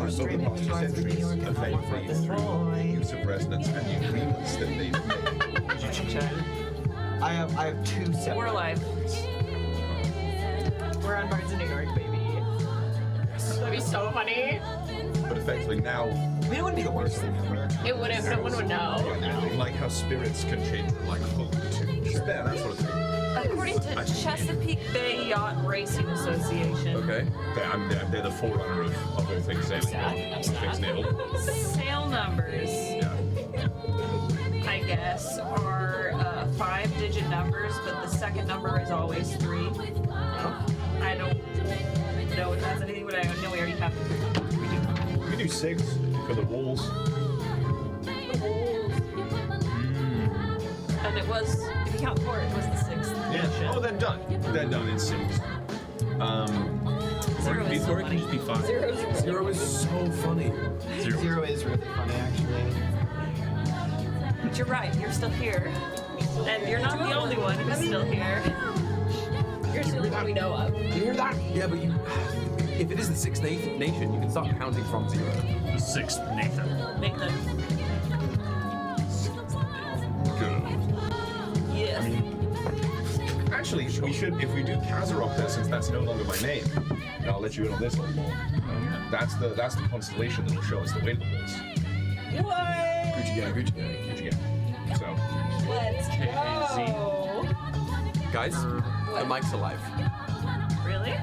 We're streaming the Bards of New York and effectively for this through the boy. use of resonance and the agreements that they've made. Did you check? I have two separate. We're live. We're on Bards of New York, baby. That'd be so funny. But effectively now, I mean, it wouldn't be the worst thing ever. It wouldn't, no one would know. like how spirits can change from like hope to despair, that sort of thing. According to Chesapeake Bay Yacht Racing Association, Okay. They're the forerunner of all things sailing. I'm sad. Things naval. sail numbers, Yeah. I guess, are 5-digit numbers, but the second number is always 3. I don't know if that's anything, but I know we already have it. We can do 6 for the walls. And it was, if you count 4, it was the 6th. Yeah. Oh, they're done. They're done in 6. Zero is so Or it can funny. just be 5. Zero is so funny. Zero is really funny, actually. But you're right, you're still here. And you're not the only one who's still here. You're the only one we know of. You hear that? Yeah, but you. If it is the sixth nation, you can start counting from 0. The 6th Nathan. Nathan. Yes. Actually, we should, if we do Kazarok there, since that's no longer my name, and I'll let you in on this a little more. That's the constellation that will show us the way to the walls. What? Gucci gang, Gucci gang. Which again. So, Let's KAZ. go. Guys, the mic's alive. Really?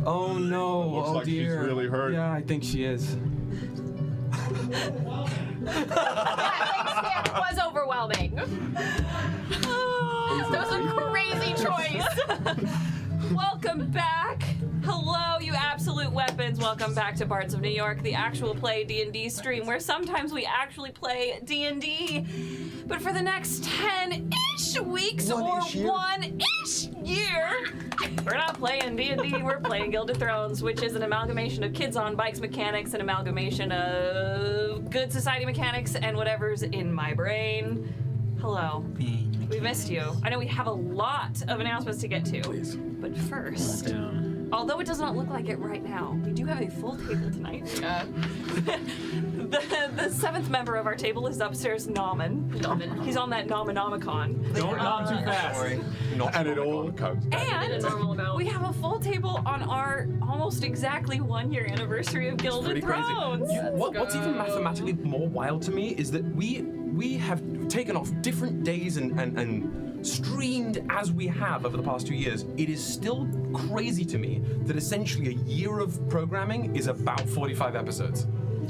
Oh no! Looks Oh like she's dear. really hurt. Yeah, I think she is. That was overwhelming. That was a crazy choice. Welcome back. Hello, you absolute weapons. Welcome back to Bards of New York, the actual play D&D stream, where sometimes we actually play D&D. But for the next 10-ish weeks or one-ish year, we're not playing D&D, we're playing Gilded Thrones, which is an amalgamation of kids on bikes mechanics, an amalgamation of good society mechanics, and whatever's in my brain. Hello. We missed you. I know we have a lot of announcements to get to. Please. But first, although it does not look like it right now, we do have a full table tonight. The seventh member of our table is upstairs, Naman. He's on that Nomonomicon. Don't nom too fast. And it all comes back. And a normal amount. we have a full table on our almost exactly 1 year anniversary of Gilded Pretty crazy. Thrones. What's even mathematically more wild to me is that we have taken off different days and streamed as we have over the past 2 years. It is still crazy to me that essentially a year of programming is about 45 episodes.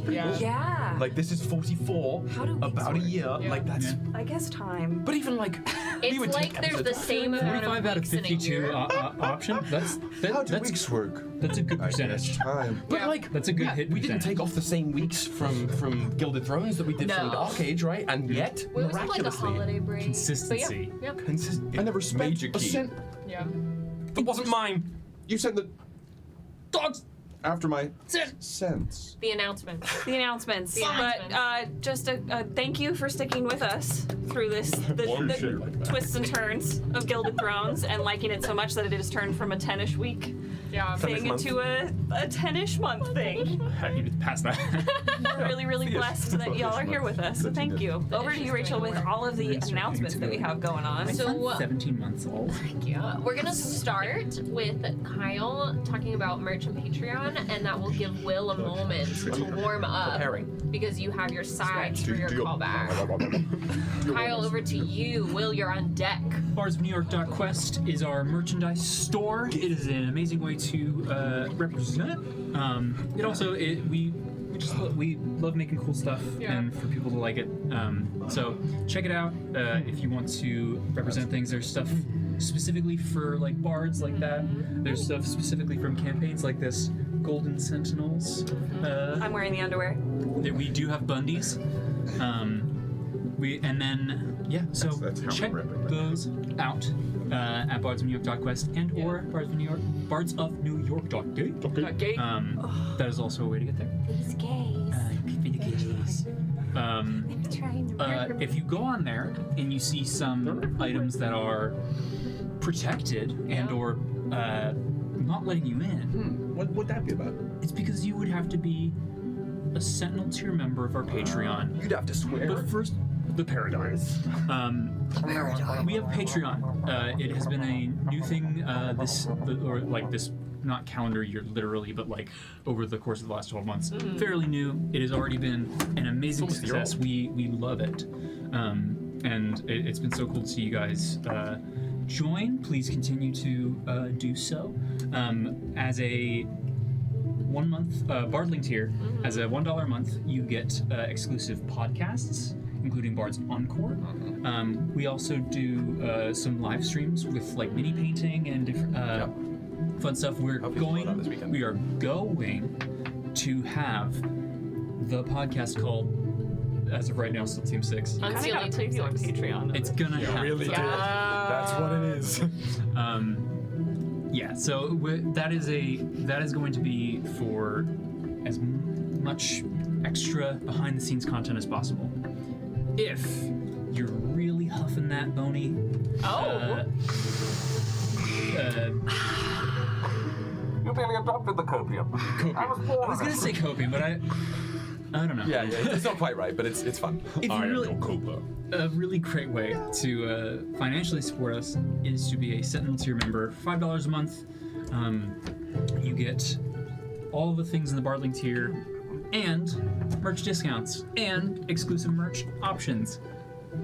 Yeah. Like this is 44, How do weeks about a work? year. Like that's. I guess time. But even like, we It's would like take there's the episodes. same amount 45 of out of weeks in a 52 year. option. That's work? that's a good percentage. Time. But Yeah. like, That's a good hit we didn't percentage. take off the same weeks from Gilded Thrones that we did from No. Dark Age, right? And yet, Well, it was like a miraculously, holiday break. Consistency. But yeah. consistent. I never spent Major a key. cent. Yeah. That wasn't mine. You said the Dogs. after my cents. The announcement. The announcements. The But announcements. just a thank you for sticking with us through this the shit like that. twists and turns of Gilded Thrones and liking it so much that it has turned from a 10-ish week Yeah. thing month. into a 10-ish month thing. I need to pass that. We're really, really blessed that y'all are here with us. So thank you. Over to you, Rachel, with all of the announcements that we have going on. So 17 months old. yeah, we're gonna start with Kyle talking about merch and Patreon, and that will give Will a moment to warm up Preparing. because you have your sides for your callback. Kyle, over to you. Will, you're on deck. Bards of New York.quest is our merchandise store. It is an amazing way to represent. It also we love making cool stuff and for people to like it. So check it out if you want to represent things. There's stuff specifically for like bards like that. There's stuff specifically from campaigns like this. Golden Sentinels. I'm wearing the underwear. We do have Bundies. So That's how check we're repping. those out at bardsofnewyork.quest and or bardsofnewyork.gate. That is also a way to get there. These gays. Trying to If you go on there and you see some items that are protected and or not letting you in, What would that be about? it's because you would have to be a Sentinel tier member of our Patreon. You'd have to swear. But first, the Paradigm. We have Patreon. It has been a new thing this not calendar year literally, but like over the course of the last 12 months. Fairly new. It has already been an amazing success. We love it. And it's been so cool to see you guys join. Please continue to do so. As a 1 month Bardling tier, as a $1 a month, you get exclusive podcasts, including Bard's Encore. We also do some live streams with like mini painting and different fun stuff. We are going to have the podcast called, as of right now, still Team 6. Unsealing preview on Patreon. It's gonna happen. Really did. That's what it is. So that is going to be for as much extra behind the scenes content as possible. If you're really huffing that bony, You barely adopted the copium. I was gonna say copium, but I don't know. Yeah, it's not quite right, but it's fun. If you really, a really great way to financially support us is to be a Sentinel tier member. $5 a month. You get all the things in the Bardling tier, and merch discounts, and exclusive merch options.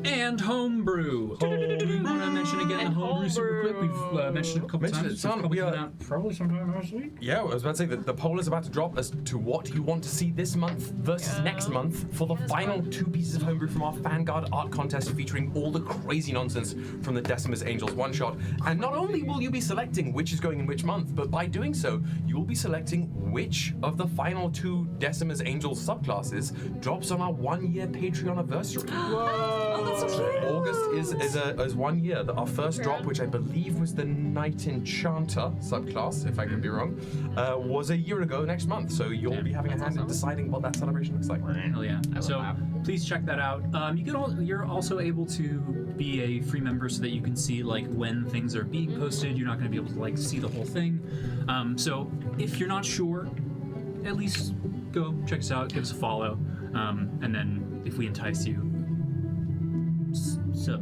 And homebrew. Do we want to mention again the homebrew super quick? We've mentioned it a couple Mentioned times. it some. It's probably We are- coming out probably sometime next week. Yeah, I was about to say that the poll is about to drop as to what you want to see this month versus next month for the final 2 pieces of homebrew from our Vanguard art contest featuring all the crazy nonsense from the Decimus Angels one-shot. And not only will you be selecting which is going in which month, but by doing so, you will be selecting which of the final 2 Decimus Angels subclasses drops on our 1-year Patreon anniversary. Oh, that's so cute. August is 1 year. Our first drop, which I believe was the Knight Enchanter subclass, if I could be wrong, was a year ago next month. So you'll be having a hand in deciding what that celebration looks like. Hell yeah. So please check that out. You're also able to be a free member so that you can see like when things are being posted. You're not going to be able to like see the whole thing. So if you're not sure, at least go check us out, give us a follow, and then if we entice you, so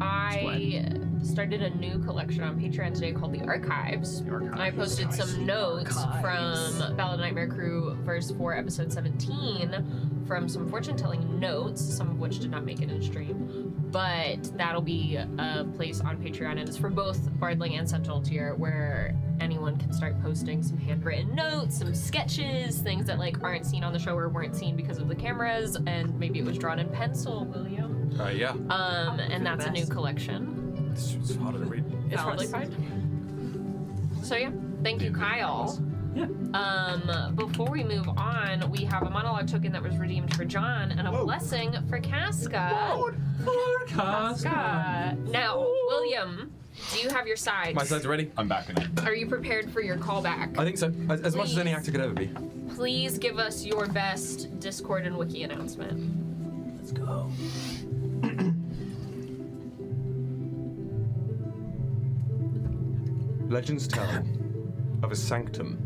I started a new collection on Patreon today called The Archives. And I posted some notes from Ballad Nightmare Crew verse 4 episode 17 from some fortune telling notes, some of which did not make it in stream. But that'll be a place on Patreon, and it's for both Bardling and Sentinel tier, where anyone can start posting some handwritten notes, some sketches, things that like aren't seen on the show or weren't seen because of the cameras, and maybe it was drawn in pencil, William. Yeah. And that's a new collection. It's harder to read. It's probably fine. So yeah, thank you, Kyle. yeah. Before we move on, we have a monologue token that was redeemed for John and a blessing for Casca. Casca. Now, William, do you have your sides? My side's ready. I'm back in it. Are you prepared for your callback? I think so. As much as any Please. actor could ever be. Please give us your best Discord and Wiki announcement. Let's go. Legends tell of a sanctum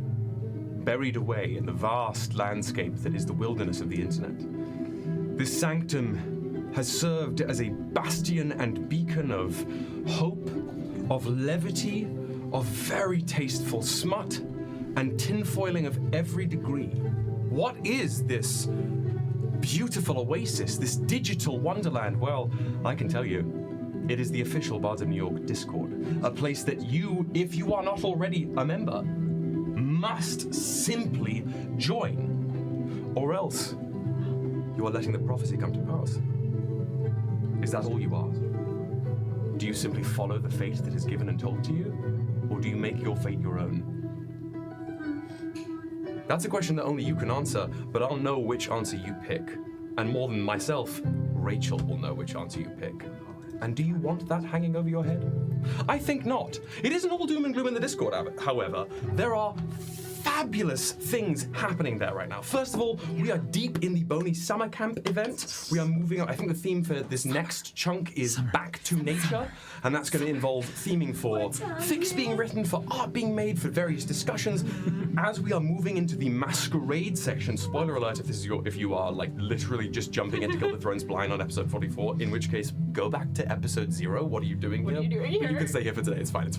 buried away in the vast landscape that is the wilderness of the internet. This sanctum has served as a bastion and beacon of hope, of levity, of very tasteful smut, and tinfoiling of every degree. What is this beautiful oasis, this digital wonderland? Well, I can tell you, it is the official Bards of New York Discord, a place that you, if you are not already a member, must simply join, or else you are letting the prophecy come to pass. Is that all you are? Do you simply follow the fate that is given and told to you, or do you make your fate your own? That's a question that only you can answer, but I'll know which answer you pick. And more than myself, Rachel will know which answer you pick. And do you want that hanging over your head? I think not. It isn't all doom and gloom in the Discord, however. There are fabulous things happening there right now. First of all, we are deep in the Boney Summer Camp event. We are moving on. I think the theme for this next chunk is Back to Nature, and that's going to involve theming for fics being written, for art being made, for various discussions. As we are moving into the Masquerade section, spoiler alert if you are like literally just jumping into Gilded Thrones blind on episode 44, in which case go back to episode 0. What are you doing here? What are you doing here? You can stay here for today. It's fine.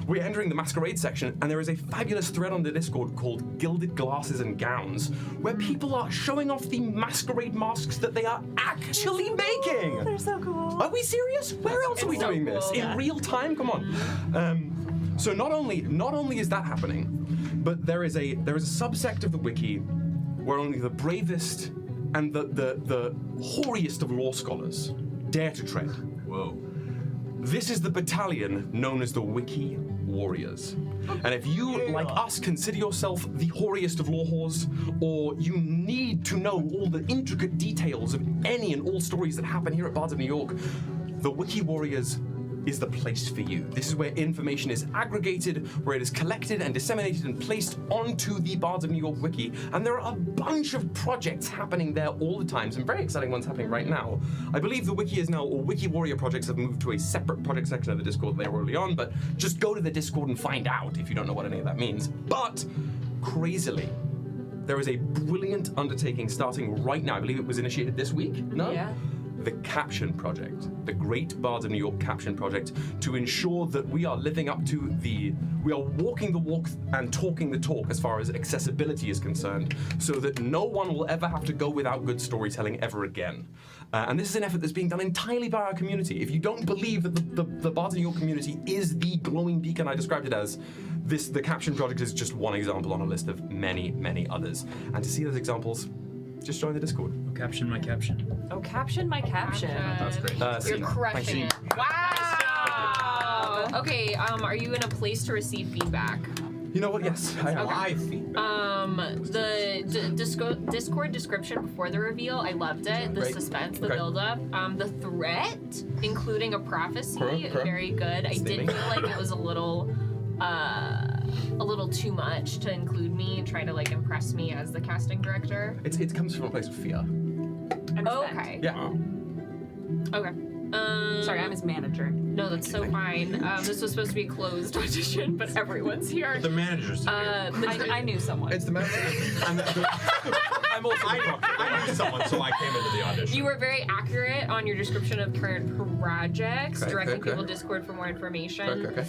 We're entering the Masquerade section, and there is a fabulous thread on the Discord called Gilded Glasses and Gowns, where people are showing off the masquerade masks that they are actually making. They're so cool. Are we serious? Where else are we so doing this? cool. In real time? Come on. So not only is that happening, but there is a subsect of the wiki where only the bravest and the hoariest of law scholars dare to tread. Whoa. This is the battalion known as the Wiki Warriors. And if you, like us, consider yourself the hoariest of law whores, or you need to know all the intricate details of any and all stories that happen here at Bards of New York, the Wiki Warriors is the place for you. This is where information is aggregated, where it is collected and disseminated and placed onto the Bards of New York wiki, and there are a bunch of projects happening there all the time, some very exciting ones happening right now. I believe the wiki is now, or Wiki Warrior projects have moved to a separate project section of the Discord they were early on, but just go to the Discord and find out if you don't know what any of that means. But, crazily, there is a brilliant undertaking starting right now. I believe it was initiated this week, no? Yeah. the Caption Project, the Great Bards of New York Caption Project, to ensure that we are living up to we are walking the walk and talking the talk as far as accessibility is concerned, so that no one will ever have to go without good storytelling ever again. And this is an effort that's being done entirely by our community. If you don't believe that the Bards of New York community is the glowing beacon I described it as, the Caption Project is just one example on a list of many, many others. And to see those examples, just join the Discord. Oh, caption my caption. Oh, caption my caption. That's great. You're Scene. crushing Thank it. Wow. Okay, are you in a place to receive feedback? You know what? Yes, I am. Live feedback. The Discord description before the reveal, I loved it. The Great. suspense, the Okay. build-up, the threat, including a prophecy, very good. I did Steaming. feel like it was a little too much to include me and try to like impress me as the casting director. It comes from a place of fear. Okay. Yeah. Okay. Sorry, I'm his manager. No, that's so fine. This was supposed to be a closed audition, but everyone's here. The manager's here. I knew someone. It's the manager. I'm also I knew someone, so I came into the audition. You were very accurate on your description of current projects, Okay, directing okay. people to Discord for more information. Okay.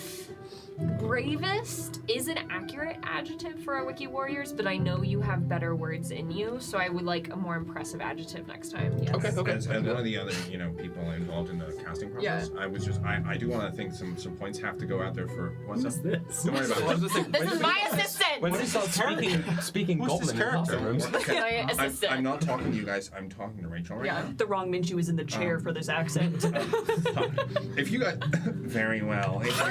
Bravest is an accurate adjective for our Wiki Warriors, but I know you have better words in you, so I would like a more impressive adjective next time. Yes. Okay. As one of the other, people involved in the casting process, I do want to think some points have to go out there for what's up? This. Don't worry about it. This is my assistant! When we start speaking Who's goblin this in character? classrooms. My assistant. I'm not talking to you guys. I'm talking to Rachel right Yeah, now. the wrong Minju is in the chair for this accent. If you got very well, if you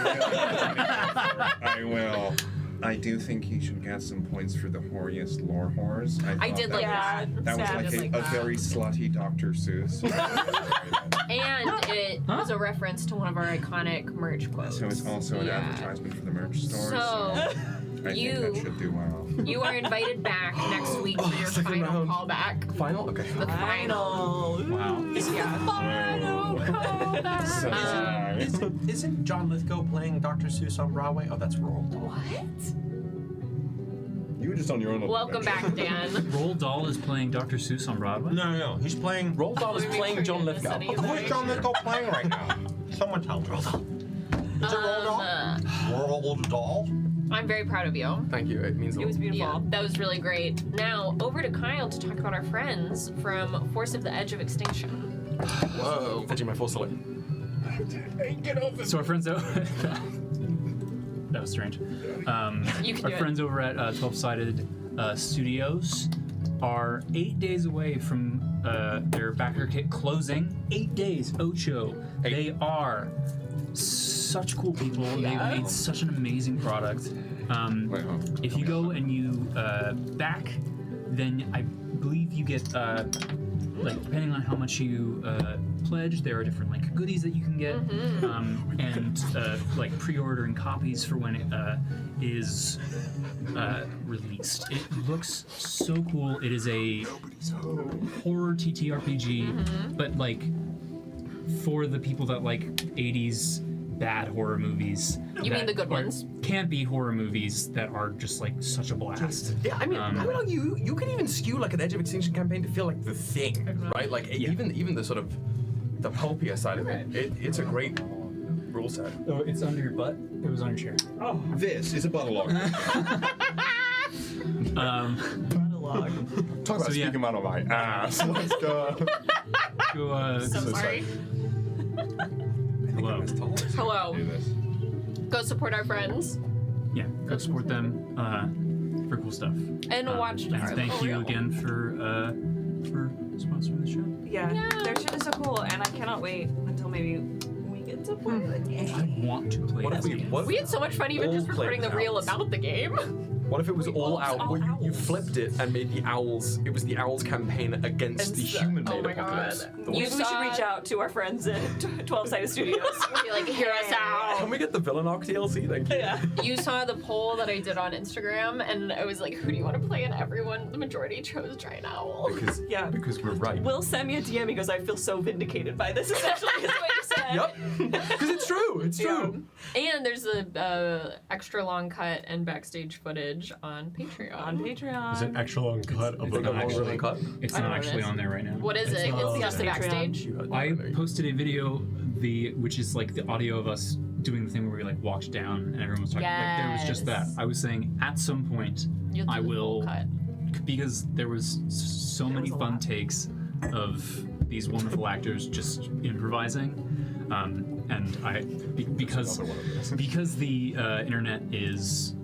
I will. I do think you should get some points for the hoariest lore whores. I did like that. That was like a very slutty Dr. Seuss. And it was a reference to one of our iconic merch quotes. So it's also an Yeah. advertisement for the merch store. So, I think you- that should do well. you are invited back next week for your second final round. callback. Final? Okay. The final. Wow. So sorry. Isn't John Lithgow playing Dr. Seuss on Broadway? Oh, that's Roald Dahl. You were just on your own. little Welcome adventure. back, Dan. Roald Dahl is playing Dr. Seuss on Broadway. No. He's playing. Roald Dahl is playing John Lithgow. Who's John Lithgow playing right now? Someone tell me. Roald Dahl. Is it Roald Dahl? Roald Dahl? I'm very proud of you. Thank you. It means a It was lot. beautiful. Yeah, that was really great. Now, over to Kyle to talk about our friends from Force of the Edge of Extinction. Whoa. Edging my full salute. So our friends over that was strange. You can Our do friends over at 12-Sided Studios are 8 days away from their backer kit closing. 8 days, Ocho. They are such cool people. They made such an amazing product. If you go and you back, then I believe you get depending on how much you pledge, there are different goodies that you can get, and pre-ordering copies for when it is released. It looks so cool. It is a horror TTRPG, but for the people that like 80s bad horror movies. You mean that the good are ones? Campy horror movies that are just such a blast. Yeah, I mean, I don't know. You can even skew an Edge of Extinction campaign to feel like the thing, right? Even the sort of the pulpier side of it. It's a great rule set. Oh, it's under your butt. It was on your chair. This is a bottle log. Talk about speaking out of my ass. Let's go. Go, So sorry. hello. Hello. Do this. Go support our friends Yeah, go support them for cool stuff. and watch. And thank you again for sponsoring the show. Yeah, their shit is so cool, and I cannot wait until maybe we get to play the game. I want to play What if this we? game. What We if, had so much fun even All just recording the played reel owls. about the game. what if it was all out? all Where you owls. flipped it and made the owls. It was the owls campaign against the human-made oh my God. apocalypse. You Maybe we should saw- reach out to our friends at 12-Sided Studios. Be like, hear us out. Can we get the villain arc DLC? Thank you. Yeah. You saw the poll that I did on Instagram, and I was like, who do you want to play? And everyone, the majority chose Giant Owl. Because Yeah. because we're right. Will sent me a DM. He goes, I feel so vindicated by this. Essentially, is what he said. Yep. Because it's true. It's true. And there's a extra long cut and backstage footage on Patreon. On Patreon. Is it extra long cut of It's like a long actually? cut. It's I not know what it actually is. on there right now. What is it? It's just the Patreon. backstage. You heard that I already. posted a video, which is like the audio of us doing the thing where we like walked down and everyone was talking. Like, there was just that. Yes. I was saying at some point You'll do I the full will, cut. because there was so many was a fun lot. takes of these wonderful actors just improvising, and because the internet is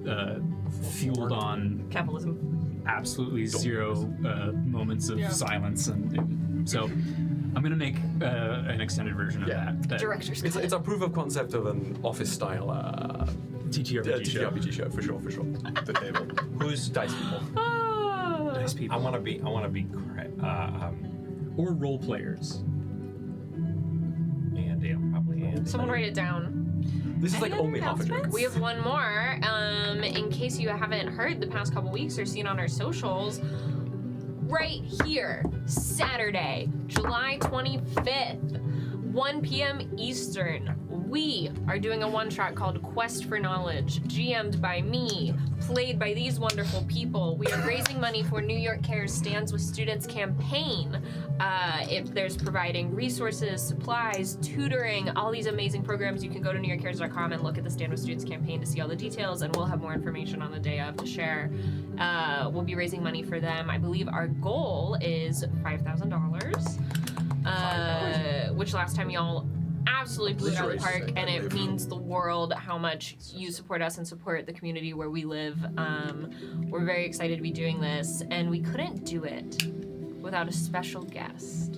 fueled on Capitalism. absolutely zero moments of silence, and so I'm gonna make an extended version of that. Director's cut. It's a proof of concept of an office style TTRPG show. TTRPG show for sure. The table. Who's Dice people. Nice people. I want to be. Or role players. Andy. I'm probably Andy. Someone write it down. This is like Any other only half a joke. announcements? We have one more. In case you haven't heard the past couple weeks or seen on our socials, right here, Saturday, July 25th, 1 p.m. Eastern, we are doing a one-shot called Quest for Knowledge, GM'd by me, played by these wonderful people. We are raising money for New York Cares Stands with Students campaign. There's providing resources, supplies, tutoring, all these amazing programs. You can go to newyorkcares.com and look at the Stand with Students campaign to see all the details, and we'll have more information on the day of to share. We'll be raising money for them. I believe our goal is $5,000, which last time y'all absolutely blew it out of the park, and it means the world how much you support us and support the community where we live. We're very excited to be doing this, and we couldn't do it without a special guest.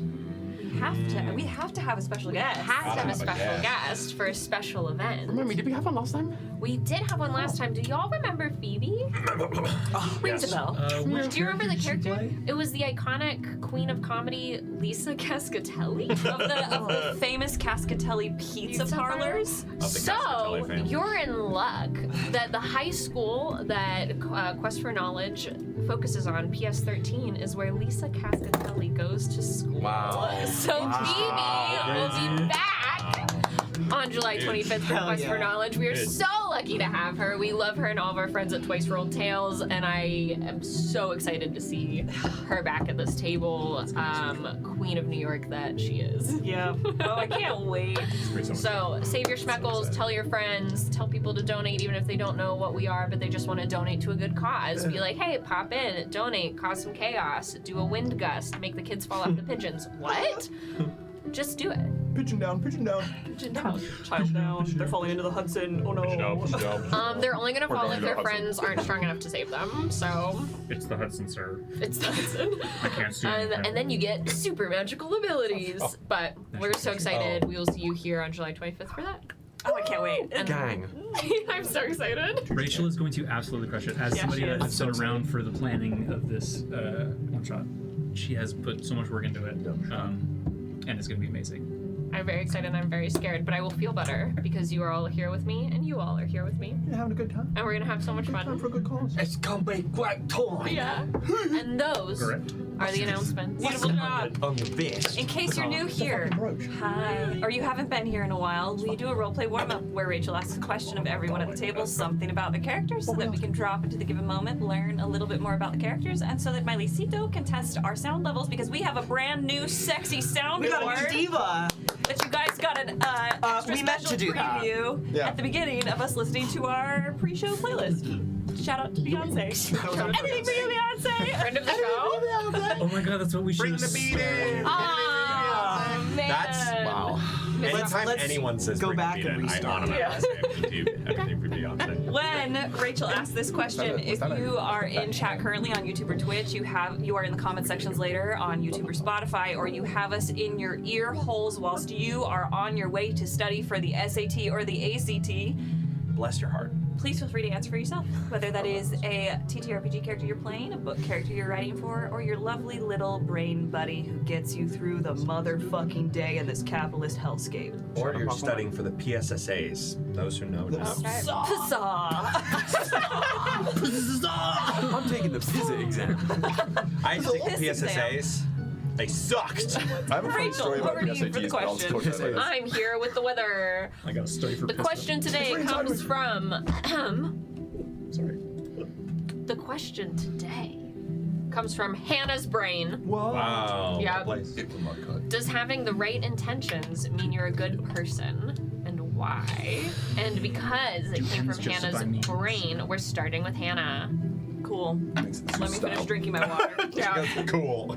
We have to have a special guest. Have to have a special guest for a special event. Remember me? Did we have one last time? We did have one last time. Do y'all remember Phoebe? Rings a bell. Do you remember the character? It was the iconic queen of comedy, Lisa Cascatelli. of the famous Cascatelli pizza parlors. So, Cascatelli fame. you're in luck that the high school that Quest for Knowledge focuses on, PS13, is where Lisa Cascatelli goes to school. Wow. So Phoebe will be back on July 25th for Quest for Knowledge. We are so lucky to have her. We love her and all of our friends at Twice Rolled Tales, and I am so excited to see her back at this table. Queen of New York that she is. Yeah. Oh, I can't wait. So save your schmeckles, tell your friends, tell people to donate even if they don't know what we are, but they just want to donate to a good cause. Be like, hey, pop in, donate, cause some chaos, do a wind gust, make the kids fall off the pigeons. What? Just do it. Pigeon down, pigeon down. Pigeon down. Child down. They're falling into the Hudson. Oh no. They're only gonna fall going if to their Hudson. friends aren't strong enough to save them. So It's the Hudson, sir. it's the Hudson. I can't see anything. And then you get super magical abilities. But we're so excited. We will see you here on July 25th for that. Oh, I can't wait. And Gang. I'm so excited. Rachel is going to absolutely crush it. As Yeah, somebody she that is. has been around for the planning of this one shot, she has put so much work into it, and it's going to be amazing. I'm very excited and I'm very scared, but I will feel better because you are all here with me and you all are here with me. You're having a good time. And we're gonna have so much Time fun. for a good cause. It's gonna be great time. Yeah. And those Correct. are the announcements. Beautiful job. On your best. In case you're new here, hi, or you haven't been here in a while, we do a roleplay warm-up where Rachel asks a question of everyone at the table, something about the characters, so that we can drop into the given moment, learn a little bit more about the characters, and so that Mileycito can test our sound levels, because we have a brand new sexy soundboard We got a new diva. that you guys got an extra we meant special to do that. preview Yeah. at the beginning of us listening to our pre-show playlist. Shout out to Beyonce. Anything for you, Beyonce. Friend of the show. Oh my god, that's what we should Bring have the beat in. Oh man. That's wow. Anytime let's anyone says go bring the back beat and in, restart. I automatically do everything for Beyonce. When Rachel asked this question, Was if that a- you are in chat currently on YouTube or Twitch, you are in the comment sections later on YouTube or Spotify, or you have us in your ear holes whilst you are on your way to study for the SAT or the ACT, Bless your heart. please feel free to answer for yourself. Whether that is a TTRPG character you're playing, a book character you're writing for, or your lovely little brain buddy who gets you through the motherfucking day in this capitalist hellscape. Or you're studying for the PSSAs. Those who know know. Huzzah! I'm taking the pizza exam. I take the Piss exam. PSSAs. They sucked. I have a funny Rachel, story about over to you for the SATs, but I'll question. talk about it later. I'm here with the weather. I got a story for The Pistol. question today comes from. Sorry. The question today comes from Hannah's brain. Wow. Yeah. Place. Oh my god. Does having the right intentions mean you're a good person? And why? And because it came from ends justify Hannah's means. brain, we're starting with Hannah. Cool. Let me finish drinking my water. Yeah. Cool.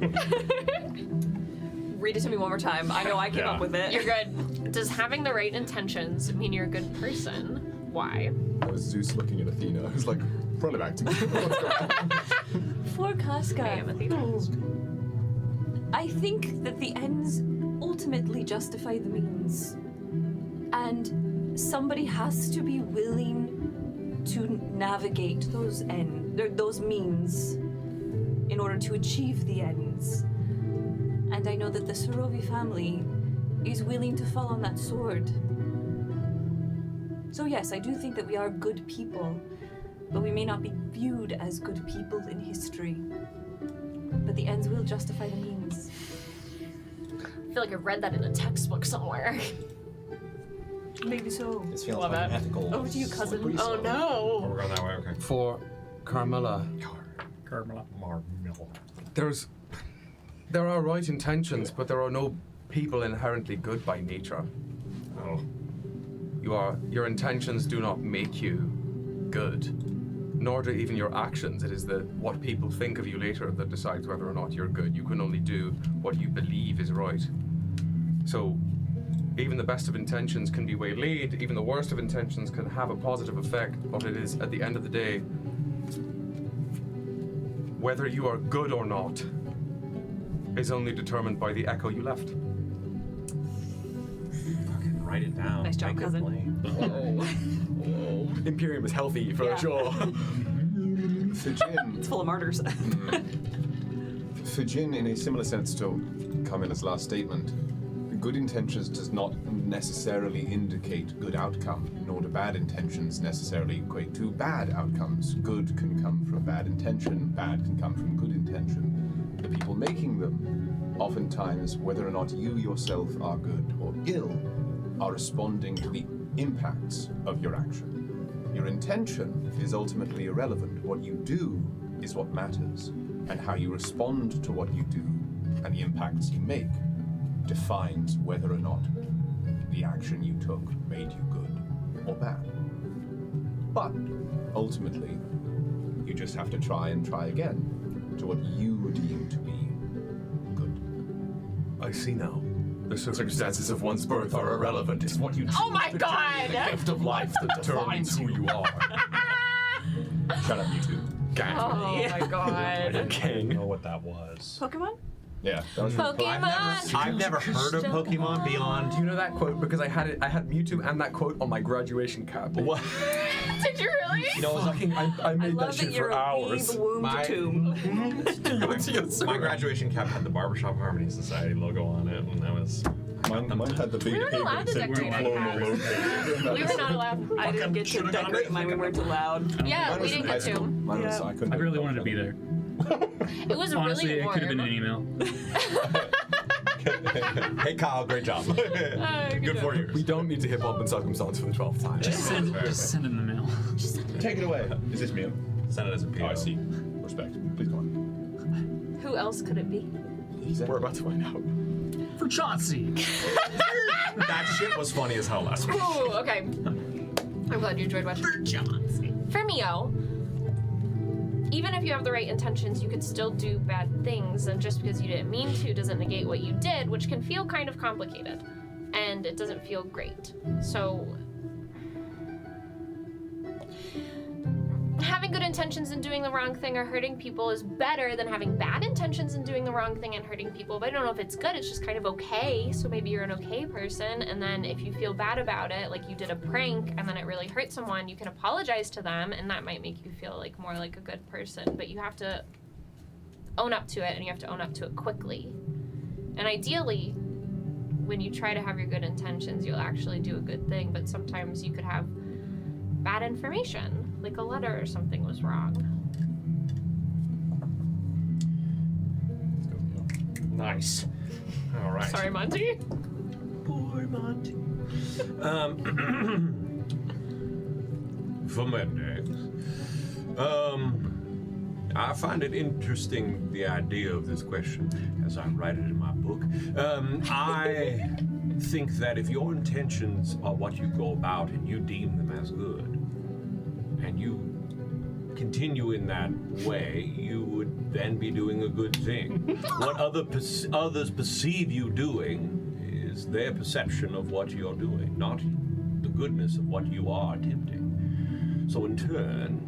Read it to me one more time. I know I came Yeah. up with it. You're good. Does having the right intentions mean you're a good person? Why? That was Zeus looking at Athena. It was like, front of acting. What's going on? For I Casca, am Athena. I think that the ends ultimately justify the means. And somebody has to be willing to navigate those means in order to achieve the ends. And I know that the Sorovi family is willing to fall on that sword. So yes, I do think that we are good people, but we may not be viewed as good people in history. But the ends will justify the means. I feel like I've read that in a textbook somewhere. Maybe so. This feels Love like it. ethical. Over to you, cousin. slippery Oh slope. no! We're going that way. Okay. For Carmilla, Carmela. Marmilla. there are right intentions, but there are no people inherently good by nature. Oh. Your intentions do not make you good, nor do even your actions. It is what people think of you later that decides whether or not you're good. You can only do what you believe is right. So, even the best of intentions can be waylaid, even the worst of intentions can have a positive effect, but it is, at the end of the day, whether you are good or not is only determined by the echo you left. Fucking write it down. Nice job, Make it cousin. plain. Imperium is healthy, for Yeah. sure. Fijin, It's full of martyrs. Fijin, in a similar sense to Carmilla's last statement, good intentions does not necessarily indicate good outcome, nor do bad intentions necessarily equate to bad outcomes. Good can come from bad intention, bad can come from good intention. The people making them, oftentimes, whether or not you yourself are good or ill, are responding to the impacts of your action. Your intention is ultimately irrelevant. What you do is what matters, and how you respond to what you do and the impacts you make defines whether or not the action you took made you good or bad. But ultimately, you just have to try and try again to what you deem to be good. I see now. The circumstances of one's birth are irrelevant. It's what you choose Oh my to do, God! the gift of life that determines who you are. Shut up, you two. Gang. Oh my god. I don't know what that was. Pokemon? Yeah, that was Pokemon! I've never heard of Pokemon beyond. Do you know that quote? Because I had Mewtwo and that quote on my graduation cap. What? Did you really? You know, it was Fucking, I I made that love shit that you're for a hours. weeb womb My- to tomb. my graduation cap had the Barbershop Harmony Society logo on it, and that was. mine had the big We weren't pig allowed that to said decorate Duplo our all over it. We were not allowed. I didn't get to should've done decorate it. mine. We weren't allowed. Yeah, Mine we was didn't in high get school. to. Mine was, Yeah. I couldn't I have really done wanted to that. be there. It was Honestly, really it warm. could have been an email. Hey Kyle, great job. Good for you. We don't need to hip hop and circumstance for the 12th time. Just send it in the mail. Take it away. Is this me? Send it as a PO. Oh, I see. Respect. Please go on. Who else could it be? We're about to find out. For Chauncey. That shit was funny as hell last week. Ooh, okay. I'm glad you enjoyed watching. For Mio, even if you have the right intentions, you could still do bad things, and just because you didn't mean to doesn't negate what you did, which can feel kind of complicated, and it doesn't feel great. So, having good intentions and doing the wrong thing or hurting people is better than having bad intentions and doing the wrong thing and hurting people. But I don't know if it's good, it's just kind of okay. So maybe you're an okay person, and then if you feel bad about it, like you did a prank and then it really hurt someone, you can apologize to them, and that might make you feel like more like a good person. But you have to own up to it, and you have to own up to it quickly. And ideally, when you try to have your good intentions, you'll actually do a good thing, but sometimes you could have bad information, like a letter or something was wrong. Nice. All right. Sorry, Monty. Poor Monty. For Mendex. I find it interesting, the idea of this question, as I write it in my book. I think that if your intentions are what you go about and you deem them as good, and you continue in that way, you would then be doing a good thing. What others perceive you doing is their perception of what you're doing, not the goodness of what you are attempting. So in turn,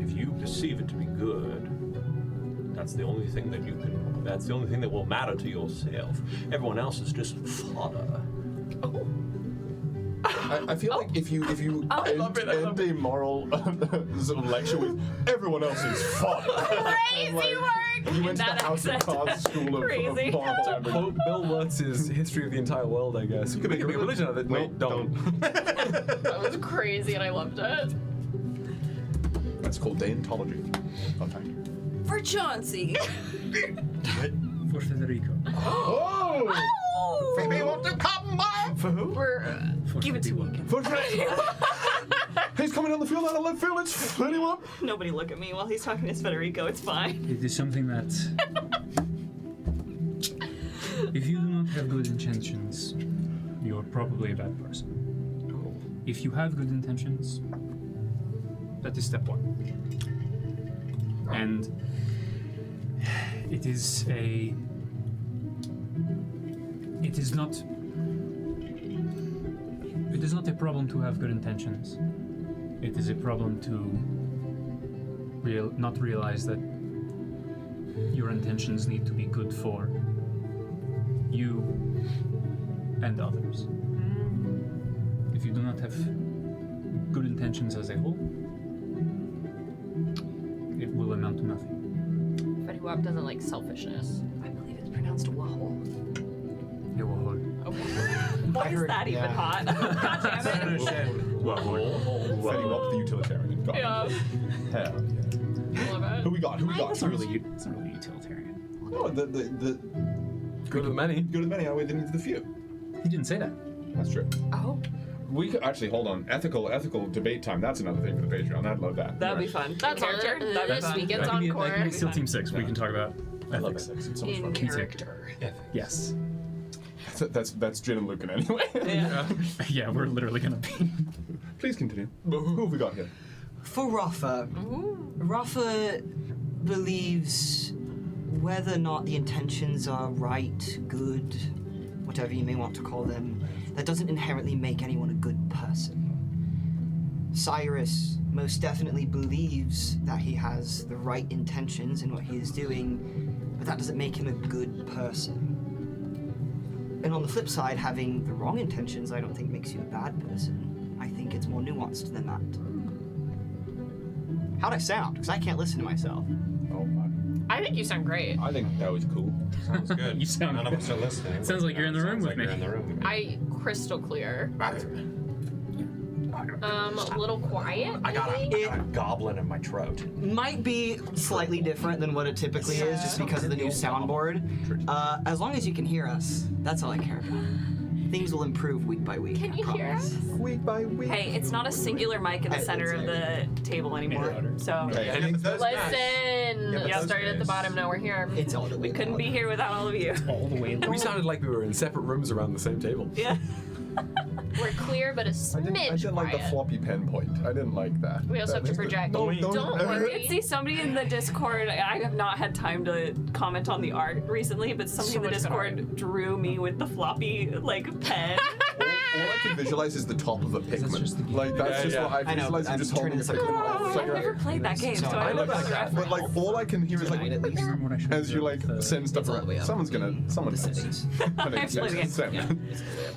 if you perceive it to be good, that's the only thing that will matter to yourself. Everyone else is just fodder. I feel like if you end a moral sort of lecture with everyone else is fodder. Crazy work! You went to That the House of accent. Cards School of Crazy. Moral Temperament. Quote Bill Wirtz's History of the Entire World, I guess. You could make a religion of it. Wait, don't. That was crazy and I loved it. That's called deontology. Fun fact. For Chauncey. For Federico. Oh! Maybe want to come back. For who? For Give it to Federico. me. For He's coming down the field out of left field. It's anyone. Nobody look at me while he's talking to Federico. It's fine. It is something that, if you do not have good intentions, you're probably a bad person. If you have good intentions, that is step one. And it is not a problem to have good intentions. It is a problem to not realize that your intentions need to be good for you and others. If you do not have good intentions as a whole, it will amount to nothing. Fetty Wap doesn't like selfishness. I believe it's pronounced Wahol. It will hold. Why is that even hot? God damn it. Setting up the utilitarian. Got it. Yeah. Hell yeah. Love it. Who we got? It's not really utilitarian. No, the Good of many. good of many outweigh the needs of the few. He didn't say that. That's true. Oh, We could actually hold on. Ethical debate time. That's another thing for the Patreon. I'd love that. that'd be fun. That's In on character. That'd be this fun. weekend's That can be encore. Steel Team 6. We can talk about I love ethics. ethics. It's so much In fun. character. Yes. That's Jin and Lucan anyway. Yeah. Yeah, we're literally gonna be. Please continue. Who have we got here? For Rafa, Rafa believes whether or not the intentions are right, good, whatever you may want to call them, that doesn't inherently make anyone a good person. Cyrus most definitely believes that he has the right intentions in what he is doing, but that doesn't make him a good person. And on the flip side, having the wrong intentions I don't think makes you a bad person. I think it's more nuanced than that. How'd I sound? Because I can't listen to myself. Oh my. I think you sound great. I think that was cool. Sounds good. You sound None of good. us are listening. Sounds like you're in the room with Sounds like me. You're in the room with me. Crystal clear. A little quiet. I got maybe? a goblin in my throat. Might be slightly different than what it typically is, just because of the new soundboard. As long as you can hear us, that's all I care about. Things will improve week by week. Can I you hear promise. us? Week by week. Hey, it's not a singular mic in the center of the table anymore. So Okay. Listen. but We that's started at the bottom, now we're here. It's all the way we couldn't be here without all of you. All the way. We sounded like we were in separate rooms around the same table. Yeah. We're clear, but a I smidge didn't like the quiet. floppy pen point. I didn't like that. We also have to project. Don't Don't worry. See, somebody in the Discord, I have not had time to comment on the art recently, but somebody So in the much good Discord drew me with the floppy, pen. All I can visualize is the top of a Pikmin. just the game. Like that's just what I I know, visualize. but You I'm just holding turning a this like Pikmin. I've never played that game, so I I don't love know the that, but reference. like all I can hear is like Tonight, at least. Remember what I showed as you like the- send stuff It's all the way around. up. Someone The knows. settings. I've played the game. Send.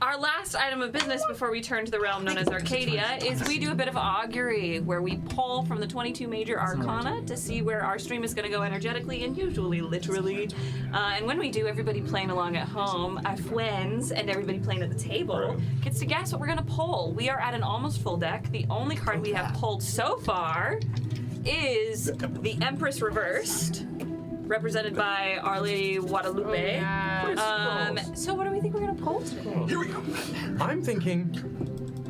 Our last item of business before we turn to the realm known as Arcadia is we do a bit of augury, where we pull from the 22 major arcana to see where our stream is going to go energetically and usually literally. And when we do, everybody playing along at home, our friends, and everybody playing at the table gets to guess what we're going to pull. We are at an almost full deck. The only card we have pulled so far is the Empress Reversed. represented by Our Lady Guadalupe. So what do we think we're gonna pull today? Here we go. I'm thinking.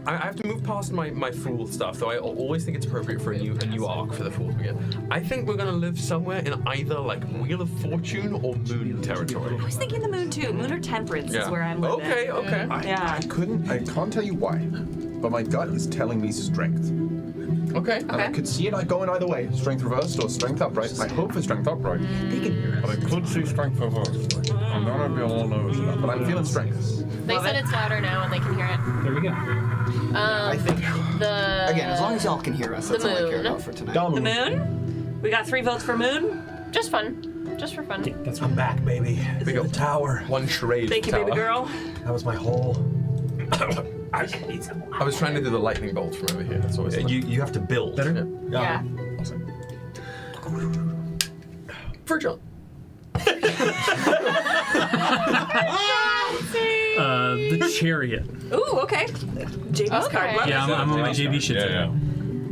I have to move past my fool stuff, though I always think it's appropriate for a new arc for the fool to begin. I think we're gonna live somewhere in either like Wheel of Fortune or Moon territory. I was thinking the moon too. Moon or Temperance is where I'm living. Okay. Yeah. I can't tell you why, but my gut is telling me strength. Okay. And I could see it going either way. Strength reversed or strength upright. I hope for strength upright. They can hear But I could see strength reversed. I'm gonna be all over that. But I'm feeling strength. They said it's louder now and they can hear it. There we go. I think, The again, as long as y'all can hear us, that's all I care about for tonight. The moon? We got 3 votes for moon. just fun, just for fun. That's I'm back, baby. We go. The tower. One charade. Thank you, tower. baby girl. That was my whole. I was trying to do the lightning bolt from over here. That's always You have to build. better. Yeah. Virgil. The chariot. Ooh, okay. JB's card. Love Yeah, it. I'm on my JB shit today.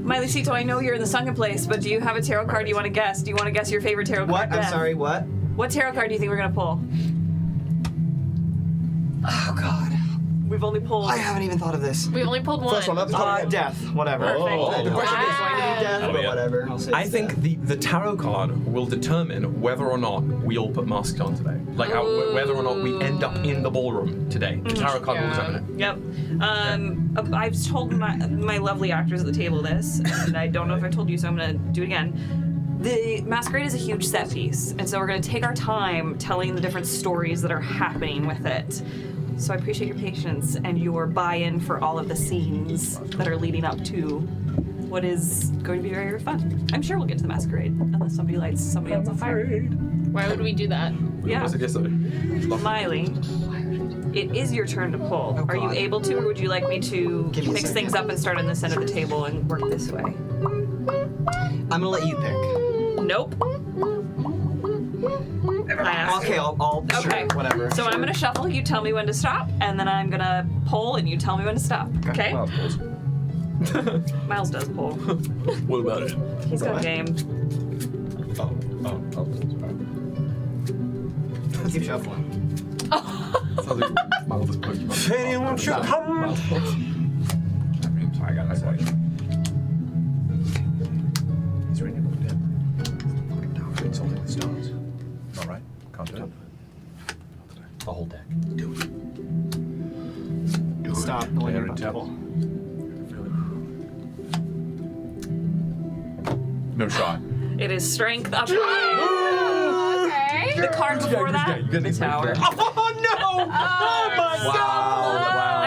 Miley Cito, I know you're in the sunken place, but do you have a tarot card you want to guess? Do you want to guess your favorite tarot What? card? I'm sorry, what? What tarot card do you think we're gonna pull? Oh, God. We've only pulled. I haven't even thought of this. We only pulled one. First one, that's the Death, whatever. Perfect. The question is, do I need death, Oh, but yeah. whatever. I'll say I it's think death. the tarot card will determine whether or not we all put masks on today. Like whether or not we end up in the ballroom today. The tarot card will determine it. Yep. I've told my lovely actors at the table this, and I don't know if I told you, so I'm gonna do it again. The masquerade is a huge set piece, and so we're gonna take our time telling the different stories that are happening with it. So I appreciate your patience and your buy-in for all of the scenes that are leading up to what is going to be very, very fun. I'm sure we'll get to the masquerade, unless somebody lights somebody else on fire. Why would we do that? Yeah. Was it yesterday? Miley, it is your turn to pull. Oh, Are you God. able to, or would you like me to Give me a mix second. things up and start on this end of the table and work this way? I'm gonna let you pick. Nope. I asked. Okay, I'll Okay. sure, whatever. So I'm gonna shuffle, you tell me when to stop, and then I'm gonna pull and you tell me when to stop. Okay? Well, of course. Miles does pull. What about it? He's got game. Keep shuffling. Sounds like Miles' Pokemon. Fanny, won't you come? I got it. Is there any look down? It's holding the stars. All right. Can't do it. The whole deck. Stop. No one Bear about it to up. pull. No shot. It is strength up. Okay. The card before that, the tower. Oh no! Oh my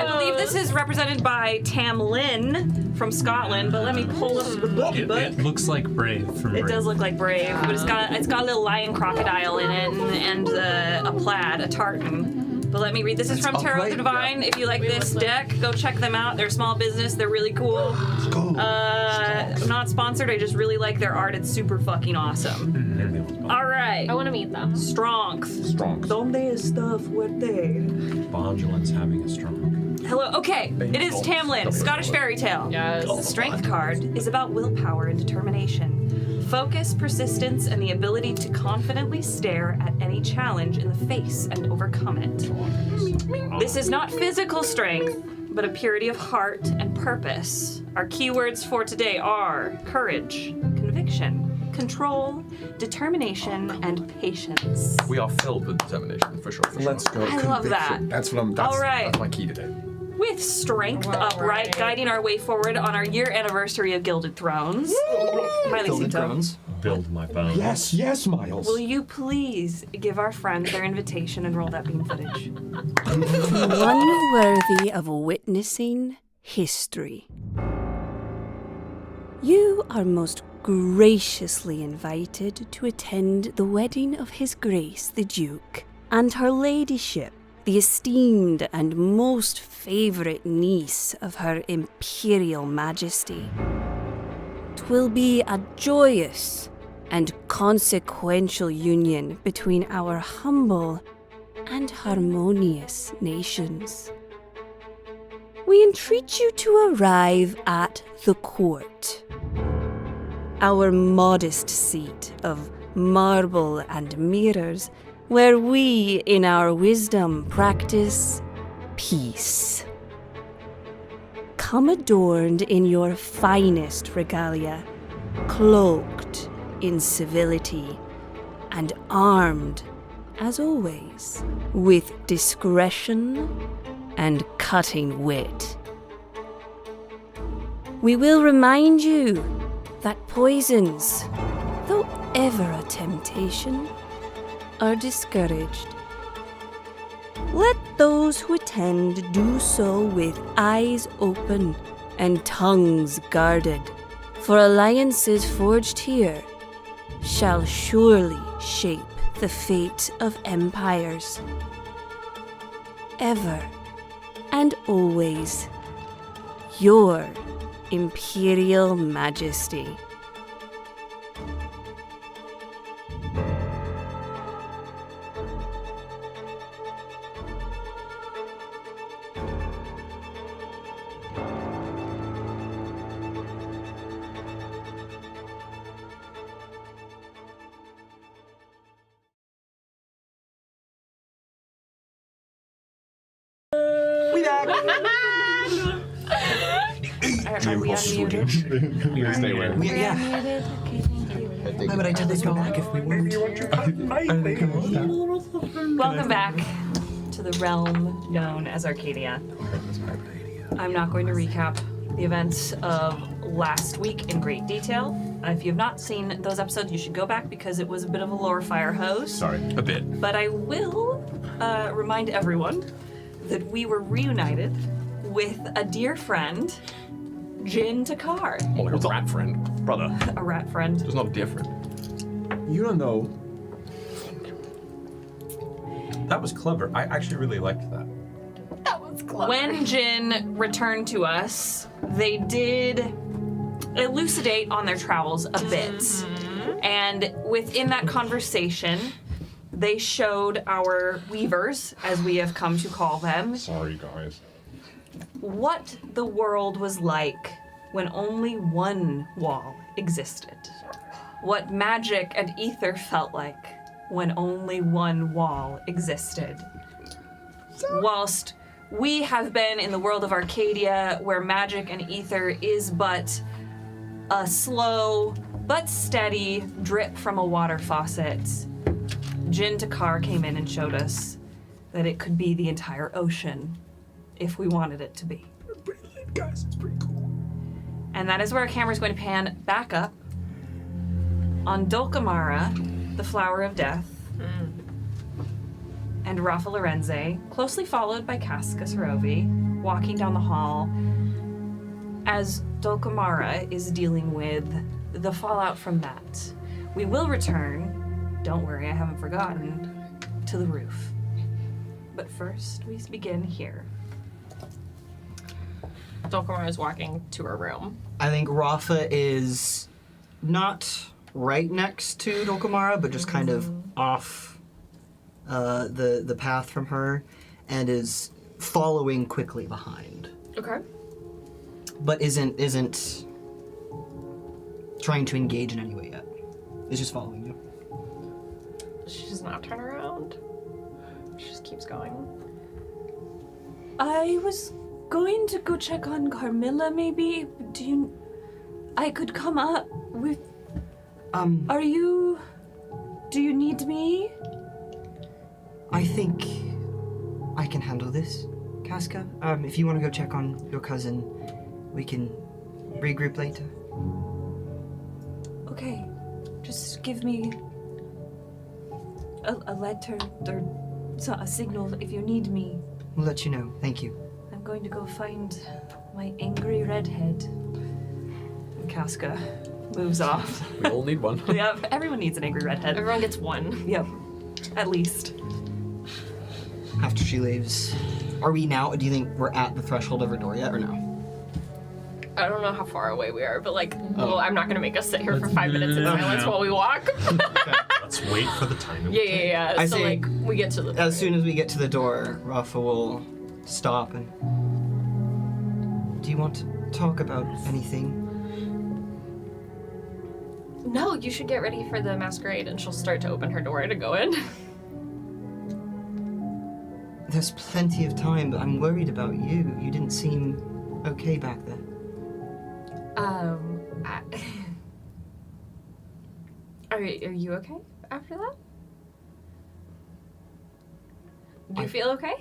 I believe this is represented by Tam Lynn from Scotland, but let me pull up the bookie book. It looks like Brave from It Brave. does look like Brave, but it's got a little lion crocodile in it and a plaid, a tartan. But let me read. This is from Tarot the upright, Divine. If you like this deck, go check them out. They're a small business. They're really cool. I'm not sponsored. I just really like their art. It's super fucking awesome. All right. I want to meet them. Strength. Donde está fuerte? Bondulin's having a stroke. Hello. Okay. It is Tamlin, Scottish fairy tale. Yes. The strength card is about willpower and determination. Focus, persistence, and the ability to confidently stare at any challenge in the face and overcome it. This is not physical strength, but a purity of heart and purpose. Our keywords for today are courage, conviction, control, determination, and patience. We are filled with determination, for sure. Let's go. I love that. That's what I'm. All right. That's my key today. With strength All upright, right. guiding our way forward on our year anniversary of Gilded Thrones. Miley Gilded Cito, Thrones. Build my bones. Yes, Miles. will you please give our friends their invitation and roll that beam footage? One worthy of witnessing history. You are most graciously invited to attend the wedding of His Grace the Duke and Her Ladyship, the esteemed and most favourite niece of Her Imperial Majesty. 'Twill be a joyous and consequential union between our humble and harmonious nations. We entreat you to arrive at the court, our modest seat of marble and mirrors, where we, in our wisdom, practice peace. Come adorned in your finest regalia, cloaked in civility, and armed, as always, with discretion and cutting wit. We will remind you that poisons, though ever a temptation, are discouraged. Let those who attend do so with eyes open and tongues guarded, for alliances forged here shall surely shape the fate of empires. Ever and always, your Imperial Majesty. We back. Are we unmuted? Stay away. Yeah. Okay, thank you. Why would I tell this go back if we weren't? Welcome back to the realm known as Arcadia. I'm not going to recap the events of last week in great detail. If you have not seen those episodes, you should go back because it was a bit of a lore fire hose. Sorry. A bit. But I will remind everyone that we were reunited with a dear friend, Jin Takar, More like a rat friend. Brother. a rat friend. It's not different. You don't know. That was clever. I actually really liked that. When Jin returned to us, they did elucidate on their travels a bit. And within that conversation, they showed our weavers, as we have come to call them, Sorry, guys. what the world was like when only one wall existed. What magic and ether felt like when only one wall existed. Whilst we have been in the world of Arcadia, where magic and ether is but a slow but steady drip from a water faucet, Jin Takar came in and showed us that it could be the entire ocean if we wanted it to be. Guys, it's pretty cool. And that is where our camera is going to pan back up on Dulcamara, the Flower of Death, and Rafa Lorenze, closely followed by Casca Sarovi, walking down the hall as Dulcamara is dealing with the fallout from that. We will return, don't worry, I haven't forgotten, to the roof. But first, we begin here. Dulcamara is walking to her room. I think Rafa is not right next to Dulcamara, but just kind of off the path from her, and is following quickly behind. Okay. But isn't trying to engage in any way yet. Is just following you. She does not turn around. She just keeps going. I was going to go check on Carmilla, maybe. I could come up with... Do you need me? I think I can handle this, Casca. If you want to go check on your cousin, we can regroup later. Okay, just give me a letter or a signal if you need me. We'll let you know. Thank you. I'm going to go find my angry redhead. And Casca moves off. We all need one. Yep, everyone needs an angry redhead. Everyone gets one. Yep, at least. After she leaves, are we now? Do you think we're at the threshold of her door yet, or no? I don't know how far away we are, but well, I'm not gonna make us sit here for 5 minutes in No. silence while we walk. Let's wait for the time. yeah. I So say- we get to the. As soon as we get to the door, Rafa will stop and. Do you want to talk about anything? No, you should get ready for the masquerade, and she'll start to open her door to go in. There's plenty of time, but I'm worried about you. You didn't seem okay back there. Are you okay after that? Do you feel okay?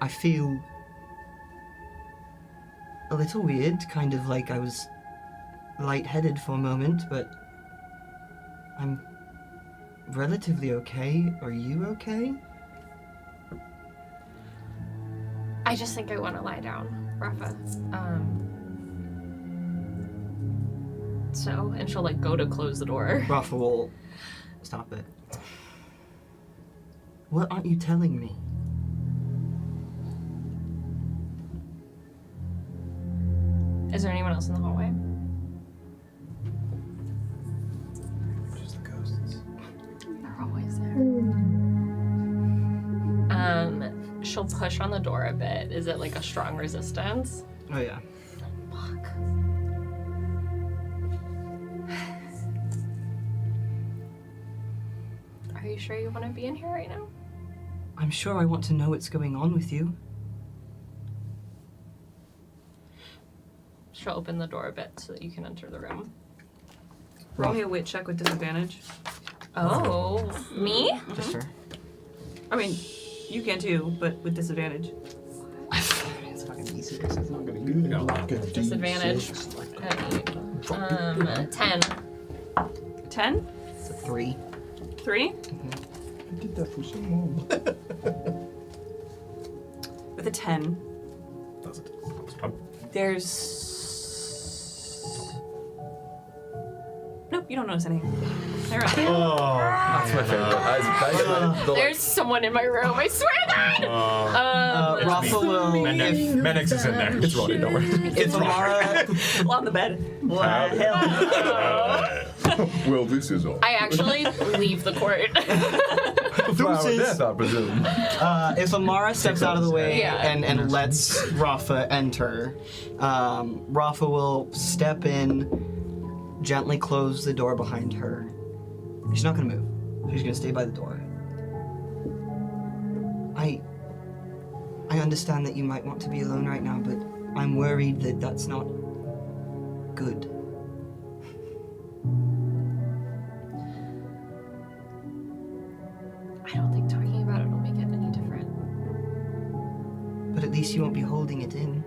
I feel a little weird, kind of like I was lightheaded for a moment, but I'm relatively okay. Are you okay? I just think I want to lie down, Rafa. And she'll like go to close the door. Rafa will stop it. What aren't you telling me? Is there anyone else in the hallway? Just the ghosts. They're always there. She'll push on the door a bit. Is it like a strong resistance? Oh yeah. Fuck. Are you sure you want to be in here right now? I'm sure I want to know what's going on with you. She'll open the door a bit so that you can enter the room. Roll me a wit check with disadvantage. Oh, me? Just her. I mean, you can too, but with disadvantage. It's fucking easy. It's not gonna be Disadvantage. 10. 10? It's a 3. 3? I did that for so long. With a 10. Does it? There's... Nope, you don't notice anything. They're right. That's my favorite. There's someone in my room, I swear to God! Rafa will. Menix is in there. It's Roddy, don't worry. If Amara. On the bed. What the hell? Well, this is all. I actually leave the court. Flower of death, I presume. If Amara steps out of the way Yeah. and lets Rafa enter, Rafa will step in, gently close the door behind her. She's not gonna move. She's gonna stay by the door. I understand that you might want to be alone right now, but I'm worried that that's not good. I don't think talking about it will make it any different. But at least you won't be holding it in.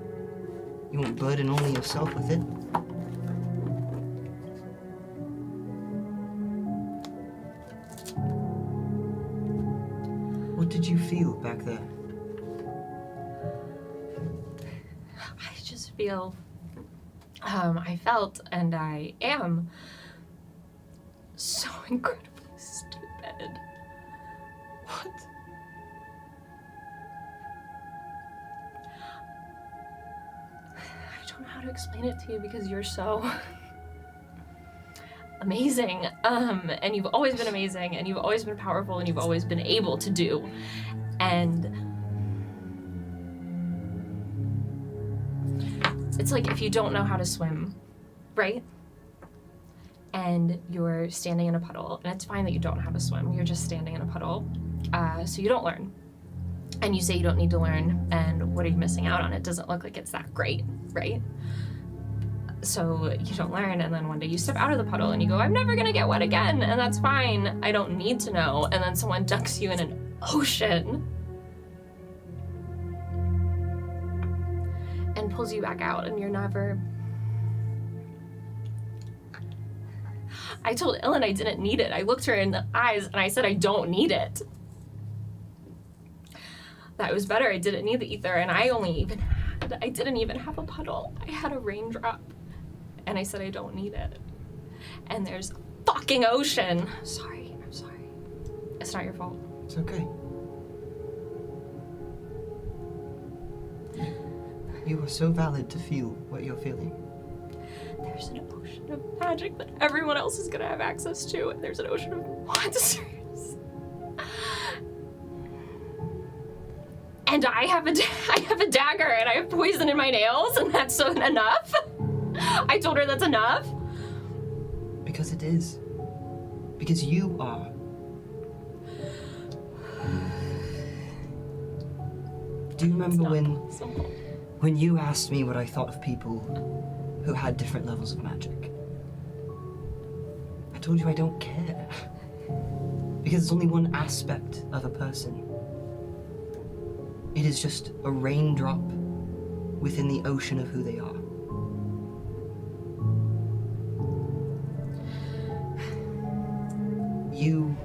You won't burden only yourself with it. What did you feel back there? I just feel, I felt and I am so incredibly stupid. What? I don't know how to explain it to you because you're so amazing. And you've always been amazing, and you've always been powerful, and you've always been able to do. And it's like if you don't know how to swim, right? And you're standing in a puddle, and it's fine that you don't know how to swim. You're just standing in a puddle, so you don't learn. And you say you don't need to learn, and what are you missing out on? It doesn't look like it's that great, right? So you don't learn, and then one day you step out of the puddle and you go, I'm never gonna get wet again, and that's fine. I don't need to know. And then someone ducks you in an ocean and pulls you back out, and you're never... I told Ellen I didn't need it. I looked her in the eyes and I said I don't need it. That was better. I didn't need the ether, and I didn't even have a puddle. I had a raindrop. And I said I don't need it. And there's a fucking ocean. I'm sorry. It's not your fault. It's okay. You are so valid to feel what you're feeling. There's an ocean of magic that everyone else is gonna have access to, and there's an ocean of monsters. And I have a dagger, and I have poison in my nails, and that's enough. I told her that's enough. Because it is. Because you are. Do you remember when you asked me what I thought of people who had different levels of magic? I told you I don't care. Because it's only one aspect of a person. It is just a raindrop within the ocean of who they are. You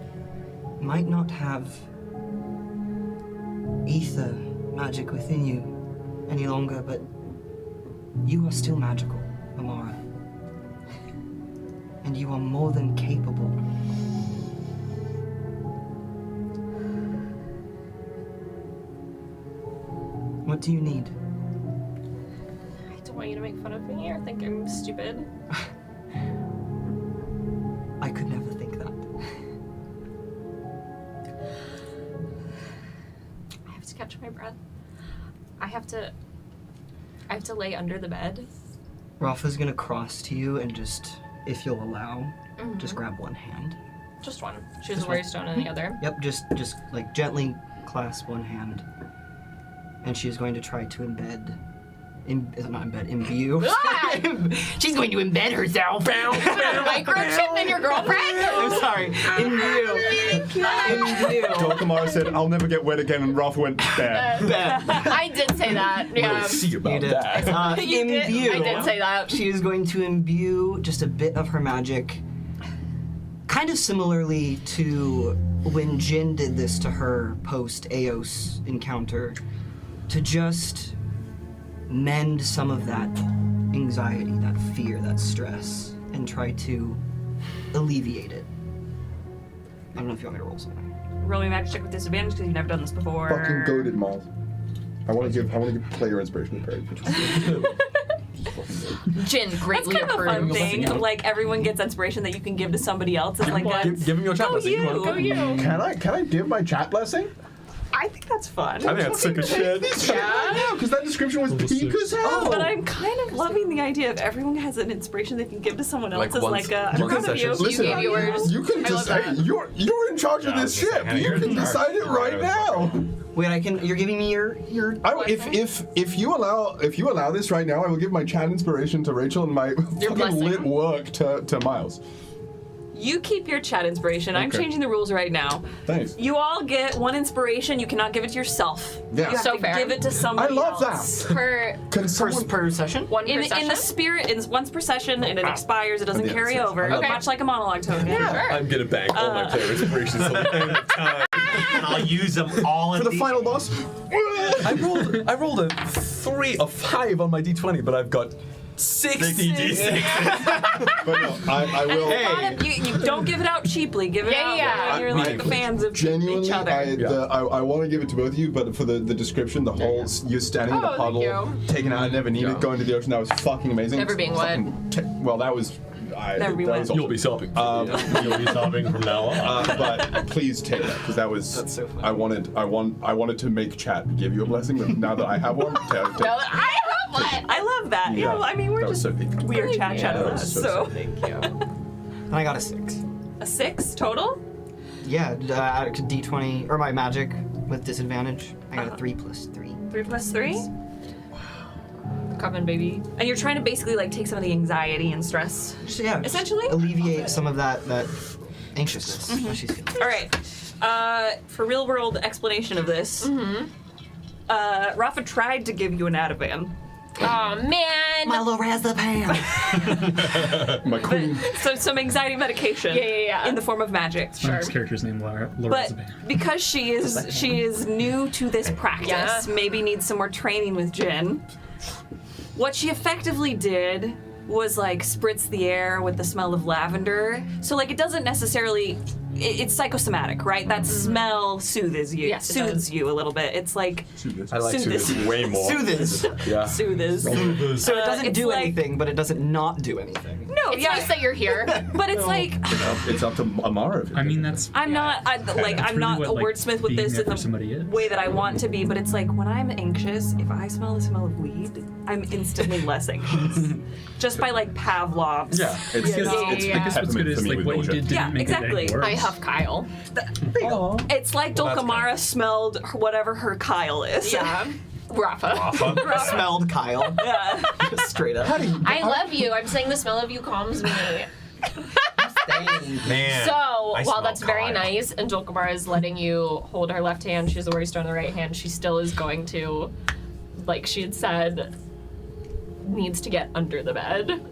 might not have ether magic within you any longer, but you are still magical, Amara. And you are more than capable. What do you need? I don't want you to make fun of me or think I'm stupid. I could never think that. I have to catch my breath. I have to lay under the bed. Rafa's gonna cross to you and just, if you'll allow, just grab one hand. Just one. She has a worry stone in the other. Yep, just like gently clasp one hand. And she is going to try to imbue. Ah! She's going to embed herself. Microchip in your girlfriend? I'm sorry. Imbue. Amara said, "I'll never get wet again," and Rafa went, "Bad." I did say that. Yeah. We'll see about You did. that. You did. Imbue. I did say that. She is going to imbue just a bit of her magic, kind of similarly to when Jin did this to her post-Eos encounter, to just mend some of that anxiety, that fear, that stress, and try to alleviate it. I don't know if you want me to roll something. Roll me a magic check with disadvantage because you've never done this before. Fucking goaded, Miles. I want to give player inspiration to Perry. Jin That's greatly kind of a fun approves. thing. Like everyone gets inspiration that you can give to somebody else. It's like a Give him your chat go blessing. you, want? go you. Can I give my chat blessing? I think that's fun. I think that's sick as shit. Yeah, because that description was peak as hell. But I'm kind of loving the idea of everyone has an inspiration they can give to someone else. Like As once- like a, I'm once proud a of you. session. Listen, gave yours. you can I just love hey, that. you're in charge of this ship. You can decide it right now. Wait, you're giving me your If you allow this right now, I will give my chat inspiration to Rachel and my fucking blessing. lit work to Miles. You keep your chat inspiration. I'm Okay. changing the rules right now. Thanks. You all get one inspiration. You cannot give it to yourself. Yeah. You have So to fair. give it to I somebody love else. that. Per Can someone per session. one per In session. the spirit, it's once per session, and it expires. It doesn't Yeah, carry so- over, I love much like a monologue token. Sure. I'm gonna bank all my player inspirations till the end of time. And I'll use them all for in the final boss? I rolled a 5 on my d20, but I've got 60 d6. But no, I will. Hey. You don't give it out cheaply. Give it out Yeah. when you're like fans of Genuinely, each other. I want to give it to both of you, but for the description, the whole you standing in Oh, a thank puddle, you. taking out, I never needed going to the ocean. That was fucking amazing. Never being wet. Well, that was. Never be that wet. was You'll be sobbing. You'll be sobbing from now on. But please take that because that was. That's so funny. I wanted to make chat give you a blessing, but now that I have one, No, I have one. I love that. Yeah. I mean, we're that was just so peak. we are chat That of was us. so So Thank you. And I got a 6. a 6 total. Yeah, D20 or my magic with disadvantage. I got a 3 plus 3. 3 plus 3. Coven baby. And you're trying to basically like take some of the anxiety and stress. So yeah, just Essentially? alleviate some of that anxiousness that she's feeling. All right. For real world explanation of this, Rafa tried to give you an Ativan. Oh man. My lorazepam. My queen. So some anxiety medication. Yeah. In the form of magic. This character's name Laura But Zabay. because she is new to this practice, Yeah. maybe needs some more training with Jin. What she effectively did was like spritz the air with the smell of lavender. So like it doesn't necessarily it's psychosomatic, right? That smell soothes you. Yes, it soothes does. you a little bit. It's like I like Soothe this way more. Soothes. Yeah. soothes. So it doesn't it's do like- anything, but it doesn't not do anything. No, It's yeah, nice that you're here. but it's like It's up to Amara. I mean, that's I'm not I'm really not a what, like, wordsmith with being this there in for somebody is. the way that I want to be, but it's like when I'm anxious, if I smell the smell of weed, I'm instantly less anxious. Just by like Pavlov's. Yeah, it's Yeah, it's yeah. I guess what's good peppermint is for me like with what you nausea. did didn't Yeah, make exactly. it any worse. I huff Kyle. It's like Well, that's Dolkamara smelled whatever her Kyle is. Yeah. Rafa. Smelled Kyle. Yeah. Straight up. I love you. I'm saying the smell of you calms me. Man. So, I while smell that's very Kyle. nice, and Jolkamara is letting you hold her left hand, she has the worry stone in the right hand, she still is going to, like she had said, needs to get under the bed.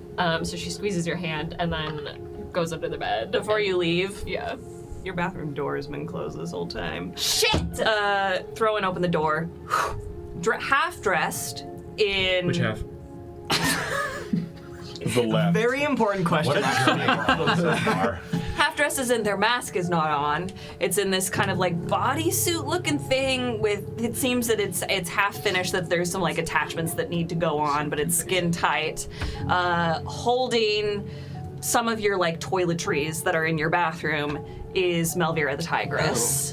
So she squeezes your hand and then goes under the bed. Before you leave, Yeah. your bathroom door has been closed this whole time. Shit! Throwing open the door, half dressed in. Which half? The left. Very important question. What a journey we're on so far. Half dressed is in their mask is not on. It's in this kind of like bodysuit looking thing with. It seems that it's half finished. That there's some like attachments that need to go on, but it's skin tight. Holding some of your like toiletries that are in your bathroom is Melvira the Tigress.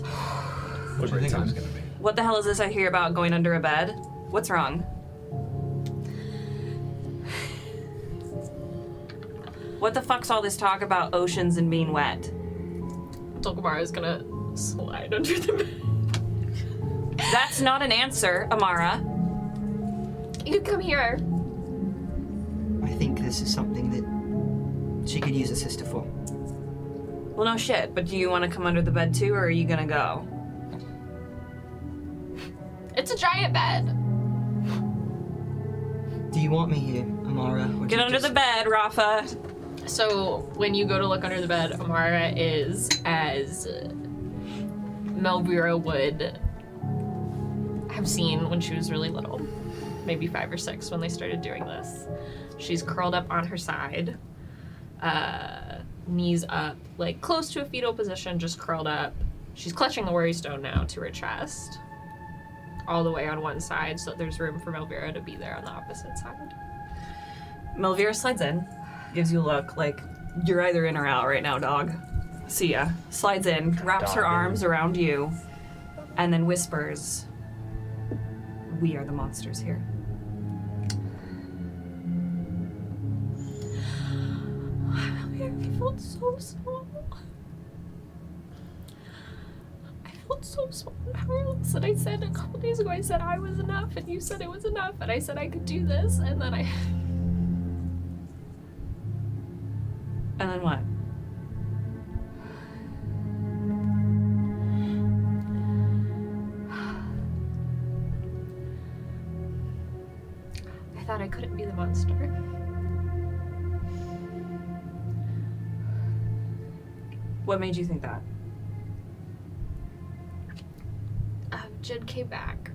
What do you think it was gonna be? What the hell is this I hear about going under a bed? What's wrong? What the fuck's all this talk about oceans and being wet? Jolkamara is gonna slide under the bed. That's not an answer, Amara. You could come here. I think this is something that she could use a sister for. Well, no shit, but do you want to come under the bed too, or are you gonna go? It's a giant bed. Do you want me here, Amara? Or do Get you under just- the bed, Rafa. So when you go to look under the bed, Amara is as Melvira would have seen when she was really little, maybe 5 or 6 when they started doing this. She's curled up on her side, knees up, like close to a fetal position, just curled up. She's clutching the worry stone now to her chest, all the way on one side, so that there's room for Melvira to be there on the opposite side. Melvira slides in, gives you a look like you're either in or out right now, dog. See ya. Slides in, wraps her Dog. arms around you, and then whispers, "We are the monsters here." I felt so small. I felt so small and powerless. And I said a couple days ago, I said I was enough, and you said it was enough, and I said I could do this, and then I. And then what? I thought I couldn't be the monster. What made you think that? Jed came back.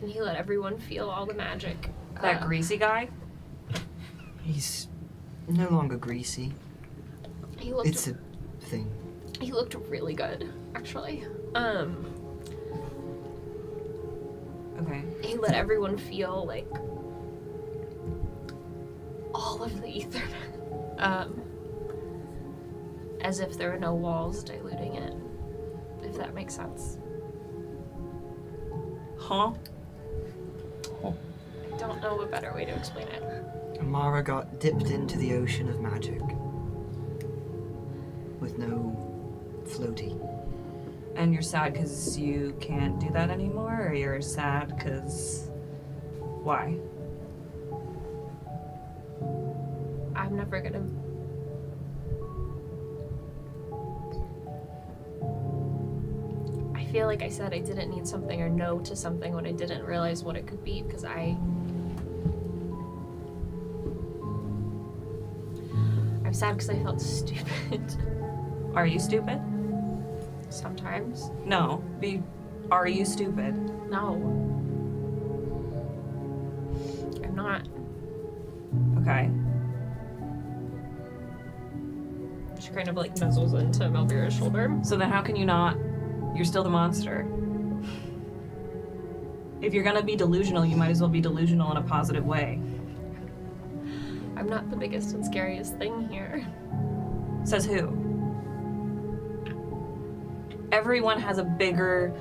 And he let everyone feel all the magic. That greasy guy? He's no longer greasy. He looked It's a thing. He looked really good, actually. Okay. He let everyone feel like all of the ether. As if there were no walls diluting it. If that makes sense. Huh? I don't know a better way to explain it. Amara got dipped into the ocean of magic. With no floaty. And you're sad because you can't do that anymore, or you're sad because. Why? I'm never gonna. I feel like I said I didn't need something or no to something when I didn't realize what it could be because I'm sad because I felt stupid. Are you stupid? Sometimes. No. Are you stupid? No. I'm not. Okay. She kind of like nuzzles into Melvira's shoulder. So then how can you not? You're still the monster. If you're gonna be delusional, you might as well be delusional in a positive way. I'm not the biggest and scariest thing here. Says who? Everyone has a bigger,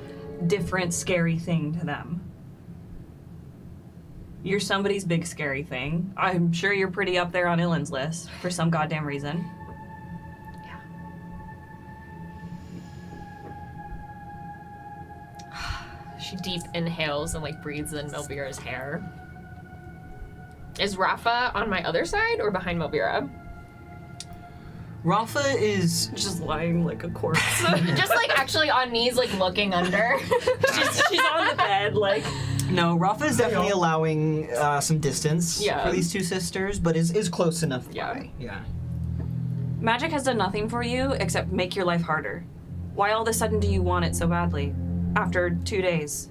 different, scary thing to them. You're somebody's big, scary thing. I'm sure you're pretty up there on Illin's list for some goddamn reason. She deep inhales and like breathes in Melvira's hair. Is Rafa on my other side or behind Melvira? Rafa is Just lying like a corpse. Just like actually on knees, like looking under. she's on the bed, like. no. Rafa is definitely allowing some distance Yeah. for these two sisters, but is close enough. Yeah. By. Yeah. Magic has done nothing for you except make your life harder. Why all of a sudden do you want it so badly? After 2 days.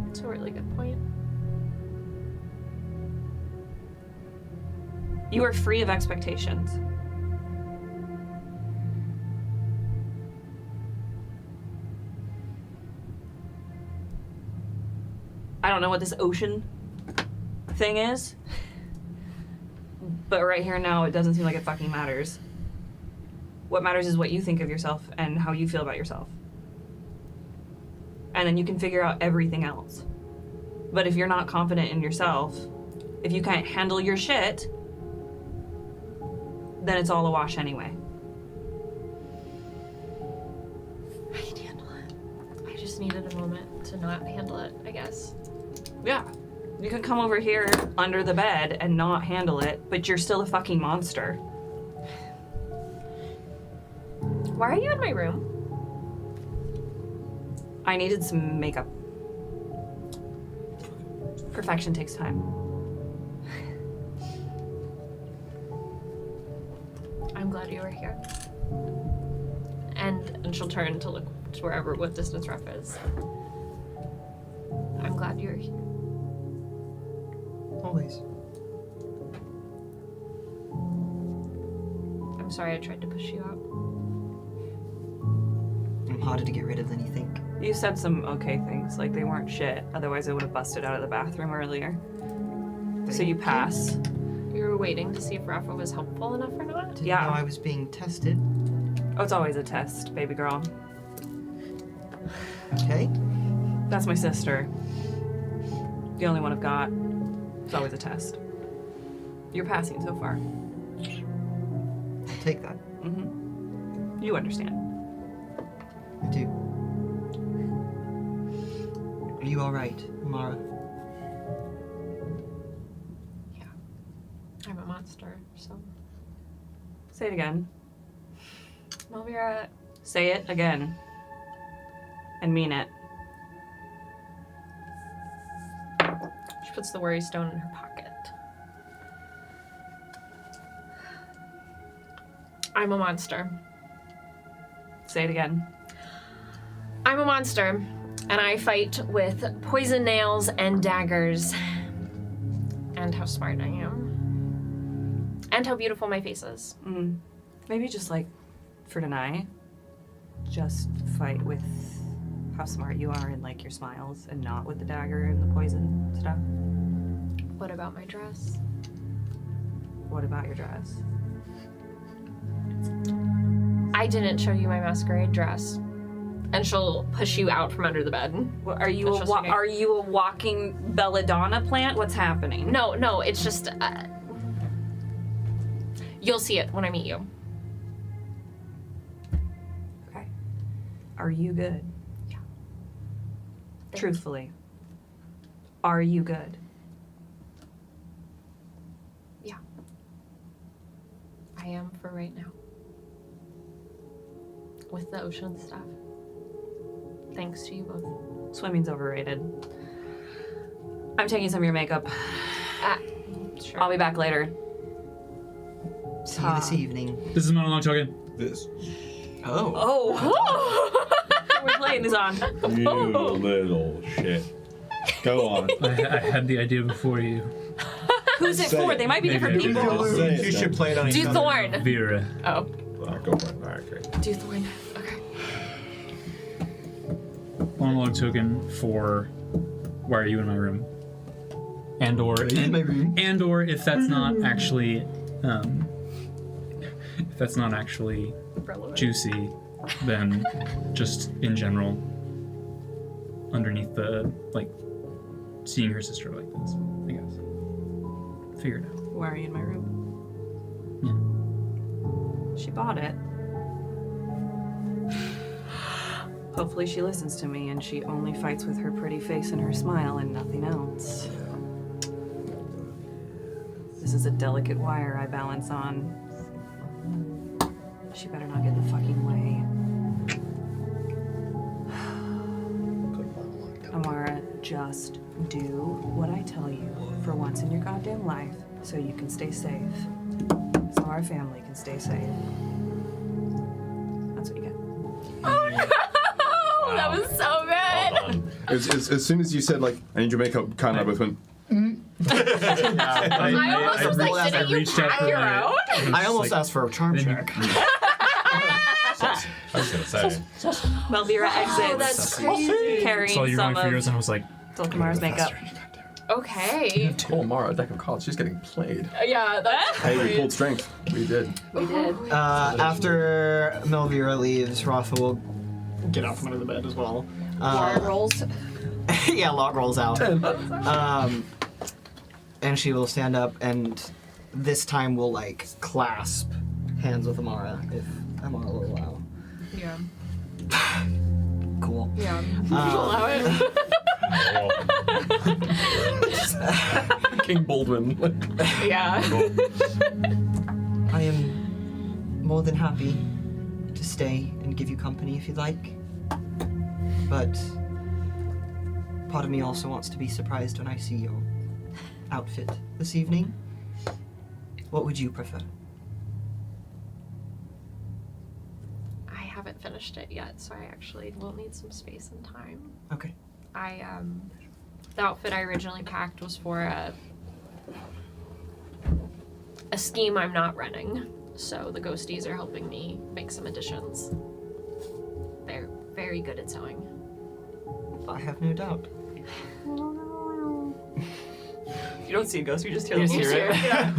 That's a really good point. You are free of expectations. I don't know what this ocean thing is, but right here now it doesn't seem like it fucking matters. What matters is what you think of yourself and how you feel about yourself. And then you can figure out everything else. But if you're not confident in yourself, if you can't handle your shit, then it's all a wash anyway. I can handle it. I just needed a moment to not handle it, I guess. Yeah. You can come over here under the bed and not handle it, but you're still a fucking monster. Why are you in my room? I needed some makeup. Perfection takes time. I'm glad you were here. And she'll turn to look to wherever what distance Ref is. I'm glad you're here. Always. I'm sorry I tried to push you out. I'm harder to get rid of than you think. You said some okay things, like they weren't shit. Otherwise, I would have busted out of the bathroom earlier. So you pass. You were waiting to see if Rafa was helpful enough or not? Didn't Yeah. know I was being tested. Oh, it's always a test, baby girl. Okay. That's my sister. The only one I've got. It's always a test. You're passing so far. I'll take that. Mm-hmm. You understand. I do. Are you alright, Mara? Yeah. I'm a monster, so. Say it again. Melvira, Say it again. And mean it. she puts the worry stone in her pocket. I'm a monster. Say it again. I'm a monster, and I fight with poison nails and daggers. And how smart I am. And how beautiful my face is. Maybe just like for tonight, just fight with how smart you are and like your smiles and not with the dagger and the poison stuff. What about my dress? What about your dress? I didn't show you my masquerade dress. And she'll push you out from under the bed. What, are you It's a just like a- are you a walking belladonna plant? What's happening? No, it's just. You'll see it when I meet you. Okay. Are you good? Yeah. Truthfully. Are you good? Yeah. I am for right now. With the ocean stuff. Thanks to you both. Swimming's overrated. I'm taking some of your makeup. Sure. I'll be back later. See you this evening. This is monologue talking. This. Oh. Oh! We're playing this on. You little shit. Go on. I had the idea before you. Who's it Say for? it. They might be Maybe different I did. people. Say it, You should then. play it on each Do other. Thorn. Vera. Oh. Alright, go for it. Alright, great. Do Thorn. Okay. monologue token for why are you in my room? And or if that's not actually juicy, then just in general underneath the like seeing her sister like this, I guess. Figure it out. Why are you in my room? Yeah. She bought it. Hopefully she listens to me and she only fights with her pretty face and her smile and nothing else. This is a delicate wire I balance on. She better not get in the fucking way. Amara, just do what I tell you for once in your goddamn life so you can stay safe. So our family can stay safe. That's what you get. Oh no! That was so good. As soon as you said like, I need your makeup, kind of both went. I almost was like, didn't you pack your own? I almost asked for a charm check. I was gonna say. Melvira exits. That's crazy. Carrying So you're some going for yours, of and I was like, Dulcamara's makeup. Okay. Told Mara a deck of cards. She's getting played. Yeah, that's Hey, we great. pulled strength. We did. We did. After Melvira leaves, Rafa will get out from under the bed as well. Log rolls. Yeah, log rolls out. And she will stand up and this time will like clasp hands with Amara if Amara will allow. Yeah. Cool. Yeah. Allow it. King Baldwin. Yeah. I am more than happy to stay and give you company if you'd like. But part of me also wants to be surprised when I see your outfit this evening. What would you prefer? I haven't finished it yet, so I actually will need some space and time. Okay. The outfit I originally packed was for a scheme I'm not running, so the ghosties are helping me make some additions. They're very good at sewing. I have no doubt. You don't see a ghost, you just hear You them. just hear it. Yeah.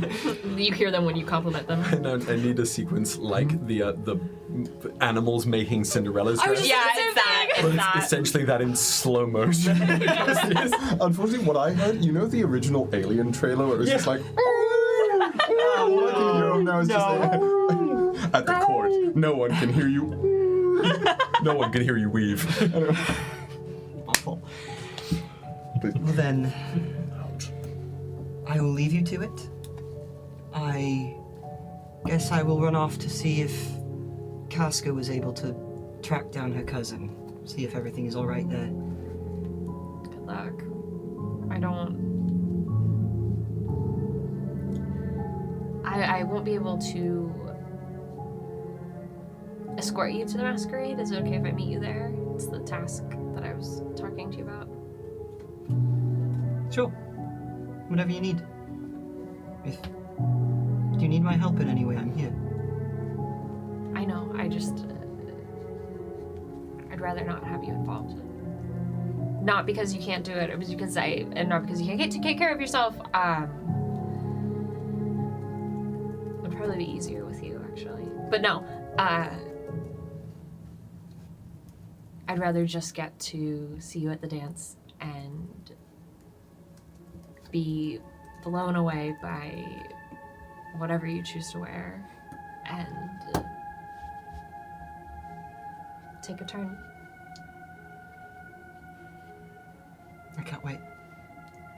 You hear them when you compliment them. I need a sequence like the animals making Cinderella's dress. Yeah, it's that. But It's that. it's essentially that in slow motion. Unfortunately, what I heard, you know the original Alien trailer where it was just like, all I can hear now is just like, at the court, no one can hear you. No one can hear you weave. Awful. Well then, I will leave you to it. I guess I will run off to see if Casca was able to track down her cousin. See if everything is all right there. Good luck. I won't be able to escort you to the masquerade. Is it okay if I meet you there? It's the task that I was talking to you about. Sure. Whatever you need. If you need my help in any way, I'm here. I know, I'd rather not have you involved. Not because you can't do it, it was because and not because you can't take care of yourself. It'd probably be easier with you, actually. But no, I'd rather just get to see you at the dance and be blown away by whatever you choose to wear and take a turn. I can't wait.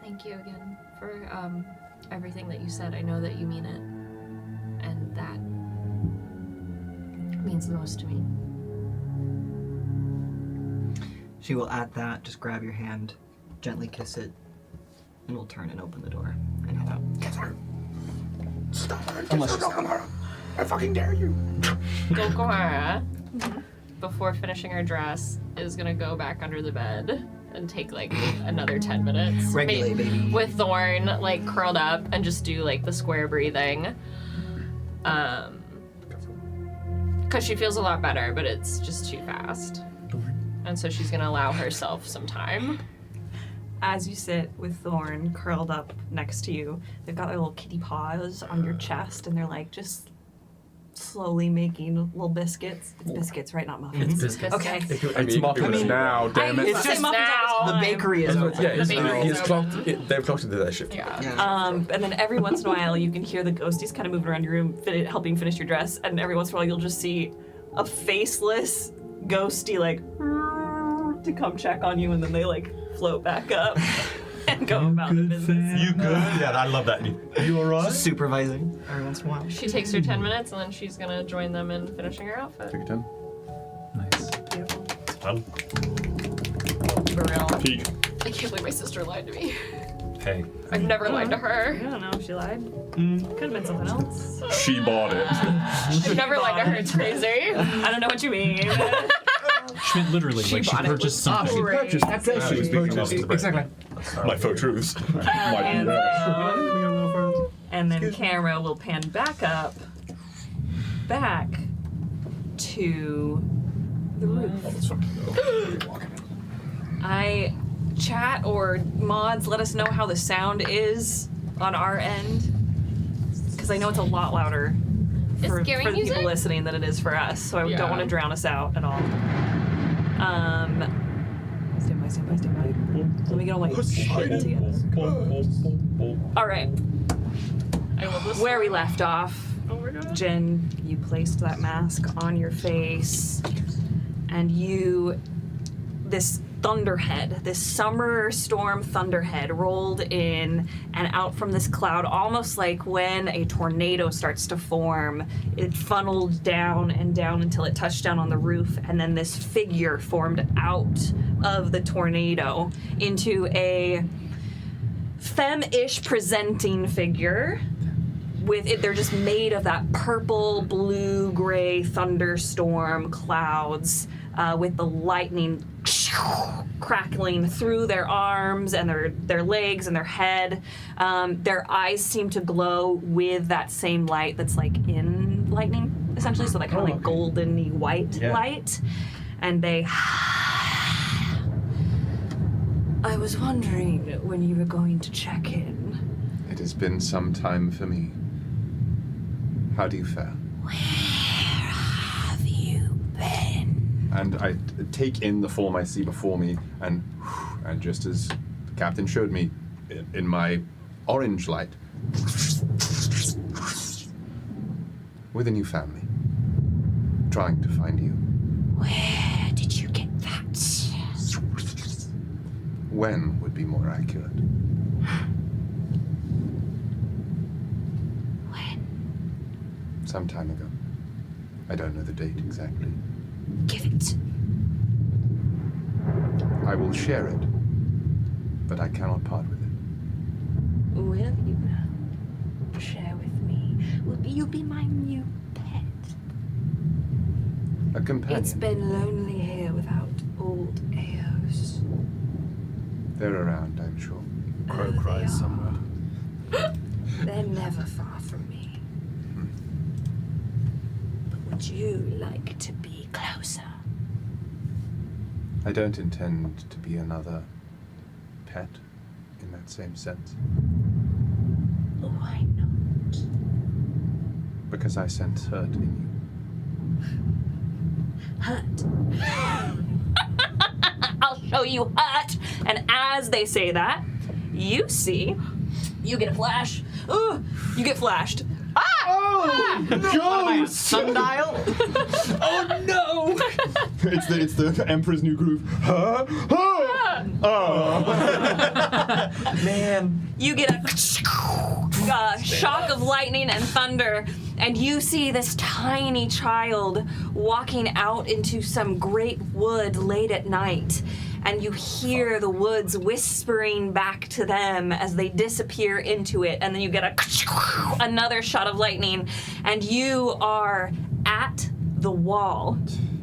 Thank you again for everything that you said. I know that you mean it, and that means the most to me. She will at that just grab your hand, gently kiss it, and we'll turn and open the door and head out. Stop her. Unless I fucking dare you. Dulcamara, before finishing her dress, is gonna go back under the bed and take like another 10 minutes. Regulate, baby. With Thorn like curled up and just do like the square breathing. Cause she feels a lot better, but it's just too fast. And so she's gonna allow herself some time. As you sit with Thorn curled up next to you, they've got their little kitty paws on your chest, and they're like just slowly making little biscuits. It's biscuits, right? Not muffins. It's biscuits. Okay. It's muffins now, damn it. It's just muffins all The bakery is open. Yeah, The bakery is they've clocked into their shift. Yeah. And then every once in a while, you can hear the ghosties kind of moving around your room, helping finish your dress. And every once in a while, you'll just see a faceless ghosty like to come check on you, and then they like float back up and go about the business. You good? Yeah, I love that. You alright? Supervising every once in a while. She takes her 10 minutes and then she's gonna join them in finishing her outfit. Take a 10. Nice. It's fun. Burrell. Peak. I can't believe my sister lied to me. Hey. I've never lied to her. I don't know if she lied. Could have been something else. She bought it. I've never lied to her. It's crazy. I don't know what you mean. Schmidt literally, She like, she bought it purchased with something. She purchased. She was purchased. Exactly. My faux truths. And, and then camera will pan back up, back to the roof. Chat or mods, let us know how the sound is on our end, because I know it's a lot louder for scary the music? people listening than it is for us, so I Yeah. don't want to drown us out at all. Stand by. Let me get all my shit together. All right. I love this. Where we left off, Oh my god. Jen, you placed that mask on your face, and this thunderhead, this summer storm thunderhead rolled in and out from this cloud, almost like when a tornado starts to form. It funneled down and down until it touched down on the roof, and then this figure formed out of the tornado into a femme-ish presenting figure. With it, they're just made of that purple, blue, gray thunderstorm clouds, with the lightning crackling through their arms and their legs and their head. Their eyes seem to glow with that same light that's like in lightning, essentially, so that kind of like golden-y white light. And they... I was wondering when you were going to check in. It has been some time for me. How do you fare? Where have you been? And I take in the form I see before me, and just as the captain showed me, in my orange light, with a new family, trying to find you. Where did you get that? When would be more accurate? When? Some time ago. I don't know the date exactly. Give it. I will share it, but I cannot part with it. Will you share with me? Will you be my new pet? A companion. It's been lonely here without old Eos. They're around, I'm sure. Crow cries somewhere. They're never far from me. But would you like to be closer? I don't intend to be another pet in that same sense. Why not? Because I sense hurt in Hurt. I'll show you hurt. And as they say that, you get a flash. Ooh, you get flashed. Ghost! Sundial? Oh no! It's the Emperor's New Groove. Huh? Huh? Oh. Man. You get a shock of lightning and thunder, and you see this tiny child walking out into some great wood late at night. And you hear the woods whispering back to them as they disappear into it. And then you get another shot of lightning, and you are at the wall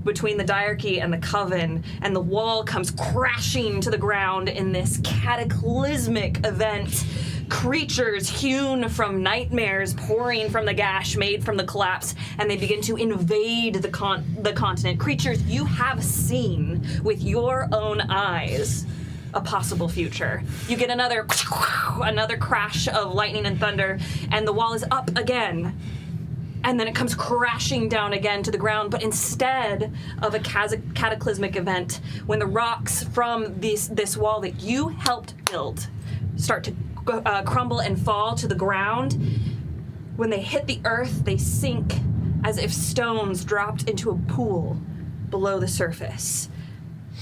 between the diarchy and the coven, and the wall comes crashing to the ground in this cataclysmic event, creatures hewn from nightmares pouring from the gash made from the collapse, and they begin to invade the continent. Creatures you have seen with your own eyes. A possible future. You get another crash of lightning and thunder, and the wall is up again. And then it comes crashing down again to the ground, but instead of a cataclysmic event, when the rocks from this wall that you helped build start to crumble and fall to the ground, when they hit the earth, they sink as if stones dropped into a pool below the surface.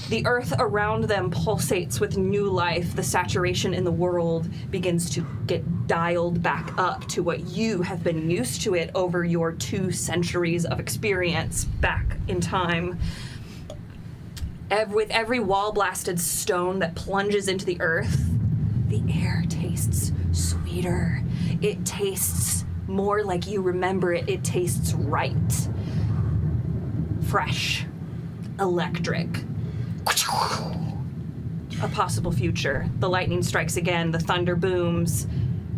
The earth around them pulsates with new life. The saturation in the world begins to get dialed back up to what you have been used to it over your 2 centuries of experience back in time. With every wall-blasted stone that plunges into the earth, the air tastes sweeter. It tastes more like you remember it. It tastes right. Fresh. Electric. A possible future. The lightning strikes again, the thunder booms,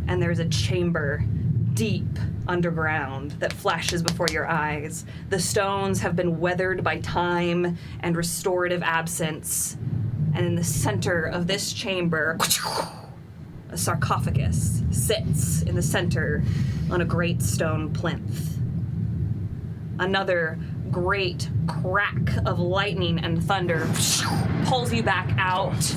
and there's a chamber deep underground that flashes before your eyes. The stones have been weathered by time and restorative absence, and in the center of this chamber, a sarcophagus sits in the center on a great stone plinth. Another great crack of lightning and thunder pulls you back out.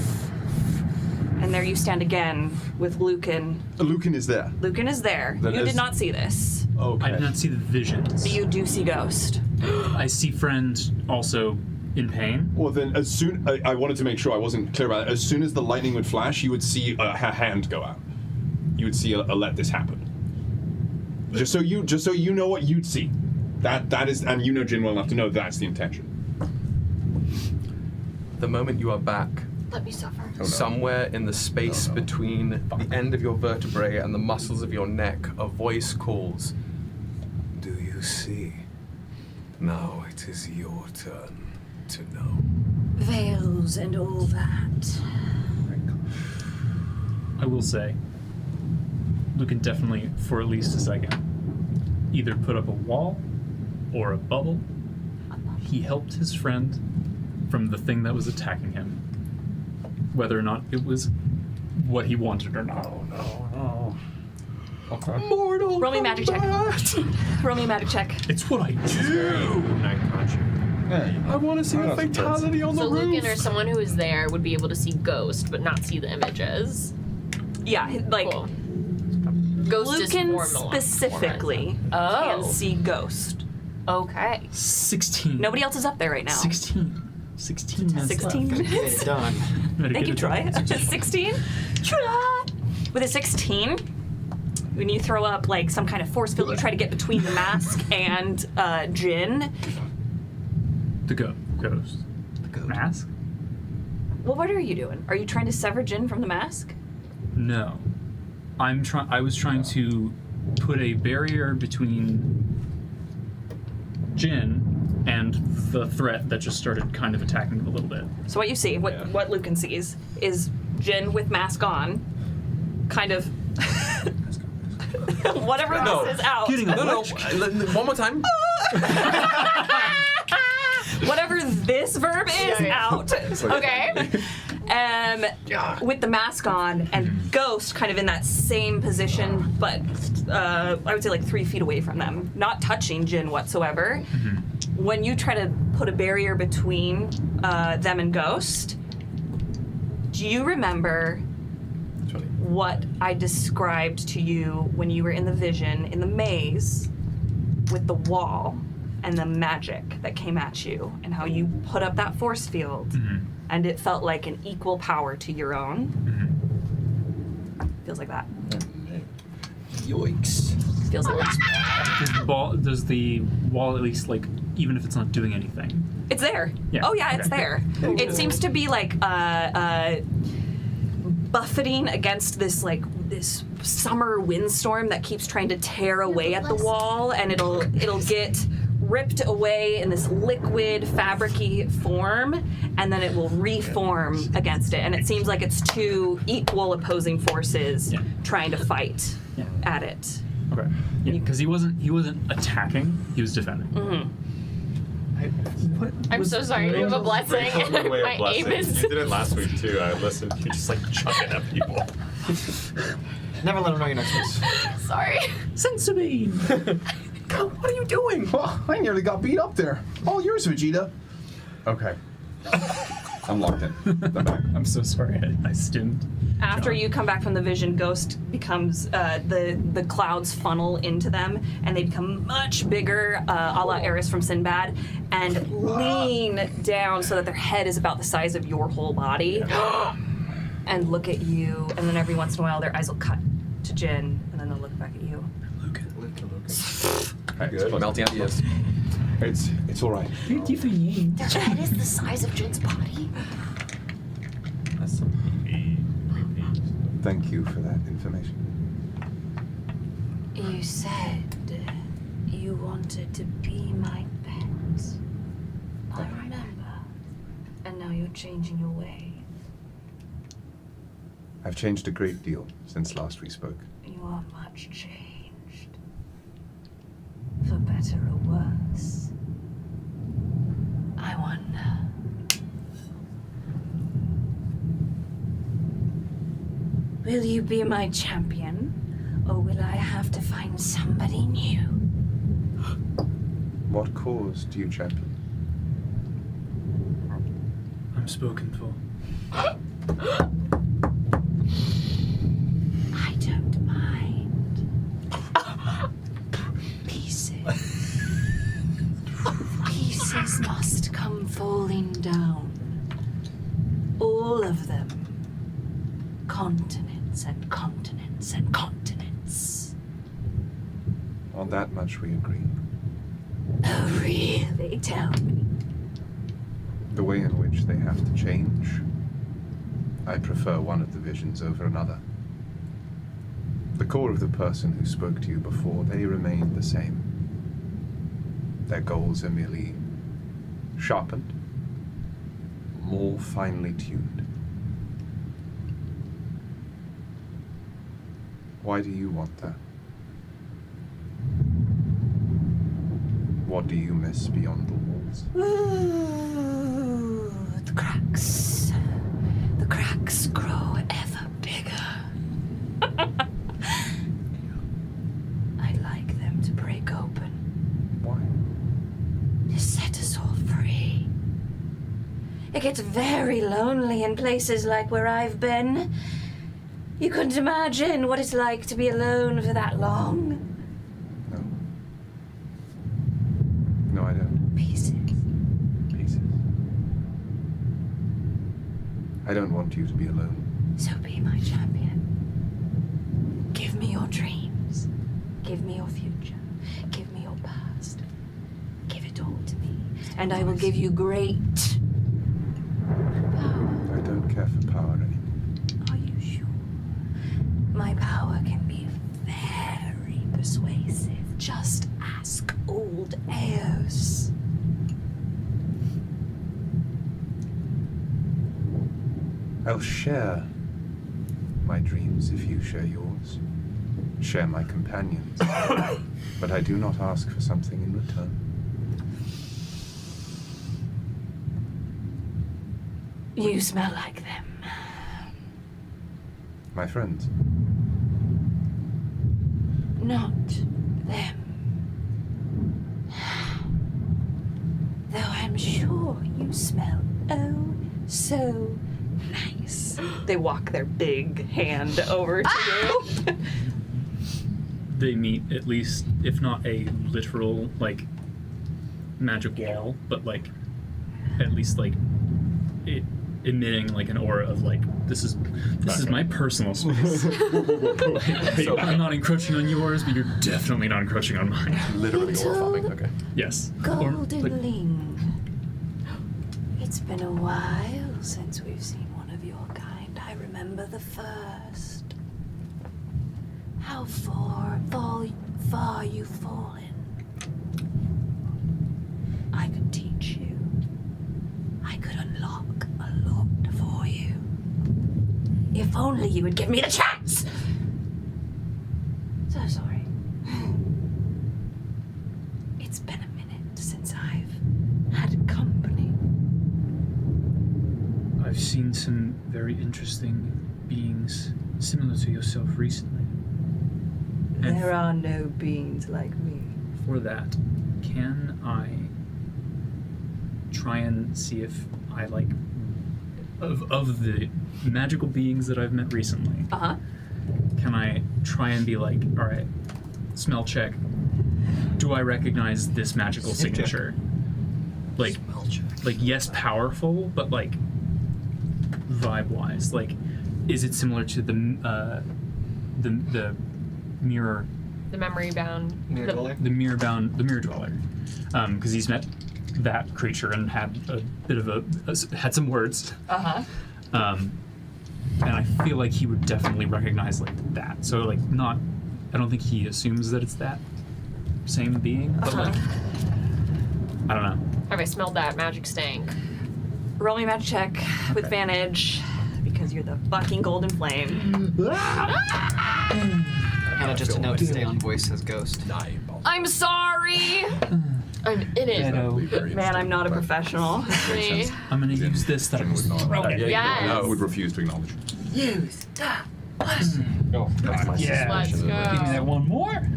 And there you stand again with Lucan. Lucan is there. Lucan is there. That You is- did not see this. Okay. I did not see the visions. But you do see Ghost. I see friend also in pain. Well, then, as soon I wanted to make sure I wasn't clear about it. As soon as the lightning would flash, you would see a hand go out. You would see a let this happen. Just so you know what you'd see. That is, and you know Jin well enough to know that's the intention. The moment you are back, Let me suffer. somewhere in the space between the end of your vertebrae and the muscles of your neck, a voice calls, Do you see? Now it is your turn to know. Veils and all that. I will say, Lucan definitely, for at least a second, either put up a wall or a bubble. He helped his friend from the thing that was attacking him, whether or not it was what he wanted or not. No. Okay. Mortal Roll me a magic check. Roll me a magic check. It's what I do! I want to see the fatality on the So roof. Lucan or someone who is there would be able to see Ghost, but not see the images. Yeah, like Cool. Ghost is Lucan formalized. specifically Oh. can see Ghost. Okay. 16. Nobody else is up there right now. 16. 16 minutes 16 left. Get minutes. it done. Better Thank get you, it Troy. done. 16? With a 16, when you throw up like some kind of force field, you try to get between the mask and Jin. The ghost. Mask? Well, what are you doing? Are you trying to sever Jin from the mask? No. I was trying to put a barrier between Jin and the threat that just started kind of attacking him a little bit. So what you see, what Lucan sees, is Jin with mask on, kind of whatever this is out. No, one more time. Whatever this verb is out. Okay. With the mask on and Ghost kind of in that same position, but I would say like 3 feet away from them, not touching Jin whatsoever. When you try to put a barrier between them and Ghost, do you remember what I described to you when you were in the vision in the maze with the wall and the magic that came at you and how you put up that force field and it felt like an equal power to your own? Feels like that. Yikes. Feels like that. Does the wall at least, like, even if it's not doing anything? It's there. Yeah, Oh yeah, it's okay. there. It seems to be like buffeting against this summer windstorm that keeps trying to tear away at the wall, and it'll get ripped away in this liquid, fabric-y form, and then it will reform against it. And it seems like it's two equal opposing forces trying to fight at it. Okay. Yeah, because he wasn't attacking, he was defending. Mm-hmm. I'm so sorry. You have a blessing. My aim is. You did it last week too. I listened. You just like chucking at people. Never let him know your next moves. Sorry. Sensimine! What are you doing? Oh, I nearly got beat up there. All yours, Vegeta. Okay. I'm locked in. I'm back. I'm so sorry, I stimmed. After you come back from the vision, Ghost becomes the clouds funnel into them, and they become much bigger, a la Eris from Sinbad, and lean down so that their head is about the size of your whole body, and look at you. And then every once in a while, their eyes will cut to Jin, and then they'll look back at you. Good. Melting ideas. It's all right. Their head is the size of Jin's body. That's some creepy. Thank you for that information. You said you wanted to be my pet. I remember. And now you're changing your way. I've changed a great deal since last we spoke. You are much changed. For better or worse. I wonder. Will you be my champion, or will I have to find somebody new? What cause do you champion? I'm spoken for. I don't mind. Pieces must come falling down. All of them. Continents and continents and continents. On that much we agree. Oh, really? Tell me. The way in which they have to change, I prefer one of the visions over another. The core of the person who spoke to you before, they remain the same. Their goals are merely sharpened, more finely tuned. Why do you want that? What do you miss beyond the walls? Ooh, the cracks. The cracks grow ever bigger. I'd like them to break open. Why? To set us all free. It gets very lonely in places like where I've been. You couldn't imagine what it's like to be alone for that long. No. No, I don't. Pieces. Pieces. I don't want you to be alone. So be my champion. Give me your dreams. Give me your future. Give me your past. Give it all to me. And I will give you great power. I don't care for power anymore. Are you sure? My power can be very persuasive. Just ask old Eos. I'll share my dreams if you share yours. Share my companions. But I do not ask for something in return. You smell like them. My friends. Not them. Though I'm sure you smell oh so nice. They walk their big hand over to you. They meet at least, if not a literal, like, magic wall, but, like, at least, like, it emitting, like, an aura of, like, this is my personal space. So I'm not encroaching on yours, but you're definitely not encroaching on mine. Literally Little orphoning. Okay. Yes. golden like, ling. It's been a while since we've seen one of your kind. I remember the first. How far you've fallen. only you would give me the chance! So sorry. It's been a minute since I've had company. I've seen some very interesting beings similar to yourself recently. And There are no beings like me. for that, can I try and see if I like of the magical beings that I've met recently? Uh-huh. Can I try and be like, all right, smell check. Do I recognize this magical signature? Like, yes, powerful, but like vibe-wise, like, is it similar to the mirror? The memory bound. Mirror dweller? The mirror dweller, because he's met that creature and had a bit of had some words. Uh-huh. And I feel like he would definitely recognize like that. So like not, I don't think he assumes that it's that same being, but like, I don't know. Have I smelled that magic stank? Roll me a magic check with advantage because you're the fucking golden flame. Hannah, just a note to stay on voice as ghost. I'm sorry. I'm in it. Man, I'm not a professional. Me. I'm gonna use this that I was Yes. I would refuse to acknowledge. Use the Oh, God. Yeah. Let's Give me that go. one more.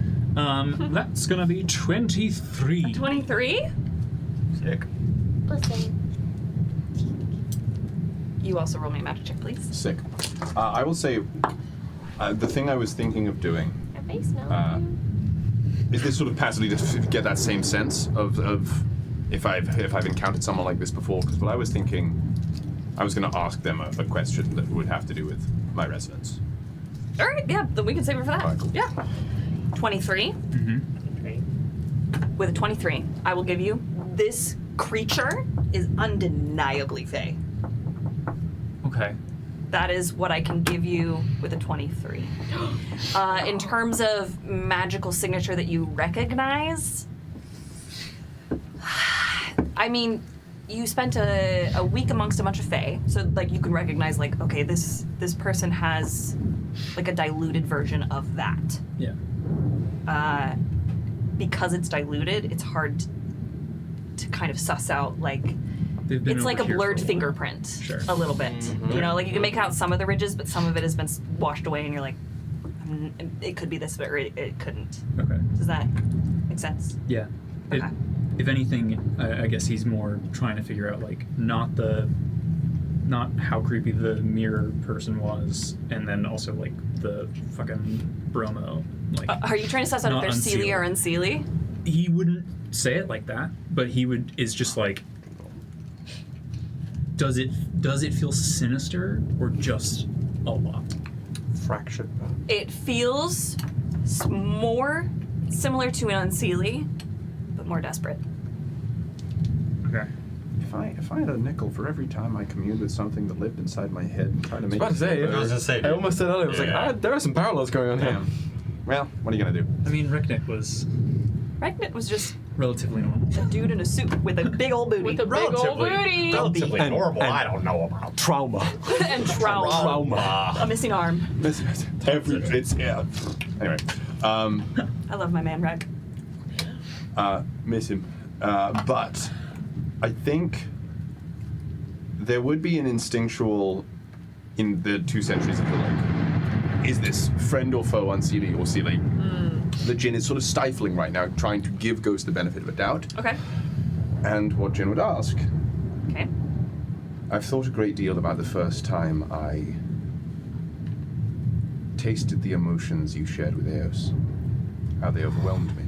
That's gonna be 23. 23? Sick. Listen. You also roll me a magic check, please. Sick. I will say, the thing I was thinking of doing My face now. is this sort of passively to get that same sense of if I've encountered someone like this before. Because what I was thinking, I was going to ask them a question that would have to do with my resonance. All right, yeah, then we can save it for that. Alright, cool. Yeah. 23. With a 23, I will give you this creature is undeniably Fey. Okay. That is what I can give you with a 23. In terms of magical signature that you recognize, I mean, you spent a week amongst a bunch of Fae, so like you can recognize like, okay, this person has like a diluted version of that. Yeah. Because it's diluted, it's hard to kind of suss out like. They've been It's like a over here blurred for while. fingerprint, Sure. a little bit. You know, like you can make out some of the ridges, but some of it has been washed away, and you're like, it could be this, but it couldn't. Okay. Does that make sense? Yeah. Okay. If anything, I guess he's more trying to figure out like not how creepy the mirror person was, and then also like the fucking bromo. Like Are you trying to suss out if Not they're Seelie or unseelie. unseelie? he wouldn't say it like that, but he is just like. Does it feel sinister or just a lot? Fraction. It feels more similar to an unseelie, but more desperate. Okay. If I had a nickel for every time I communed with something that lived inside my head and tried to make I was about to say, it I was gonna say, I almost said earlier, I was like, there are some parallels going on here. Damn. Well, what are you gonna do? I mean, Ricknick was Reknit was just relatively normal. a dude in a suit with a big old booty. With a big old booty. Relatively And- normal, and- I don't know about. Trauma. and trowel. Trauma. A missing arm. It's yeah. Anyway, I love my man Rek. miss him. But I think there would be an instinctual in the 2 centuries of the lake. Is this friend or foe on Seelie or Seelie? The Jinn is sort of stifling right now, trying to give Ghost the benefit of a doubt. Okay. And what Jinn would ask, Okay. I've thought a great deal about the first time I tasted the emotions you shared with Eos, how they overwhelmed me.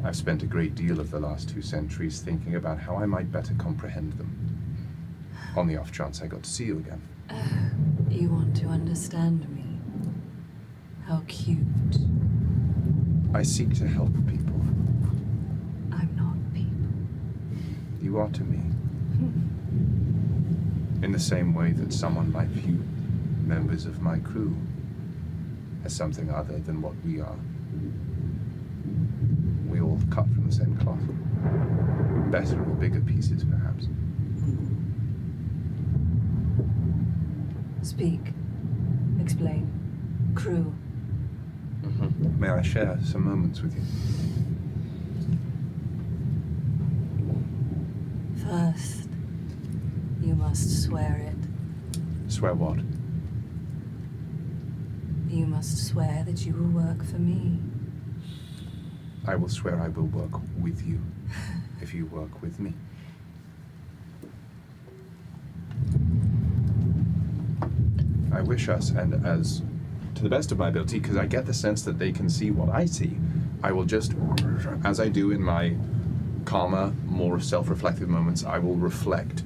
I've spent a great deal of the last 2 centuries thinking about how I might better comprehend them, on the off chance I got to see you again. You want to understand me? How cute. I seek to help people. I'm not people. You are to me. In the same way that someone might view members of my crew as something other than what we are. We all cut from the same cloth. Better or bigger pieces, perhaps. Speak. Explain. Crew. May I share some moments with you? First, you must swear it. Swear what? You must swear that you will work for me. I will swear I will work with you if you work with me. I wish us, and as to the best of my ability, because I get the sense that they can see what I see, I will just, as I do in my calmer, more self-reflective moments, I will reflect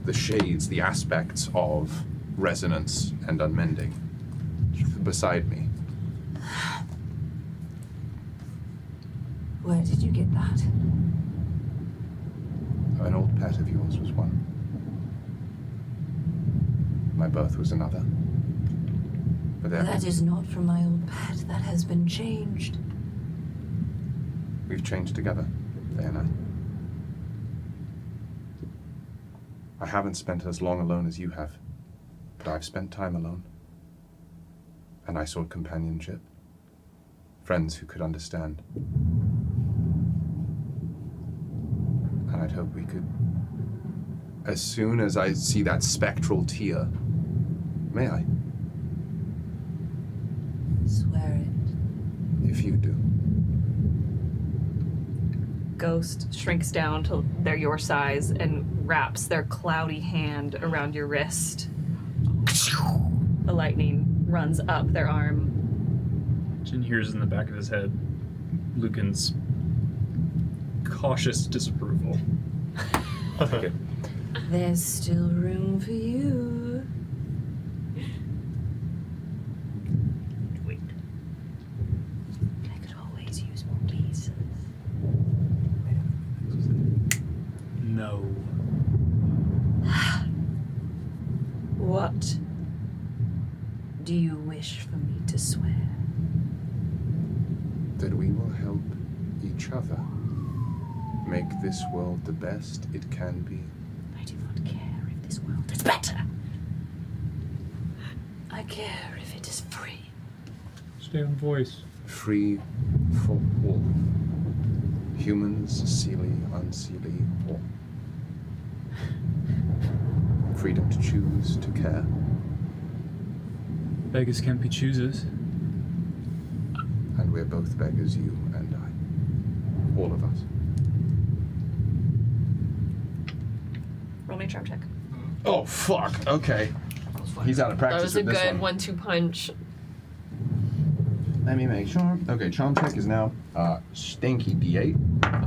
the shades, the aspects of resonance and unmending beside me. Where did you get that? An old pet of yours was one. My birth was another. But then That is not from my old pet. That has been changed. we've changed together, they and I haven't spent as long alone as you have, but I've spent time alone. And I sought companionship, friends who could understand. And I'd hope we could, as soon as I see that spectral tear, may I? Swear it. If you do. Ghost shrinks down till they're your size and wraps their cloudy hand around your wrist. The lightning runs up their arm. Jin hears in the back of his head Lucan's cautious disapproval. I'll take it. There's still room for you. Wait. I could always use more pieces. No. What do you wish for me to swear? That we will help each other make this world the best it can be. I do not care if this world is better. I care if it is free. Stay on voice. Free for all. Humans, seelie, unseelie, all. Freedom to choose, to care. Beggars can't be choosers. And we're both beggars, you and I. All of us. Roll me a charm check. Oh, fuck. Okay. He's out of That practice was a with this good one. 1-2 punch. Let me make sure. Okay, charm check is now stinky D8.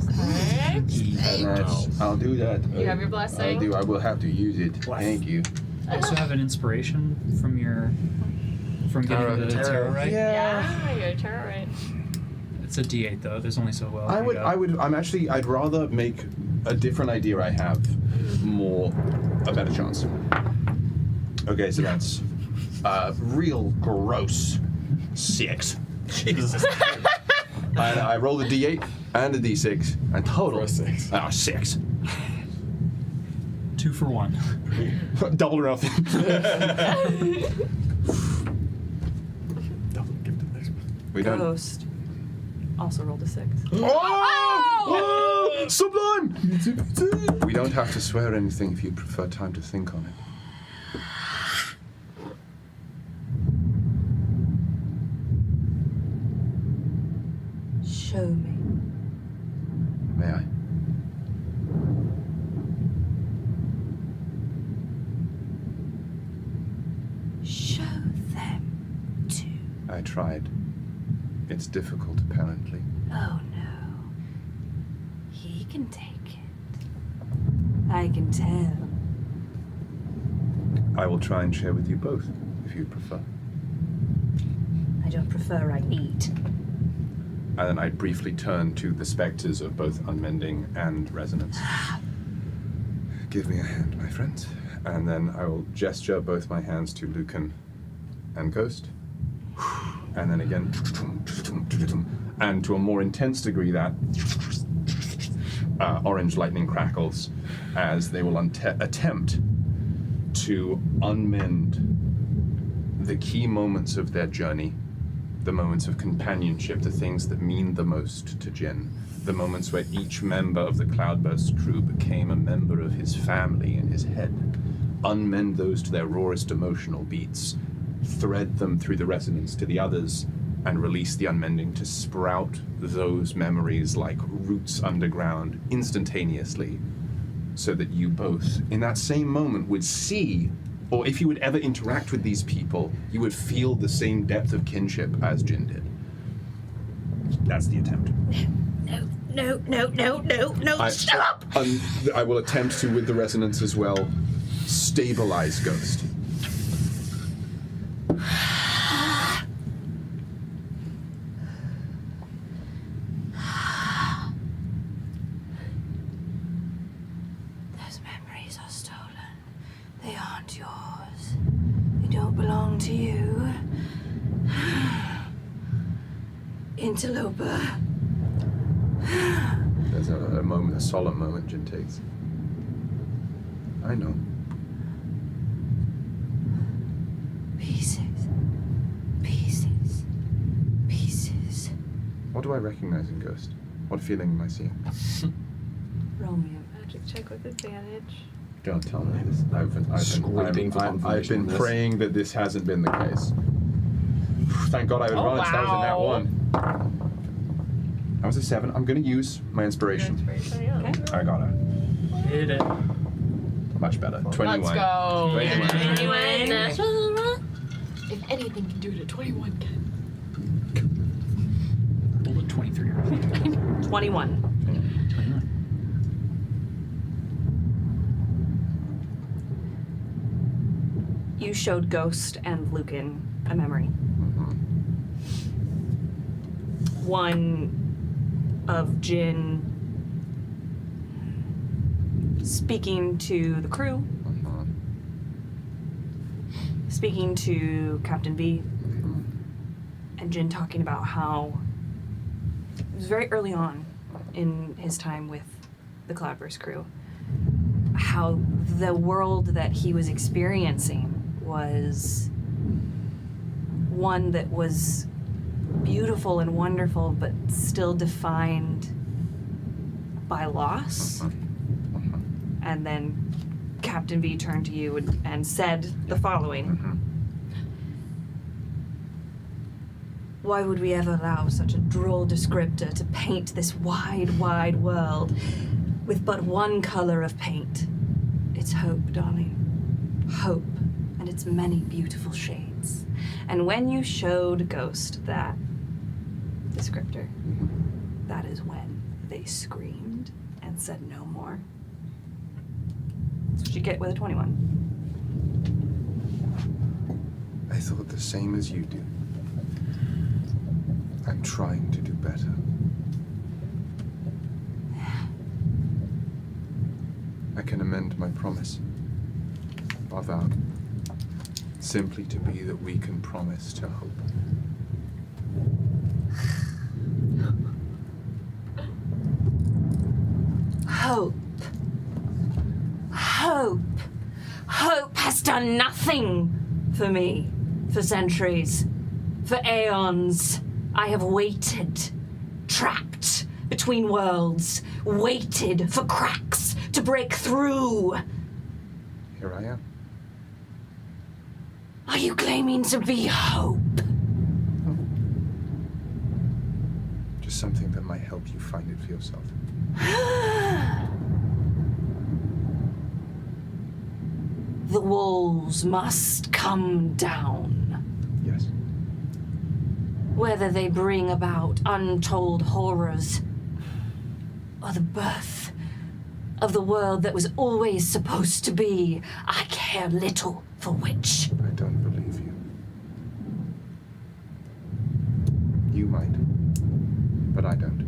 Okay. And that's, I'll do that. You have your blessing? I will have to use it. Thank you. You also have an inspiration from getting the tarot right. Yeah, you got a tarot right. It's a D8 though. There's only so well. it can go. I'd rather make a different idea I have a better chance. Okay, so that's real gross 6. Jesus. And I rolled a D8 and a D6 and total. For a 6. 6. 2 for 1. Double around. Double, give it to the next one. We don't. Ghost also rolled a 6. Oh! Sublime! We don't have to swear anything if you prefer time to think on it. Show me. May I? Show them too. I tried. It's difficult, apparently. Oh no. He can take it. I can tell. I will try and share with you both, if you prefer. I don't prefer I eat. And then I briefly turn to the specters of both unmending and resonance. Give me a hand, my friends. And then I will gesture both my hands to Lucan and Ghost. And then again, and to a more intense degree, that orange lightning crackles as they will attempt to unmend the key moments of their journey, the moments of companionship, the things that mean the most to Jin, the moments where each member of the Cloudburst crew became a member of his family in his head. Unmend those to their rawest emotional beats, thread them through the resonance to the others, and release the unmending to sprout those memories like roots underground instantaneously, so that you both, in that same moment, would see, or if you would ever interact with these people, you would feel the same depth of kinship as Jin did. That's the attempt. No, stop! I will attempt to, with the resonance as well, stabilize Ghost. Those memories are stolen. They aren't yours. They don't belong to you. Interloper. There's a moment, a solemn moment Jin takes. I know. Pieces. Pieces. Pieces. What do I recognize in Ghost? What feeling am I seeing? Roll me a magic check with advantage. Don't tell me this. I've been this. praying that this hasn't been the case. Thank God I was running. That was in that one. That was a 7. I'm going to use my inspiration. Okay. I got it. Hit it. Much better. 21. Let's go. 21. 21. If anything can do it, a 21 can. Roll a 23. 21. You showed Ghost and Lucan a memory. One of Jin speaking to the crew, speaking to Captain V, and Jin talking about how it was very early on in his time with the Cloudburst crew, how the world that he was experiencing was one that was beautiful and wonderful, but still defined by loss. And then Captain V turned to you and said the following. Why would we ever allow such a droll descriptor to paint this wide, wide world with but one color of paint? It's hope, darling. Hope, and its many beautiful shades. And when you showed Ghost that descriptor, that is when they screamed and said no more. That's what you get with a 21. I thought the same as you do. I'm trying to do better. I can amend my promise. Our vow. Simply to be that we can promise to hope. Hope. Hope. Hope has done nothing for me for centuries, for aeons. I have waited, trapped between worlds, waited for cracks to break through. Here I am. Are you claiming to be hope? Just something that might help you find it for yourself. The walls must come down. Yes. Whether they bring about untold horrors or the birth of the world that was always supposed to be, I care little for which. I don't believe you. You might, but I don't.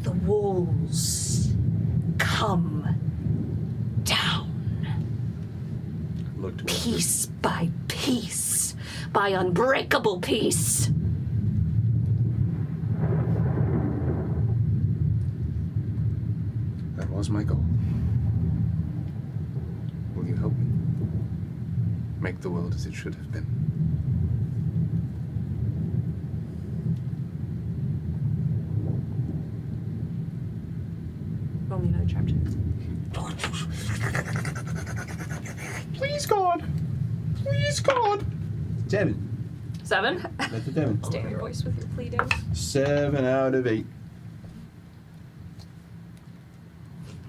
The walls come down. Look towards Piece by piece, by unbreakable piece. That was my goal. Will you help me? make the world as it should have been. Roll me another trap check. Please, God. Please, God. 7. 7? That's a 7. Stand your voice with your pleading. 7 out of 8.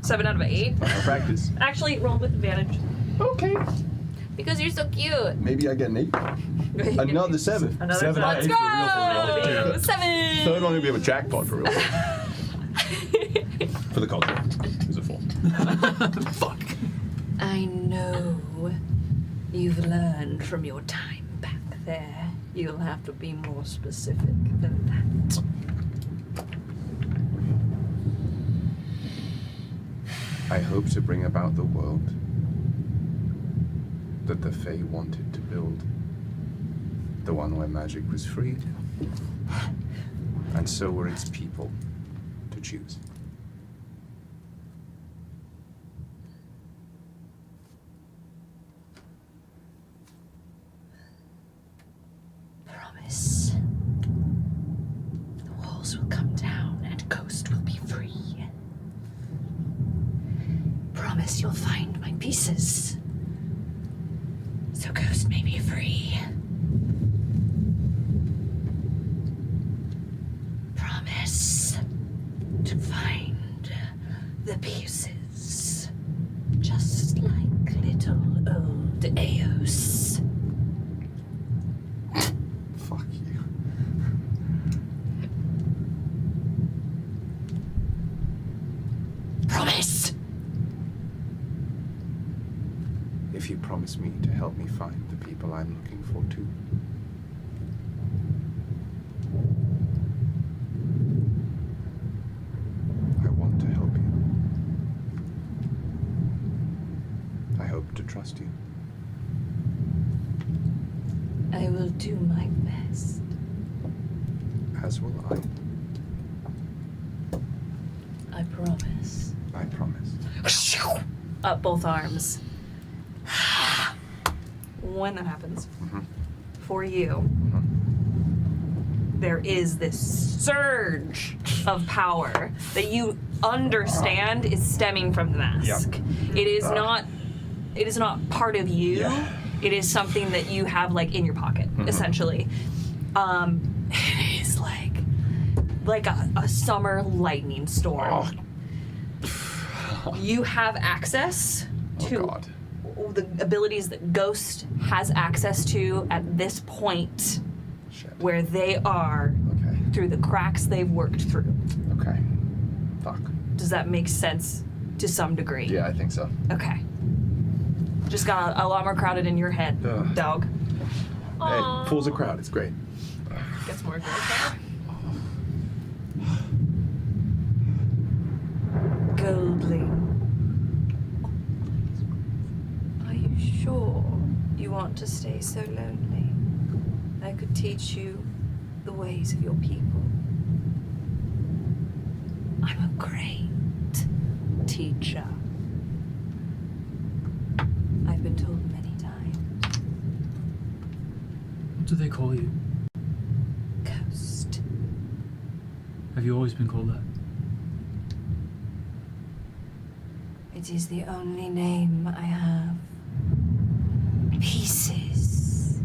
7 out of 8. I practice. Actually, roll with advantage. Okay. Because you're so cute. Maybe I get an 8. Another 7. Another 7 out of Let's 8 for real, go! for real. 7! Third one would be a jackpot for real. For the culture. It's a 4. Fuck. I know you've learned from your time back there. You'll have to be more specific than that. I hope to bring about the world that the Fae wanted to build. The one where magic was free, and so were its people to choose. Promise. The walls will come down and Ghost will be free. Promise you'll find my pieces. So Ghost may be free. Promise to find the pieces. Just like little old Eos. Fuck you. Promise! If you promise me to help me find the people I'm looking for too. I want to help you. I hope to trust you. I will do my best. As will I. I promise. I promise. Up both arms. When that happens, for you, there is this surge of power that you understand is stemming from the mask. It is not part of you. It is something that you have like in your pocket, essentially. It is like a summer lightning storm. You have access to God. the abilities that Ghost has access to at this point, Shit. where they are Okay. through the cracks they've worked through. Okay. Fuck. Does that make sense to some degree? Yeah, I think so. Okay. Just got a lot more crowded in your head, Ugh. dog. Hey, pulls a crowd. It's great. Gets more good. Goldling. Are you sure you want to stay so lonely? I could teach you the ways of your people. I'm a great teacher. I've been told many times. What do they call you? Ghost. Have you always been called that? It is the only name I have. Pieces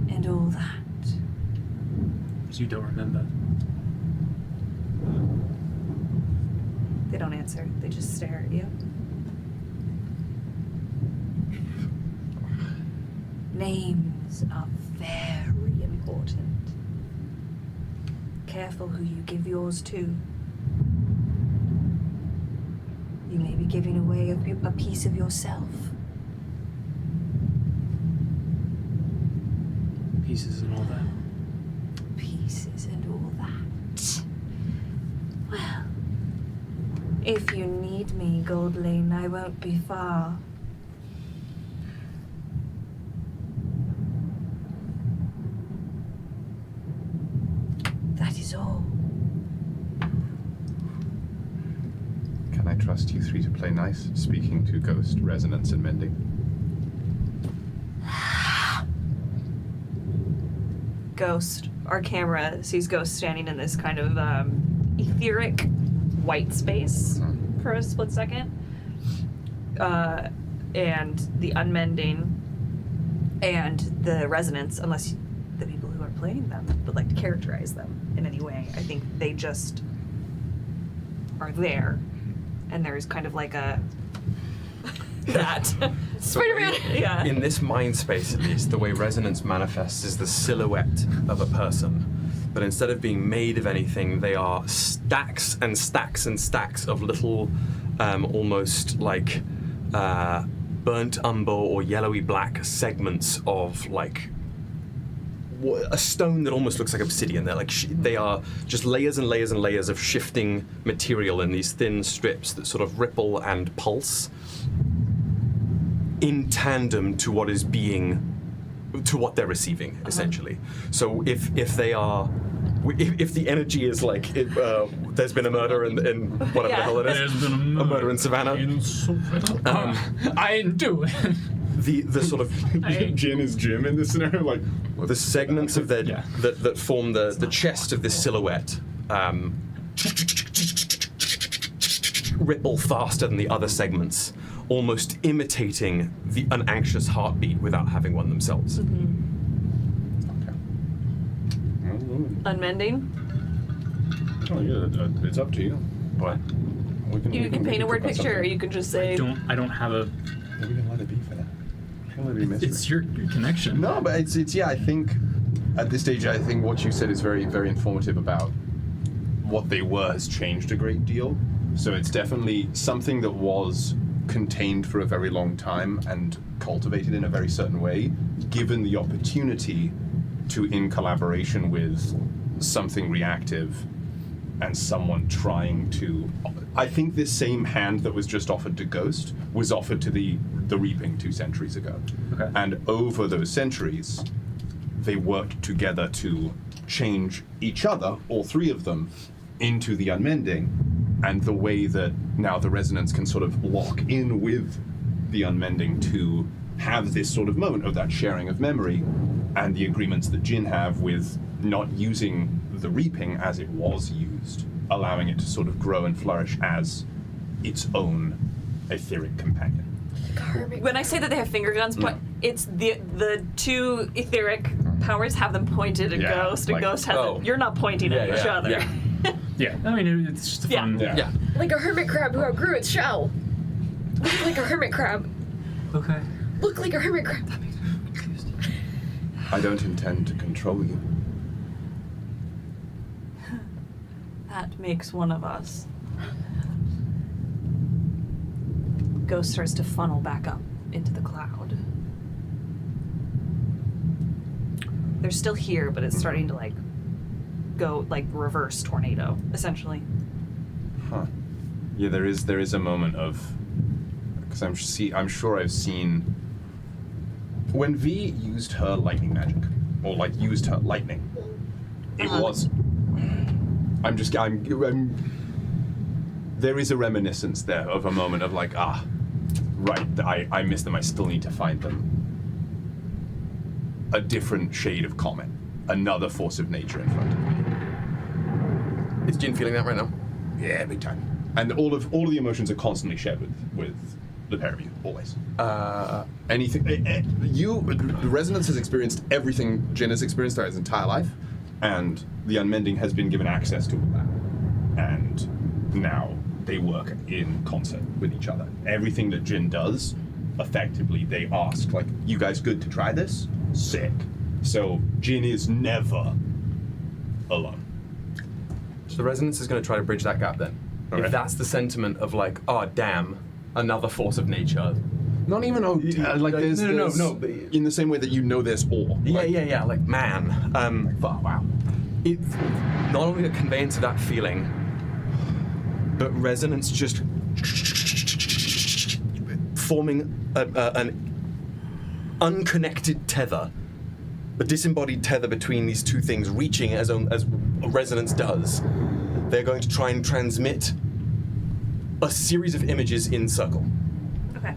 and all that. So you don't remember? They don't answer. They just stare at you. Names are very important. Careful who you give yours to. You may be giving away a piece of yourself. Pieces and all that. Pieces and all that. Well, if you need me, Goldlane, I won't be far. That is all. Can I trust you three to play nice, speaking to Ghost, Resonance, and Mending? Ghost, our camera sees Ghost standing in this kind of etheric white space for a split second. And the unmending and the resonance, unless the people who are playing them would like to characterize them in any way, I think they just are there. And there's kind of like a that. Spider-Man! Yeah. In this mind space, at least, the way resonance manifests is the silhouette of a person. But instead of being made of anything, they are stacks and stacks and stacks of little, almost like burnt umber or yellowy black segments of like a stone that almost looks like obsidian. They're like they are just layers and layers and layers of shifting material in these thin strips that sort of ripple and pulse in tandem to what is being, to what they're receiving, essentially. So if they are, if the energy is like, there's been a murder in whatever the hell it is, There's been a murder in Savannah. I do. The sort of Jin is Jim in this scenario, like the segments of their that form the chest of this silhouette ripple faster than the other segments, almost imitating an anxious heartbeat without having one themselves. Unmending? Oh yeah, it's up to you. What? You can paint a word picture, or you can just say. I don't have a. We can let it be for that. It's your connection. No, but it's yeah. I think at this stage, I think what you said is very, very informative about what they were has changed a great deal. So it's definitely something that was contained for a very long time and cultivated in a very certain way, given the opportunity to, in collaboration with something reactive and someone trying to. I think this same hand that was just offered to Ghost was offered to the Reaping 2 centuries ago. Okay. And over those centuries, they worked together to change each other, all three of them, into the Unmending. And the way that now the Resonance can sort of lock in with the Unmending to have this sort of moment of that sharing of memory, and the agreements that Jin have with not using the Reaping as it was used, allowing it to sort of grow and flourish as its own etheric companion. When I say that they have finger guns, it's the two etheric powers have them pointed at Ghost, and like- Ghost has it. You're not pointing at each other. Yeah. Yeah, I mean, it's just a fun. Yeah. Like a hermit crab who outgrew its shell. Look like a hermit crab. Okay. Look like a hermit crab. I don't intend to control you. That makes one of us. Ghost starts to funnel back up into the cloud. They're still here, but it's starting to like go like reverse tornado, essentially. Huh. Yeah, there is a moment of, because I'm sure I've seen when V used her lightning magic, or like used her lightning. It was. I'm there is a reminiscence there of a moment of like, right, I missed them, I still need to find them. A different shade of comet, another force of nature in front of me. Is Jin feeling that right now? Yeah, big time. And all of the emotions are constantly shared with the pair of you, always. Anything, the Resonance has experienced everything Jin has experienced throughout his entire life, and the Unmending has been given access to all that. And now they work in concert with each other. Everything that Jin does, effectively, they ask, like, you guys good to try this? Sick. So Jin is never alone. So the Resonance is going to try to bridge that gap then. Okay. If that's the sentiment of like, oh damn, another force of nature. Not even there's no. In the same way that you know there's awe. Yeah. Like man. Wow. It's not only a conveyance of that feeling, but Resonance just forming an unconnected tether, a disembodied tether between these two things, reaching as Resonance does. They're going to try and transmit a series of images in circle. Okay.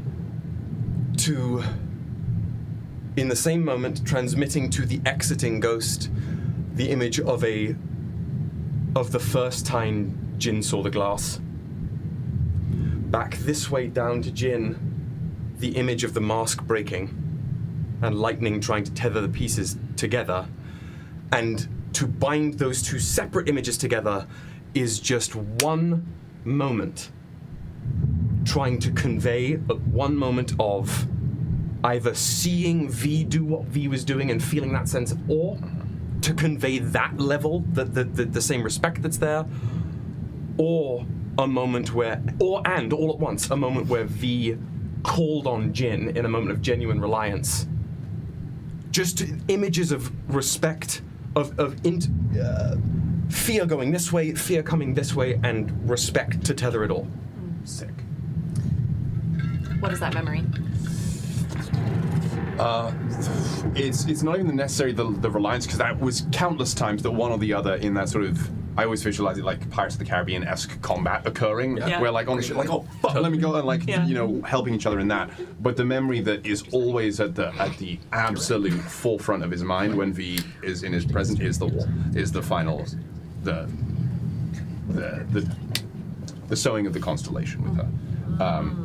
in the same moment, transmitting to the exiting ghost the image of the first time Jin saw the glass. Back this way down to Jin, the image of the mask breaking and lightning trying to tether the pieces together. And to bind those two separate images together is just one moment trying to convey one moment of either seeing V do what V was doing and feeling that sense of awe, to convey that level, the same respect that's there, or a moment where, and all at once, a moment where V called on Jin in a moment of genuine reliance. Just images of respect, fear going this way, fear coming this way, and respect to tether it all. Sick. What is that memory? It's not even necessarily the reliance, because that was countless times that one or the other in that sort of, I always visualize it like Pirates of the Caribbean-esque combat occurring, where like on the ship, like, oh fuck, let me go, and like you know, helping each other in that. But the memory that is always at the absolute forefront of his mind when V is in his present is the war, is the final, the sowing of the constellation with her.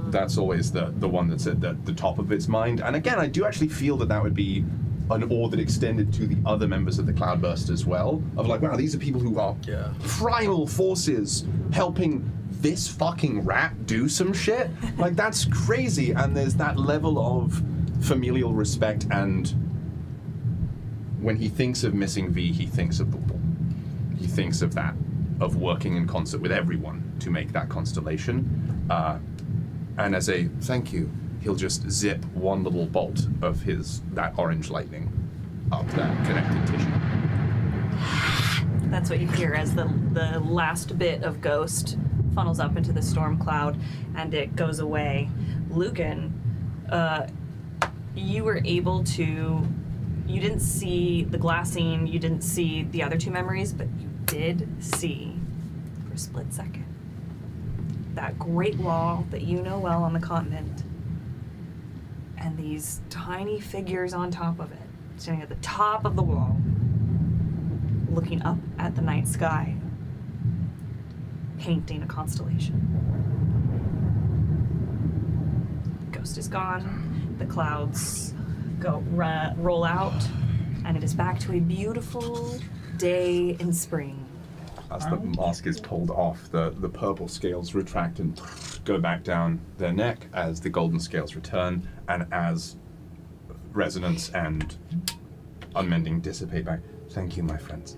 That's always the one that's at the top of its mind. And again, I do actually feel that would be an awe that extended to the other members of the Cloudburst as well. Of like, wow, these are people who are primal forces helping this fucking rat do some shit. Like, that's crazy. And there's that level of familial respect, and when he thinks of missing V, he thinks of Bubble. He thinks of that, of working in concert with everyone to make that constellation. And as a thank you, he'll just zip one little bolt of that orange lightning up that connected tissue. That's what you hear as the last bit of Ghost funnels up into the storm cloud and it goes away. Lucan, you were able to, you didn't see the glassine, you didn't see the other two memories, but you did see, for a split second, that great wall that you know well on the continent, and these tiny figures on top of it, standing at the top of the wall, looking up at the night sky, painting a constellation. Ghost is gone, the clouds roll out, and it is back to a beautiful day in spring. As the mask is pulled off, the purple scales retract and go back down their neck as the golden scales return, and as resonance and unmending dissipate back. Thank you, my friends.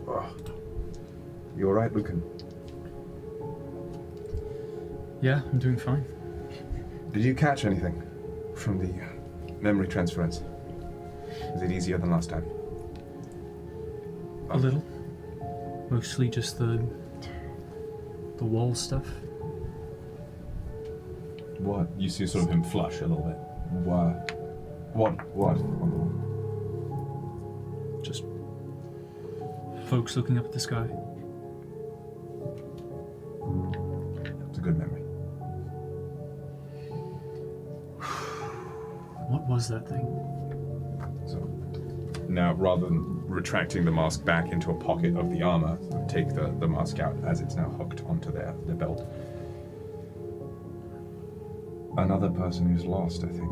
Oh. You all right, Lucan? Yeah, I'm doing fine. Did you catch anything from the memory transference? Is it easier than last time? A little. Mostly just the wall stuff. What? You see sort of him flush a little bit. What? What? Just folks looking up at the sky. It's a good memory. What was that thing? So now, rather than retracting the mask back into a pocket of the armor, take the mask out as it's now hooked onto their belt. Another person who's lost, I think.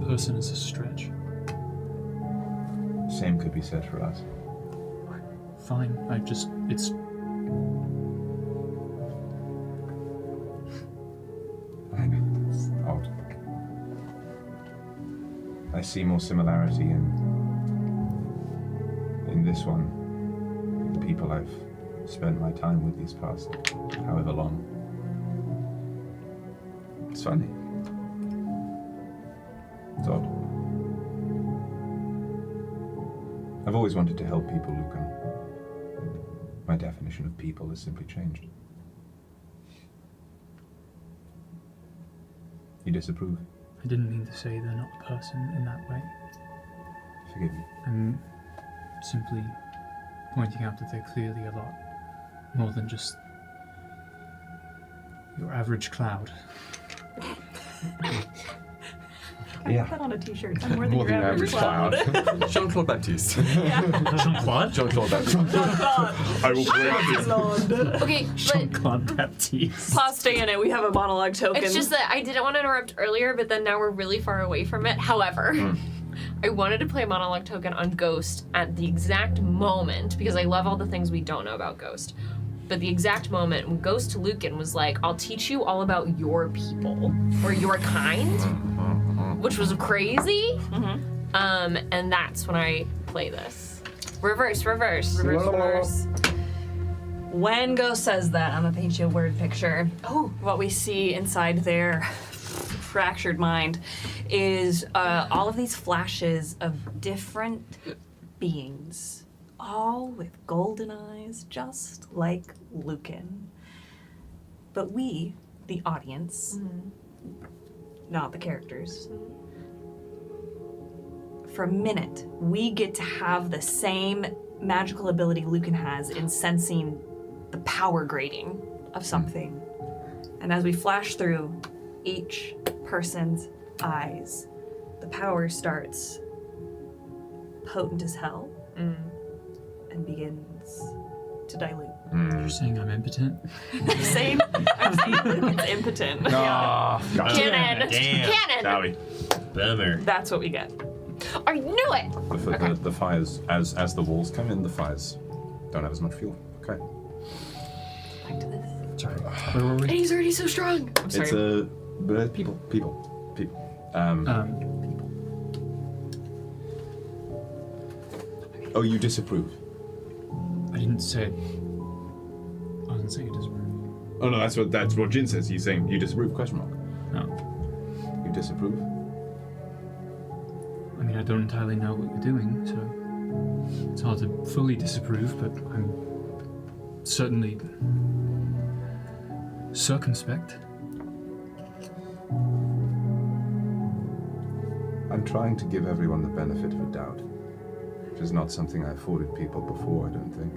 Person is a stretch. Same could be said for us. Fine, it's... It's odd. I see more similarity in this one, the people I've spent my time with these past however long. It's funny. It's odd. I've always wanted to help people, Lucan. My definition of people has simply changed. You disapprove? I didn't mean to say they're not a person in that way. Forgive me. I'm simply pointing out that they're clearly a lot more than just your average cloud. I put that on a t-shirt. I'm more than More your than average average cloud. Jean-Claude Baptiste. Jean-Claude? Jean-Claude Baptiste. I will break this. Okay, but Jean-Claude Baptiste. Pause, stay in it. We have a monologue token. it's just that I didn't want to interrupt earlier, but then now we're really far away from it. However, I wanted to play a monologue token on Ghost at the exact moment, because I love all the things we don't know about Ghost. But the exact moment when Ghost to Lucan was like, I'll teach you all about your people, or your kind, which was crazy. And that's when I play this. Reverse. When Ghost says that, I'm gonna paint you a word picture. Oh, what we see inside their fractured mind is all of these flashes of different beings, all with golden eyes, just like Lucan. But we, the audience, not the characters, for a minute, we get to have the same magical ability Lucan has in sensing the power grading of something. And as we flash through each person's eyes, the power starts potent as hell and begins to dilute. You're saying I'm impotent? I'm saying Lucan's impotent. Canon. Canon. Sorry. Bummer. That's what we get. I knew it. The fires, as the walls come in, the fires don't have as much fuel. Okay. Back to this. Sorry. Where were And we? he's already so strong. I'm sorry. It's people. Oh, you disapprove? I didn't say it. I wasn't saying it disapprove. Oh no, that's what Jin says. He's saying you disapprove? Question mark. No. You disapprove? I mean, I don't entirely know what you're doing, so it's hard to fully disapprove, but I'm certainly circumspect. I'm trying to give everyone the benefit of a doubt, which is not something I afforded people before, I don't think.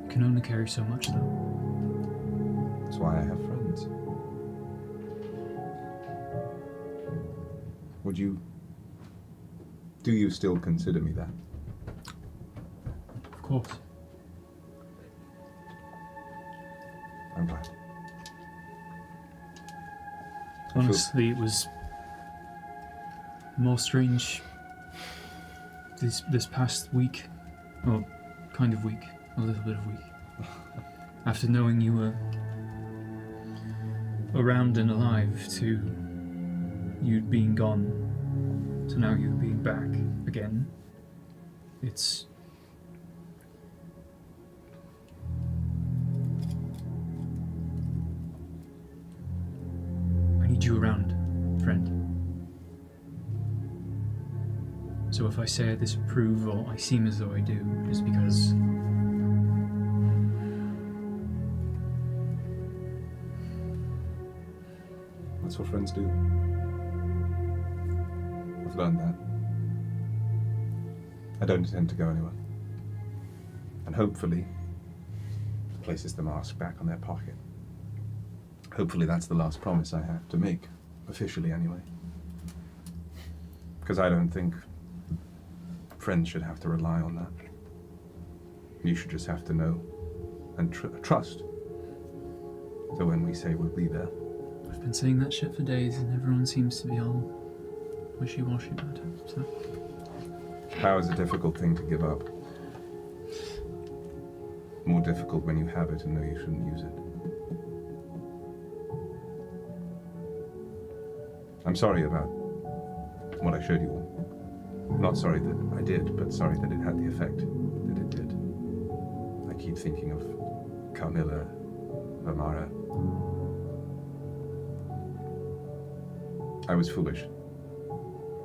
You can only carry so much, though. That's why I have friends. Do you still consider me that? Of course. I'm glad. Honestly, it was more strange this past week, or kind of week, a little bit of week. After knowing you were around and alive, to you being gone, to now you being back again, it's... I need you around, friend. So if I say I disapprove or I seem as though I do, it's because That's what friends do. I've learned that. I don't intend to go anywhere. And hopefully, places the mask back on their pocket. Hopefully that's the last promise I have to make, officially anyway. Because I don't think friends should have to rely on that. You should just have to know and trust. So when we say we'll be there. I've been saying that shit for days and everyone seems to be all wishy-washy about it, so... Power's a difficult thing to give up. More difficult when you have it and know you shouldn't use it. I'm sorry about what I showed you all. Not sorry that I did, but sorry that it had the effect that it did. I keep thinking of Carmilla, Amara. I was foolish. I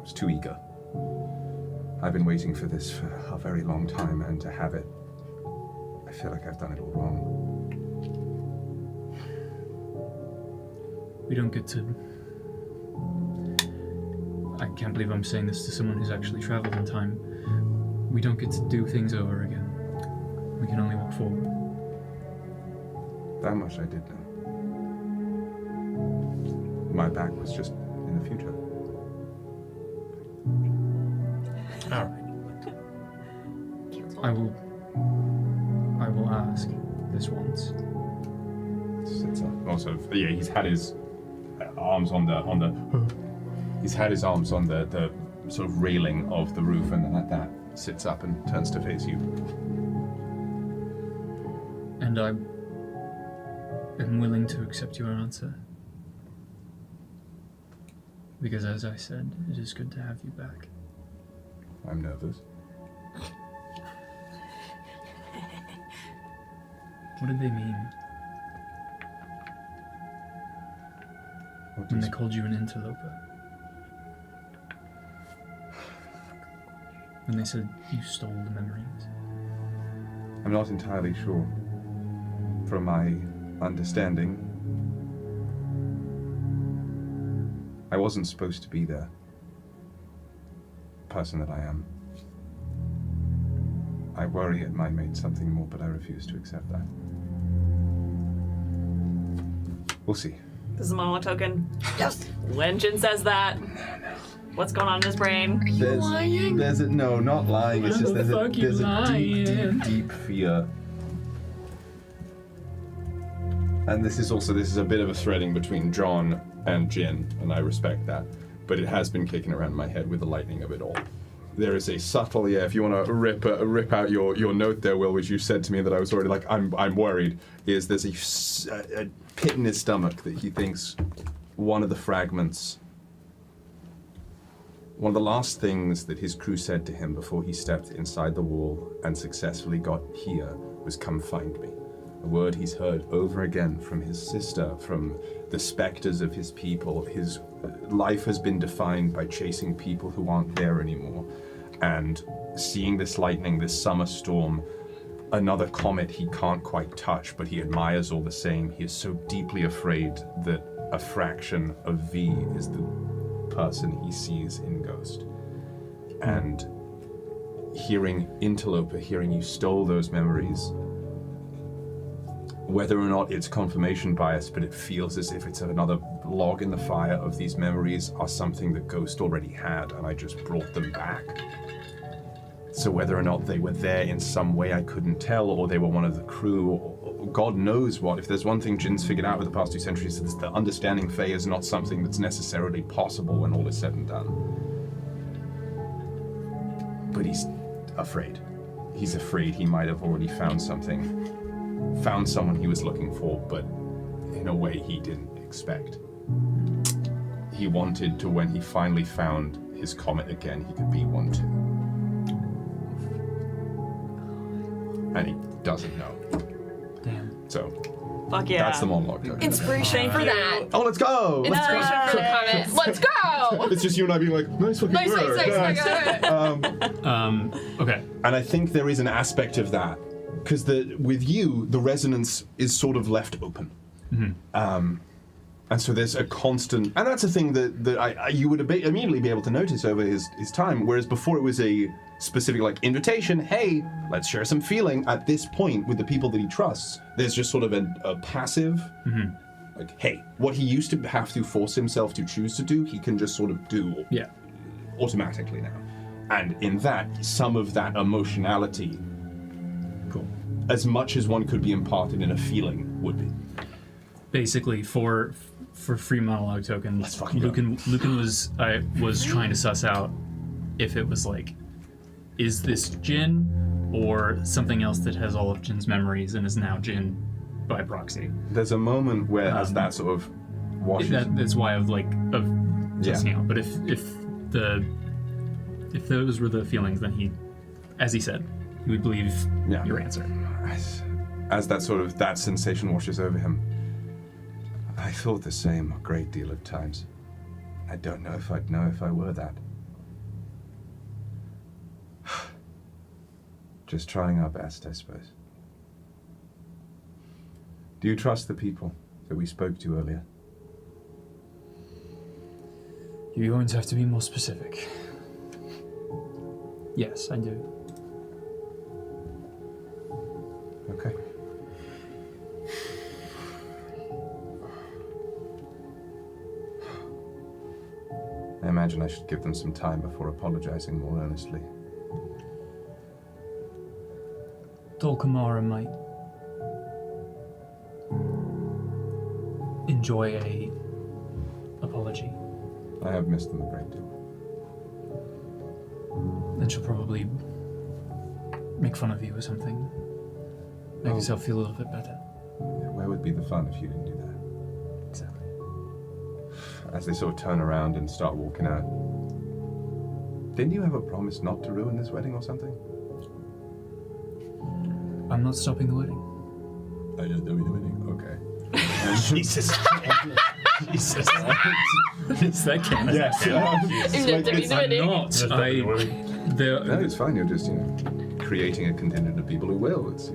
was too eager. I've been waiting for this for a very long time, and to have it, I feel like I've done it all wrong. We don't get to... I can't believe I'm saying this to someone who's actually traveled in time. We don't get to do things over again. We can only walk forward. That much I did know. My back was just in the future. All right. I will ask this once. Sits up. Also, yeah, he's had his arms on the he's had his arms on the sort of railing of the roof, and then at that sits up and turns to face you. And I am willing to accept your answer. Because as I said, it is good to have you back. I'm nervous. What did they mean when they called you an interloper? When they said you stole the memories? I'm not entirely sure. From my understanding, I wasn't supposed to be the person that I am. I worry it might mean something more, but I refuse to accept that. We'll see. This is a monologue token. Yes. When Jin says that, what's going on in his brain? There's no, not lying. It's just there's a deep fear. And this is a bit of a threading between John and Jin, and I respect that. But it has been kicking around my head with the lightning of it all. There is a subtle, if you want to rip out your note there, Will, which you said to me that I was already like, I'm worried, is there's a pit in his stomach that he thinks one of the fragments, one of the last things that his crew said to him before he stepped inside the wall and successfully got here was, "Come find me." A word he's heard over again from his sister, from the specters of his people. His life has been defined by chasing people who aren't there anymore. And seeing this lightning, this summer storm, another comet he can't quite touch, but he admires all the same. He is so deeply afraid that a fraction of V is the person he sees in Ghost. And hearing Interloper, hearing you stole those memories, whether or not it's confirmation bias, but it feels as if it's another log in the fire of these memories are something that Ghost already had, and I just brought them back. So whether or not they were there in some way I couldn't tell, or they were one of the crew, or God knows what. If there's one thing Jin's figured out over the past 2 centuries, it's that understanding Fae is not something that's necessarily possible when all is said and done. But he's afraid. He's afraid he might have already found something. Found someone he was looking for, but in a way he didn't expect. He wanted to, when he finally found his comet again, he could be one too. And he doesn't know. Damn. So, Fuck yeah. that's the monologue token. Inspiration for that. Oh, let's go! Inspiration for the comment. Let's go! It's just you and I being like, nice fucking Nice, work. nice. Okay. And I think there is an aspect of that, because with you, the resonance is sort of left open. And so there's a constant, and that's a thing that you would immediately be able to notice over his time, whereas before it was a specific invitation, hey, let's share some feeling. At this point, with the people that he trusts, there's just sort of a passive, hey, what he used to have to force himself to choose to do, he can just sort of do automatically now. And in that, some of that emotionality, as much as one could be imparted in a feeling, would be. Basically, for free monologue token, Lucan was trying to suss out if it was is this Jin or something else that has all of Jin's memories and is now Jin by proxy. There's a moment where as that sort of washes. That's why of sussing out. But if those were the feelings, then he, as he said, he would believe your answer. As that sensation washes over him, I thought the same a great deal of times. I don't know if I'd know if I were that. Just trying our best, I suppose. Do you trust the people that we spoke to earlier? You're going to have to be more specific. Yes, I do. Okay. imagine I should give them some time before apologizing more earnestly. Dolkamara might enjoy a apology. I have missed them a great deal. And she'll probably make fun of you or something. Make yourself feel a little bit better. Yeah, where would be the fun if you didn't do that? Exactly. As they sort of turn around and start walking out. Didn't you have a promise not to ruin this wedding or something? I'm not stopping the wedding. I just don't the wedding. Okay. Jesus. Jesus. Is that canon? Yes. I'm not. No, it's fine. You're just, creating a contingent of people who will. It's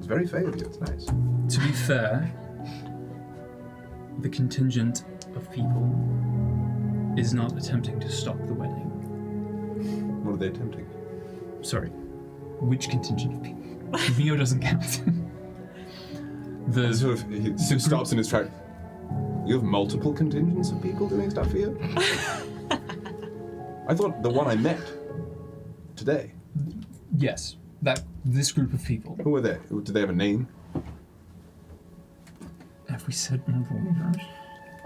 very fair of you. It's nice. To be fair, the contingent of people is not attempting to stop the wedding. What are they attempting? Sorry, which contingent of people? Mio doesn't count. He stops in his track. You have multiple contingents of people doing stuff for you? I thought the one I met today. Yes, this group of people. Who are they? Do they have a name? Have we said Weavers?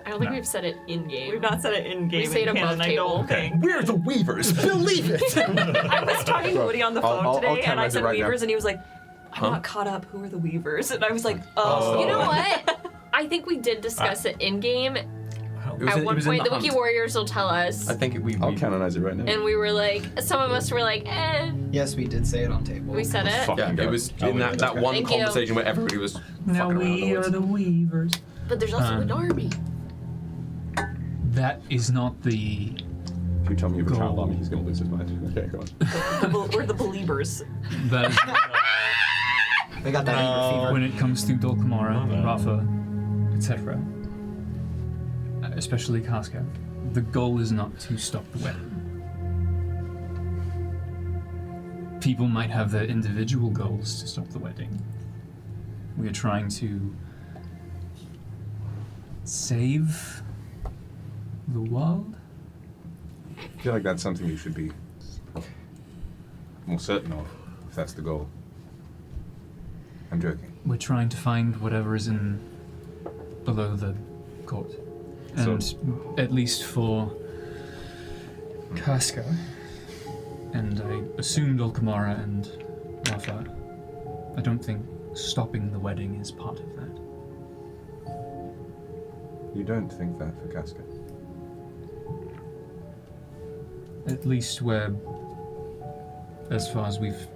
I don't think we've said it in game. We've not said it in game. We say it in above canon, I table. don't think. We're the Weavers. Believe it. I was talking to Woody on the phone I'll today, and I canonize said it right now. Weavers, and he was like, "I'm not caught up. Who are the Weavers?" And I was like, "Oh, You know what? I think we did discuss it in game. It At one was in point, the hunt. Wiki Warriors will tell us. I think I'll canonize it right now. And we were like, some of us were like, eh. Yes, we did say it on table. We said it. Yeah, it was in that one Thank you. conversation where everybody was Now fucking around we are afterwards. the Weavers. But there's also an army. That is not the. If you tell me you have a child Goal. army, he's going to lose his mind. Okay, go on. we're the Beliebers." That is We got that Weaver fever. when it comes to Dolkamara, Rafa, etc. Especially Casca, the goal is not to stop the wedding. People might have their individual goals to stop the wedding. We are trying to save the world. I feel like that's something you should be more certain of, if that's the goal. I'm joking. We're trying to find whatever is in below the court. And at least for Casca, and I assume Dolkamara and Rafa, I don't think stopping the wedding is part of that. You don't think that for Casca? At least where, as far as we've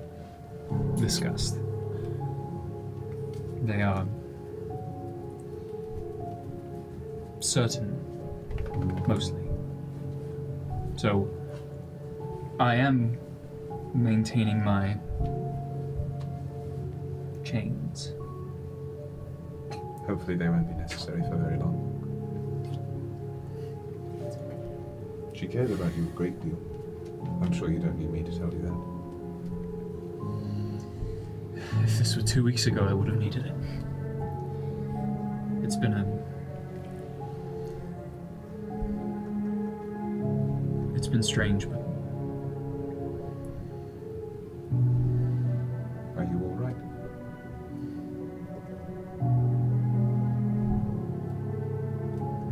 discussed, they are certain, mostly. So, I am maintaining my chains. Hopefully they won't be necessary for very long. She cared about you a great deal. I'm sure you don't need me to tell you that. If this were 2 weeks ago, I would have needed it. It's been strange, but Are you all right?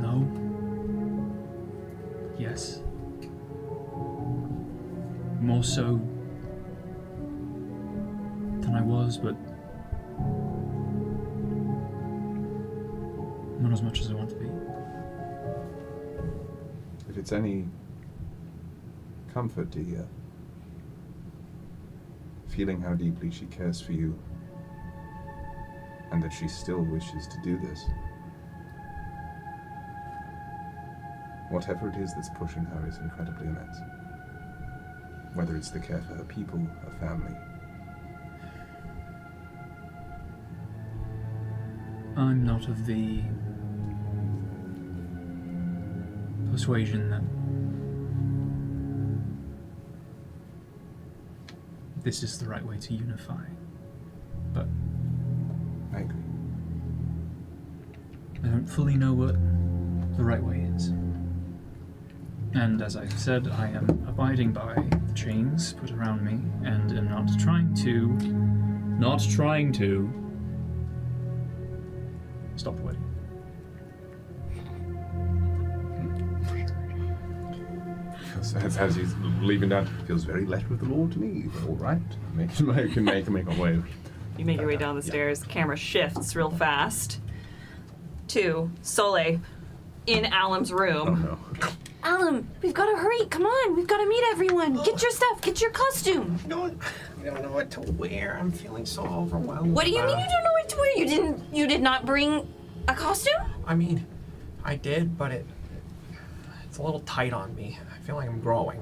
no. Yes. More so than I was, but not as much as I want to be. If it's any comfort to hear, feeling how deeply she cares for you, and that she still wishes to do this. Whatever it is that's pushing her is incredibly immense. Whether it's the care for her people, her family. I'm not of the persuasion that this is the right way to unify, but I agree. I don't fully know what the right way is. And as I said, I am abiding by the chains put around me and am not trying to stop the wedding. As he's leaving down, feels very letter of the Lord to me. All right, can make our way. You make your way down the stairs. Camera shifts real fast to Soleil in Alum's room. Oh no. Alum, we've got to hurry. Come on, we've got to meet everyone. Get your stuff. Get your costume. I don't know what to wear. I'm feeling so overwhelmed. What do you mean you don't know what to wear? You did not bring a costume? I mean, I did, but it's a little tight on me. I feel like I'm growing.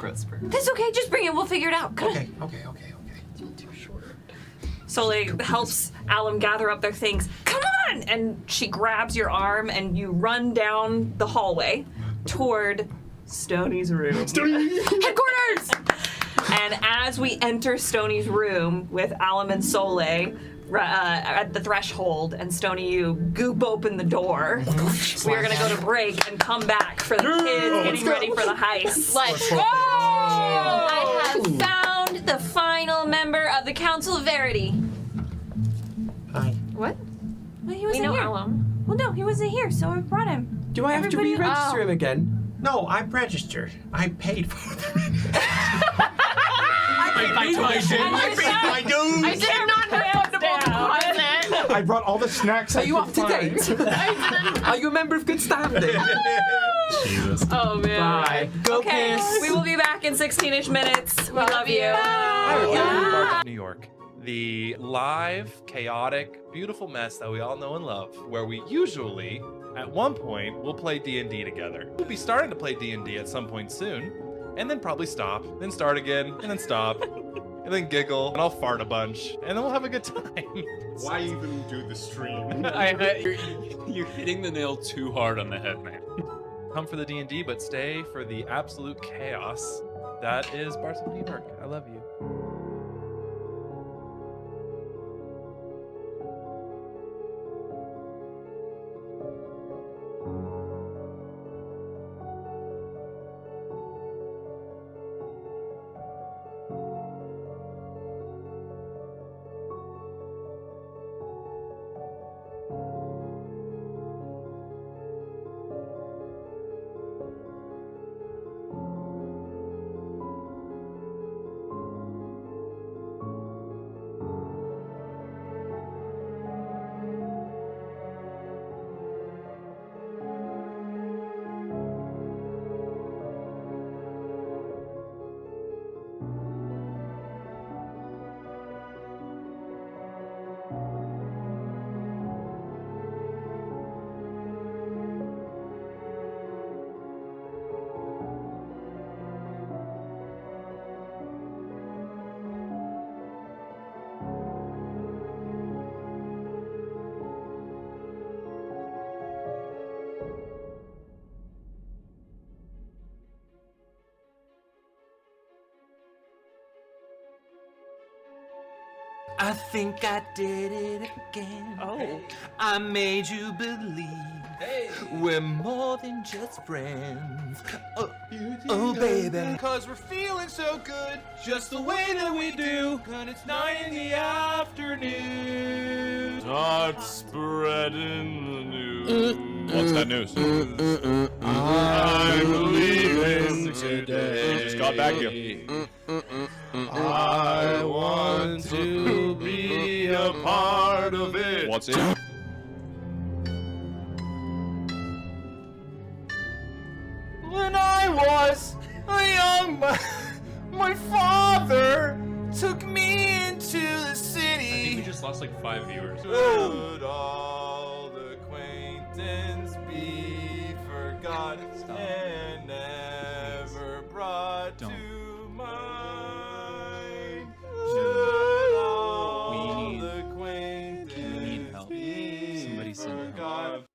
That's okay. Just bring it. We'll figure it out. Come on. Okay. Soleil helps Alum gather up their things. Come on! And she grabs your arm and you run down the hallway toward Stoney's room. Headquarters! And as we enter Stoney's room with Alum and Soleil at the threshold, and Stoney, you goop open the door. We are gonna go to break and come back for the kids getting ready for the heist. Let's go! I have found the final member of the Council of Verity. Hi. What? Well, he We wasn't know here. Alum. Well, no, he wasn't here, so I brought him. Do I have to Everybody- re-register him again? No, I'm registered. I paid for them. I paid my dues. I did not have deposit. I brought all the snacks. Are you up to date? Are you a member of good standing? Jesus. Oh man. Bye. Go Okay, Kiss. we will be back in 16-ish minutes. We love you. Bards of New York, the live, chaotic, beautiful mess that we all know and love, where we usually, at one point, will play D&D together. We'll be starting to play D&D at some point soon, and then probably stop, then start again, and then stop, and then giggle, and I'll fart a bunch, and then we'll have a good time. Why even do the stream? You're hitting the nail too hard on the head, man. Come for the D&D, but stay for the absolute chaos that is Bards of New York. I love you. I think I did it again. Oh. I made you believe we're more than just friends. Oh, baby. Cause we're feeling so good, just the way that we do. And it's 9 in the afternoon. Start spreading the news. What's that news? I'm leaving today. Just got back here. I want to be a part of it. What's it? When I was a young man, my father took me into the city. We just lost like 5 viewers. Should all acquaintance be forgotten and never brought to mind? Should all acquaintance help. be Somebody send help. forgotten?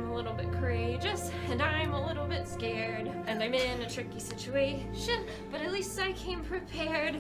I'm a little bit courageous, and I'm a little bit scared, and I'm in a tricky situation, but at least I came prepared.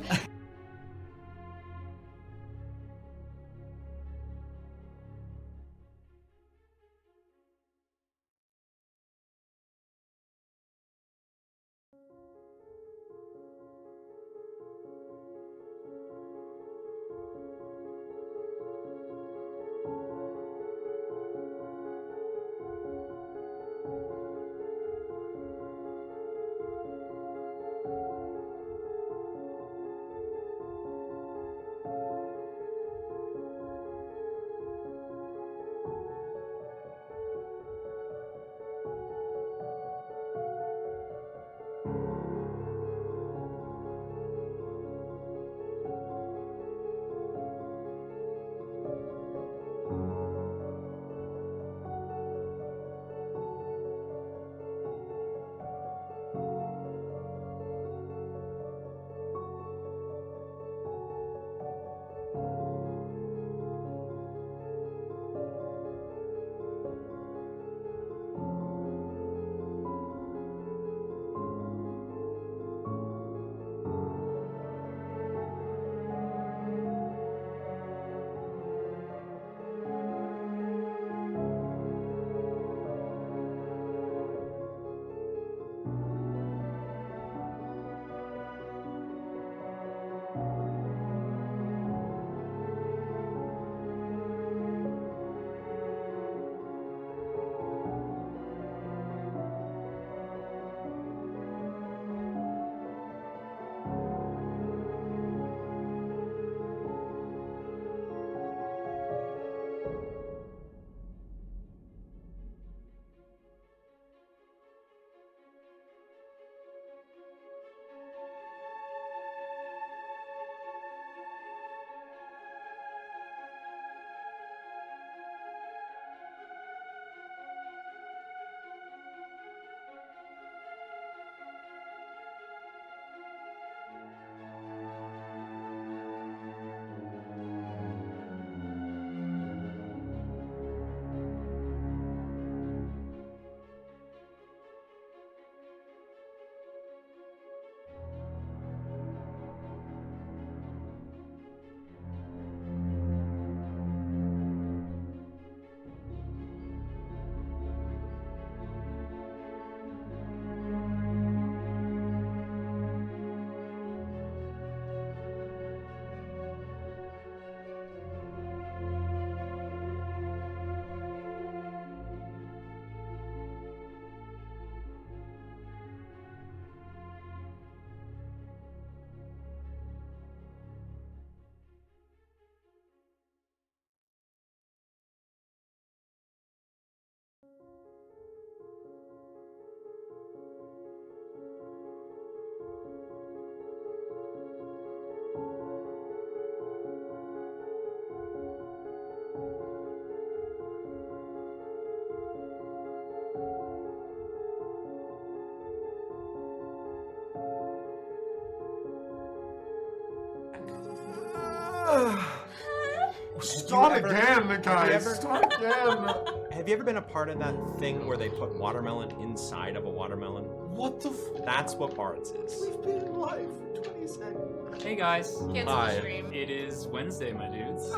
Start again, guys. Start again. Have you ever been a part of that thing where they put watermelon inside of a watermelon? What the f? That's what Bards is. We've been live for 20 seconds. Hey guys. Cancel the stream. It is Wednesday, my dudes. Did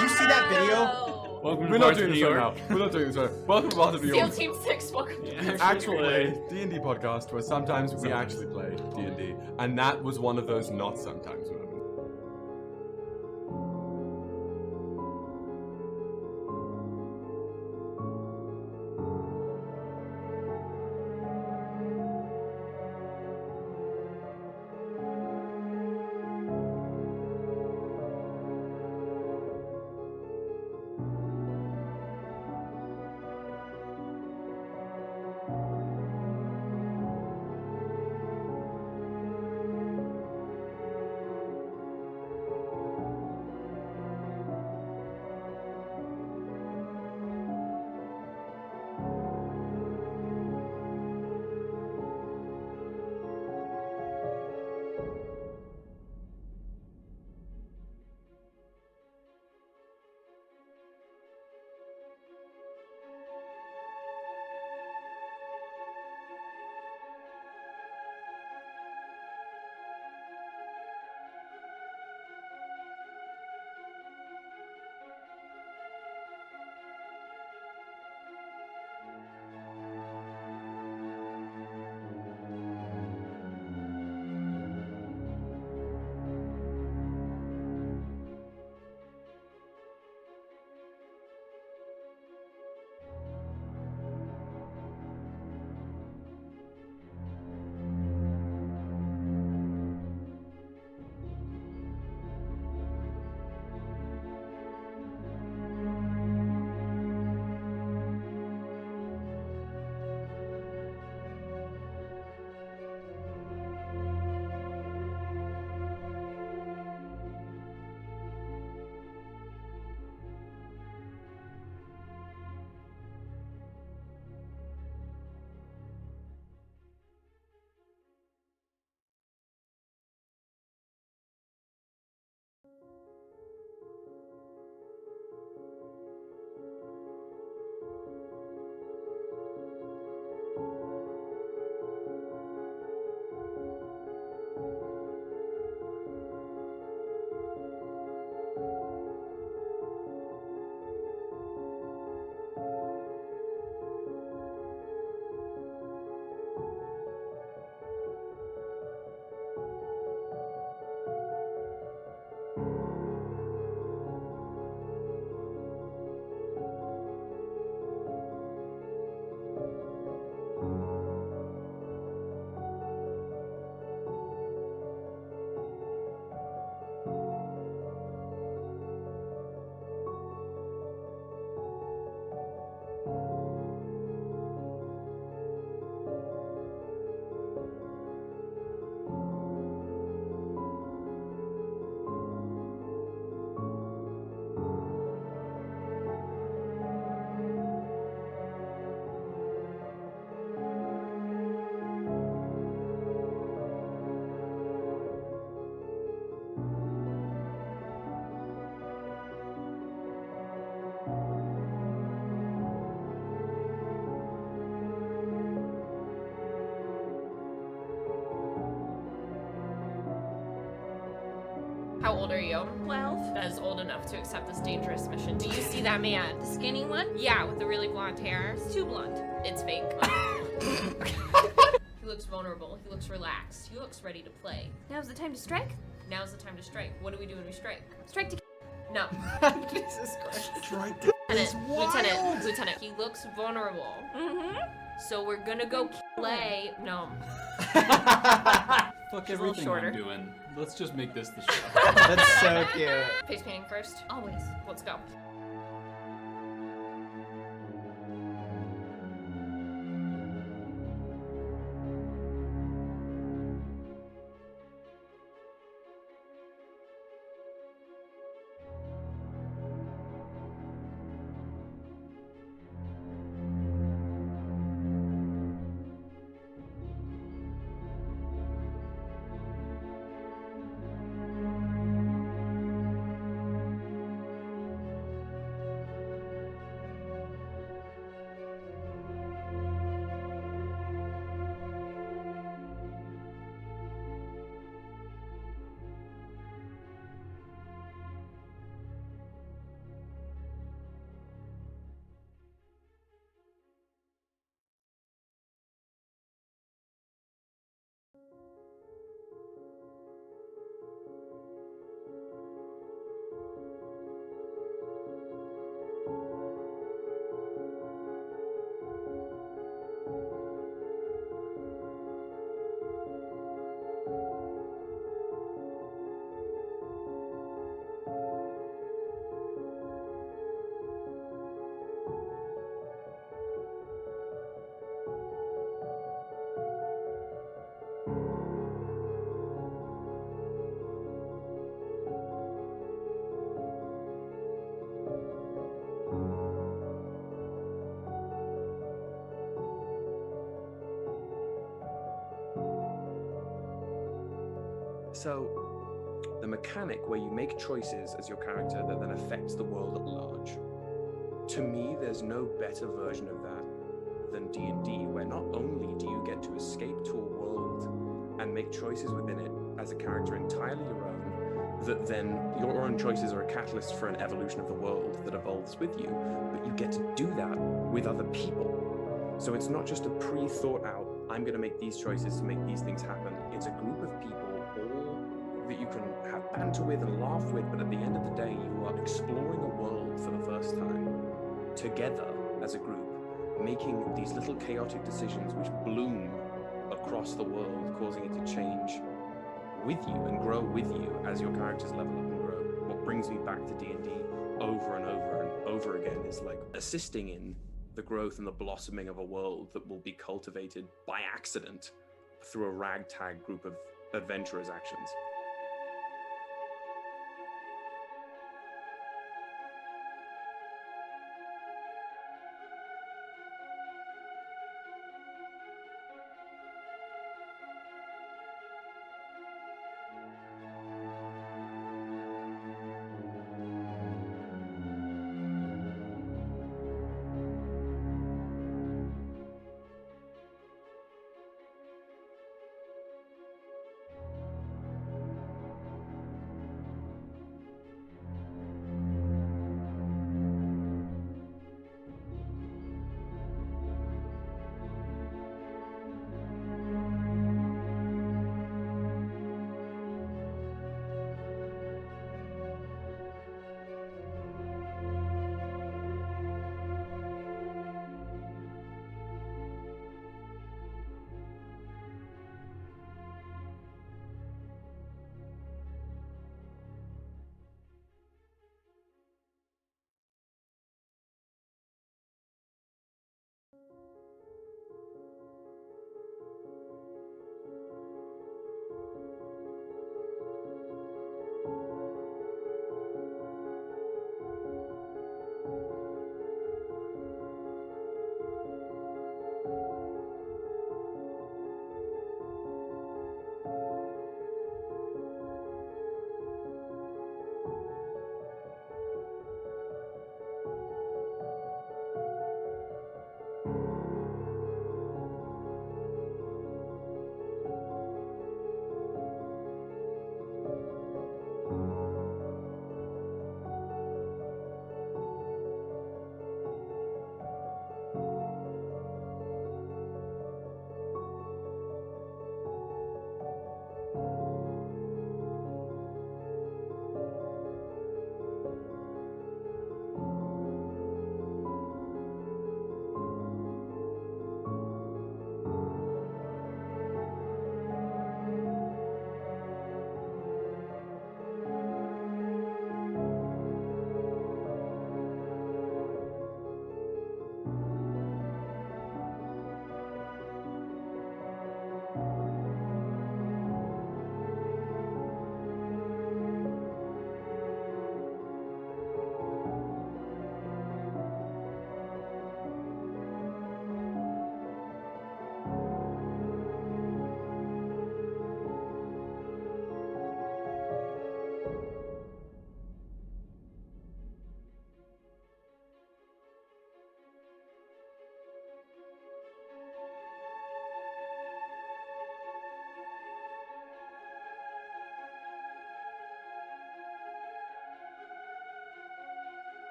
you see that video? Welcome to We're not Bards of doing New this right York. now. We're not doing this right now. Welcome to Bards of New SEAL York. Team 6, welcome to the Actually, D&D podcast where sometimes we actually play D&D, and that was one of those not sometimes moments. How old are you? 12. That is old enough to accept this dangerous mission. Do you see that man? The skinny one? Yeah, with the really blonde hair. It's too blonde. It's fake. He looks vulnerable. He looks relaxed. He looks ready to play. Now's the time to strike? Now's the time to strike. What do we do when we strike? Strike to No. Jesus Christ. Strike to Lieutenant. He looks vulnerable. Mm-hmm. So we're gonna go play. No. Fuck She's a little everything shorter. I'm doing. Let's just make this the show. That's so cute. Face painting first. Always. Let's go. So, the mechanic where you make choices as your character that then affects the world at large. To me, there's no better version of that than D&D, where not only do you get to escape to a world and make choices within it as a character entirely your own, that then your own choices are a catalyst for an evolution of the world that evolves with you, but you get to do that with other people. So it's not just a pre-thought out, I'm going to make these choices to make these things happen. It's a group of people all that you can have banter with and laugh with, but at the end of the day, you are exploring a world for the first time together as a group, making these little chaotic decisions which bloom across the world, causing it to change with you and grow with you as your characters level up and grow. What brings me back to D&D over and over and over again is like assisting in the growth and the blossoming of a world that will be cultivated by accident through a ragtag group of adventurers' actions.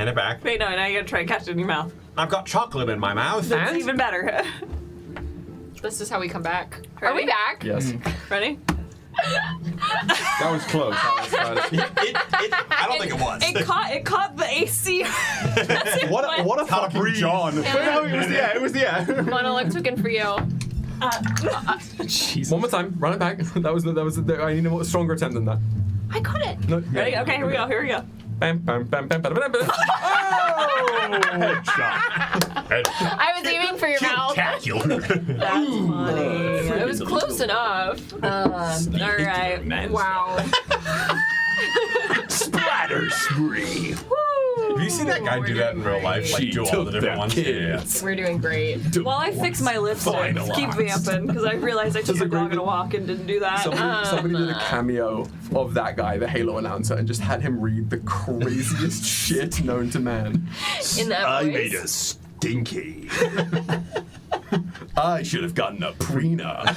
Hand it back. Wait, no, now you gotta try and catch it in your mouth. I've got chocolate in my mouth. That's even better. This is how we come back. Are we back? Yes. Ready? That was close. I don't think it was. It caught the AC. What a fucking John. But no, it was the Monolith took in for you. One more time. Run it back. That was I need a stronger attempt than that. I got it. No, Ready? Okay, here we go. Here we go. Bam, bam, bam, bam, bam, bam, bam. Oh! Headshot. I was aiming for your mouth. That's funny. It was close enough. All right. Wow. Splatter spree. Have you seen that guy do that in real life? Like do all the different ones? Yeah. We're doing great. While I fix my lipstick, keep vamping because I realized I took my dog on a walk and didn't do that. Somebody did a cameo of that guy, the Halo announcer, and just had him read the craziest shit known to man. In that I voice? made a stinky. I should have gotten a prenup.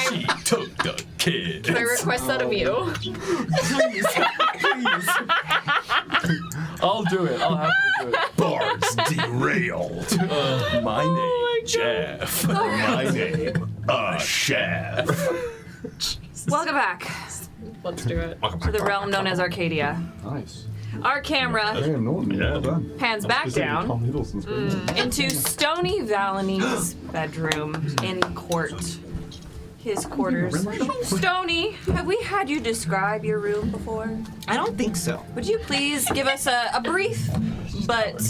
She took the kids. Can I request that of you? Please. I'll do it. I'll happily do it. Bards derailed. My name, Jeff. My name, Chef. Welcome back Let's do it. to the realm known as Arcadia. Nice. Our camera Very Norton. Well done. pans back down Tom Hiddleston's very nice. into Stony Valany's bedroom in court. His quarters. Stony, have we had you describe your room before? I don't think so. Would you please give us a brief but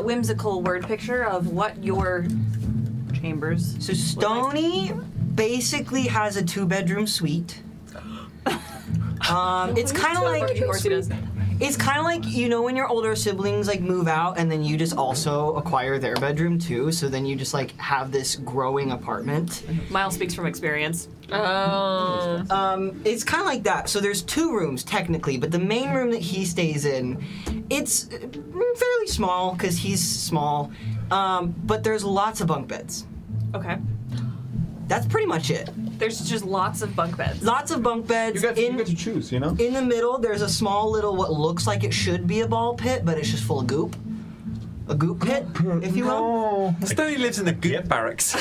whimsical word picture of what your chambers? So Stony basically has a 2-bedroom suite. It's kind of like, Of course he does. it's kind of like, you know, when your older siblings like move out and then you just also acquire their bedroom too. So then you just like have this growing apartment. Miles speaks from experience. It's kind of like that. So there's 2 rooms technically, but the main room that he stays in, it's fairly small because he's small. But there's lots of bunk beds. Okay. That's pretty much it. There's just lots of bunk beds. Lots of bunk beds. You get to choose, you know? In the middle, there's a small little, what looks like it should be a ball pit, but it's just full of goop. A goop pit, if you will. Stony lives in the goop barracks.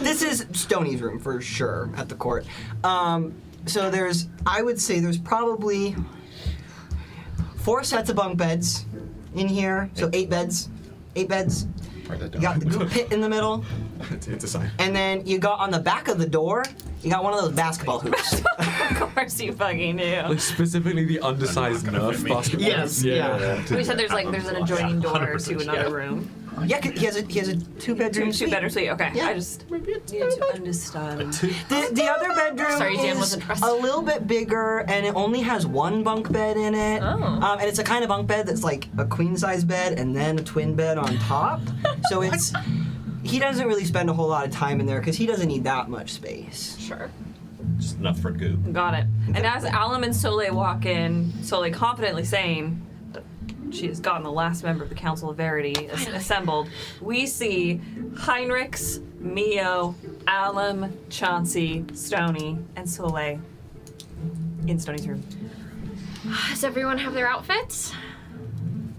This is Stony's room for sure at the court. So I would say there's probably 4 sets of bunk beds in here. So 8 beds. 8 beds. You got the goop pit in the middle. It's a sign. And then you got on the back of the door, you got one of those basketball hoops. Of course you fucking do. Like specifically the undersized Nerf basketball. Yes, yeah. We said there's an adjoining door to another room. Yeah, he has a 2-bedroom suite. 2-bedroom suite. Okay, Yeah. I just needed to understand. The other bedroom Sorry, Dan is wasn't trusted. a little bit bigger, and it only has 1 bunk bed in it. Oh. And it's a kind of bunk bed that's like a queen-size bed and then a twin bed on top. So it's he doesn't really spend a whole lot of time in there because he doesn't need that much space. Sure. Just enough for goop. Got it. And as Alum and Soleil walk in, Soleil confidently saying that she has gotten the last member of the Council of Verity assembled, we see Heinrichs, Mio, Alum, Chauncey, Stony, and Soleil in Stony's room. Does everyone have their outfits?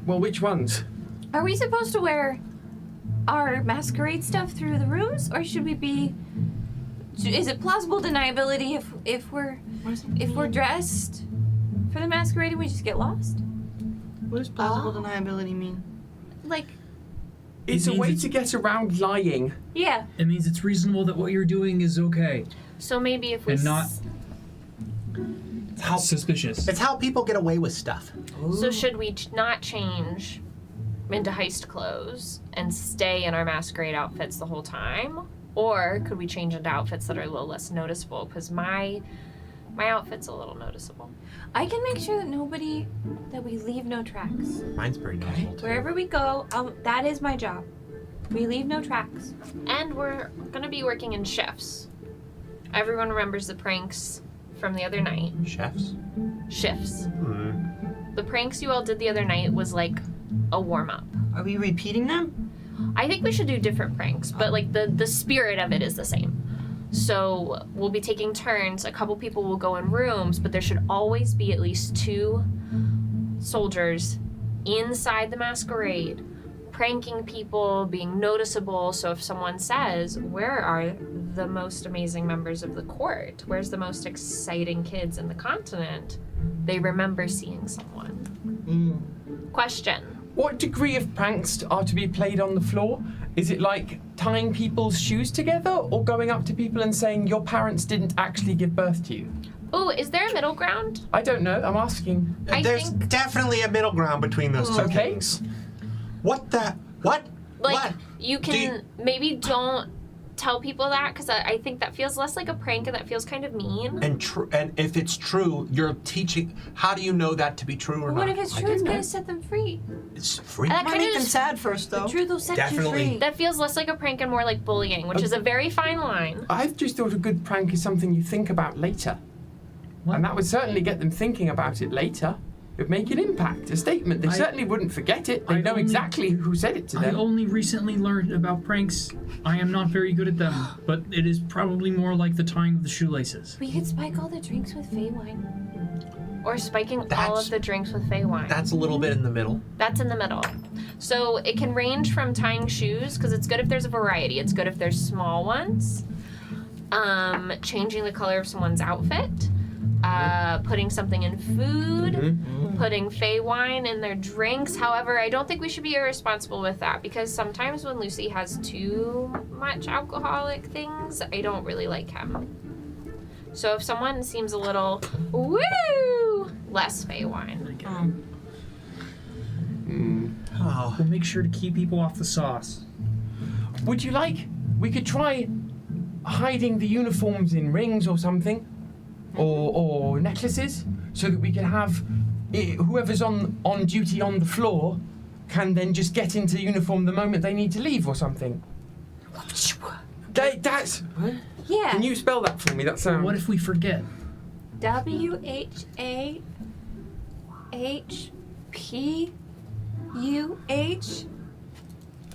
Well, which ones? Are we supposed to wear our masquerade stuff through the rooms, or should we be? Is it plausible deniability if we're dressed for the masquerade and we just get lost? What does plausible deniability mean? Like, It's a way to get around lying. yeah. It means it's reasonable that what you're doing is okay So maybe if we and not It's how, suspicious. it's how people get away with stuff. So should we not change into heist clothes and stay in our masquerade outfits the whole time? Or could we change into outfits that are a little less noticeable? Because my outfit's a little noticeable. I can make sure that we leave no tracks. Mine's pretty noticeable too. Wherever we go, that is my job. We leave no tracks. And we're gonna be working in shifts. Everyone remembers the pranks from the other night. Chefs? Shifts. Mm-hmm. The pranks you all did the other night was like a warm-up. Are we repeating them? I think we should do different pranks, but like the spirit of it is the same. So we'll be taking turns. A couple people will go in rooms, but there should always be at least 2 soldiers inside the masquerade, pranking people, being noticeable. So if someone says, where are the most amazing members of the court? Where's the most exciting kids in the continent? They remember seeing someone. Question. What degree of pranks are to be played on the floor? Is it like tying people's shoes together or going up to people and saying your parents didn't actually give birth to you? Ooh, is there a middle ground? I don't know. I'm asking. There's definitely a middle ground between those two Okay. things. What the? What? Like, What? you can maybe don't tell people that, because I think that feels less like a prank and that feels kind of mean. And if it's true, you're teaching. How do you know that to be true or What not? if it's true? It's gonna set them free. It's free. That Might kind make of them sad first, though. The truth will set Definitely. you free. that feels less like a prank and more like bullying, which is a very fine line. I've just thought a good prank is something you think about later. And that would certainly get them thinking about it later. It would make an impact, a statement. They certainly wouldn't forget it. They know exactly who said it to I them. only recently learned about pranks. I am not very good at them, but it is probably more like the tying of the shoelaces. We could spike all the drinks with Fey wine. Or spiking all of the drinks with Fey wine. That's a little bit in the middle. That's in the middle. So it can range from tying shoes, because it's good if there's a variety. It's good if there's small ones. Changing the color of someone's outfit. Putting something in food. Putting Fey wine in their drinks. However, I don't think we should be irresponsible with that, because sometimes when Lucy has too much alcoholic things, I don't really like him. So if someone seems a little, woo, less Fey wine. We'll make sure to keep people off the sauce. Would you like? We could try hiding the uniforms in rings or something, or necklaces, so that we can have whoever's on duty on the floor can then just get into the uniform the moment they need to leave or something. That's. Yeah. Can you spell that for me? That sounds. What if we forget? WHAHPUH.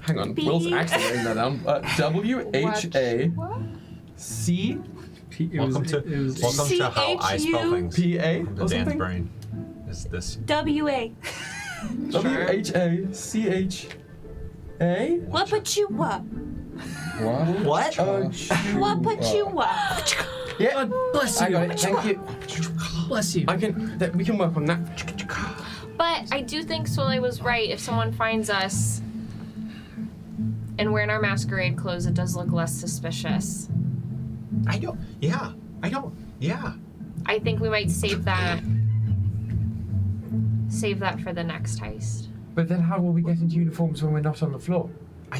Hang on. B- Will's actually writing that down. WHAC. Welcome to how I spell things. PA The or Dan's something. brain is this. WA. WHACHA. What put you up? What? What put you up? Yeah. God bless you. I got it. Thank you. Bless you. We can work on that. But I do think Soleil was right. If someone finds us and we're in our masquerade clothes, it does look less suspicious. I don't. Yeah. I don't. Yeah. I think we might save that for the next heist. But then how will we get into uniforms when we're not on the floor?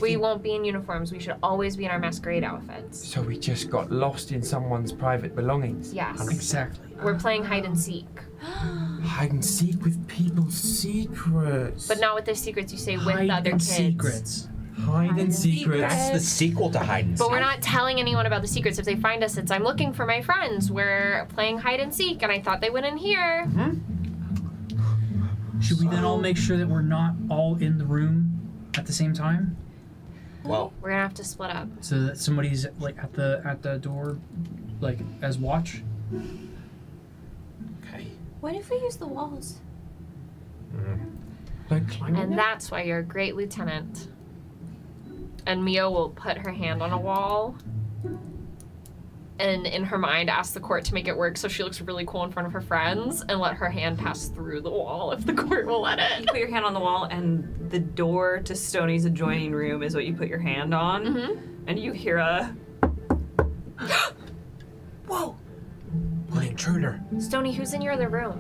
We won't be in uniforms. We should always be in our masquerade outfits. So we just got lost in someone's private belongings. Yes. Exactly. We're playing hide and seek. Hide and seek with people's secrets. But not with their secrets, you say with Hide other and kids. secrets. Hide and secrets. That's the sequel to Hide and Seek. But we're not telling anyone about the secrets. If they find us, it's I'm looking for my friends. We're playing hide and seek, and I thought they went in here. Should we then all make sure that we're not all in the room at the same time? Well, We're gonna have to split up. So that somebody's like at the door, like as watch. okay. What if we use the walls? Like climbing And it? that's why you're a great lieutenant. And Mio will put her hand on a wall and in her mind ask the court to make it work so she looks really cool in front of her friends and let her hand pass through the wall if the court will let You it. put your hand on the wall, and the door to Stoney's adjoining room is what you put your hand on, and you hear a. Whoa. An intruder. Stoney, who's in your other room?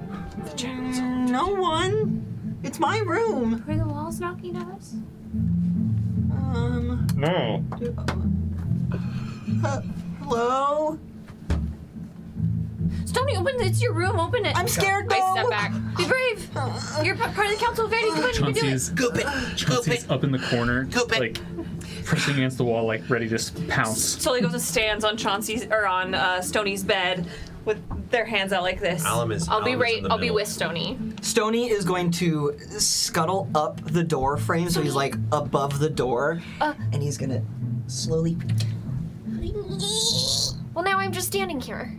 No one. It's my room. Were the walls knocking at us? No. Hello? Stoney, open it. It's your room. Open it. I'm scared, I though. step back. Be brave. You're part of the council of Verity. Come on, you can do it. Chauncey's up in the corner, like pressing against the wall, like ready to pounce. Sully goes and stands on Chauncey's or on Stoney's bed with their hands out like this. I'll be with Stoney. Stoney is going to scuttle up the door frame so he's like above the door, and he's gonna slowly. Well, now I'm just standing here.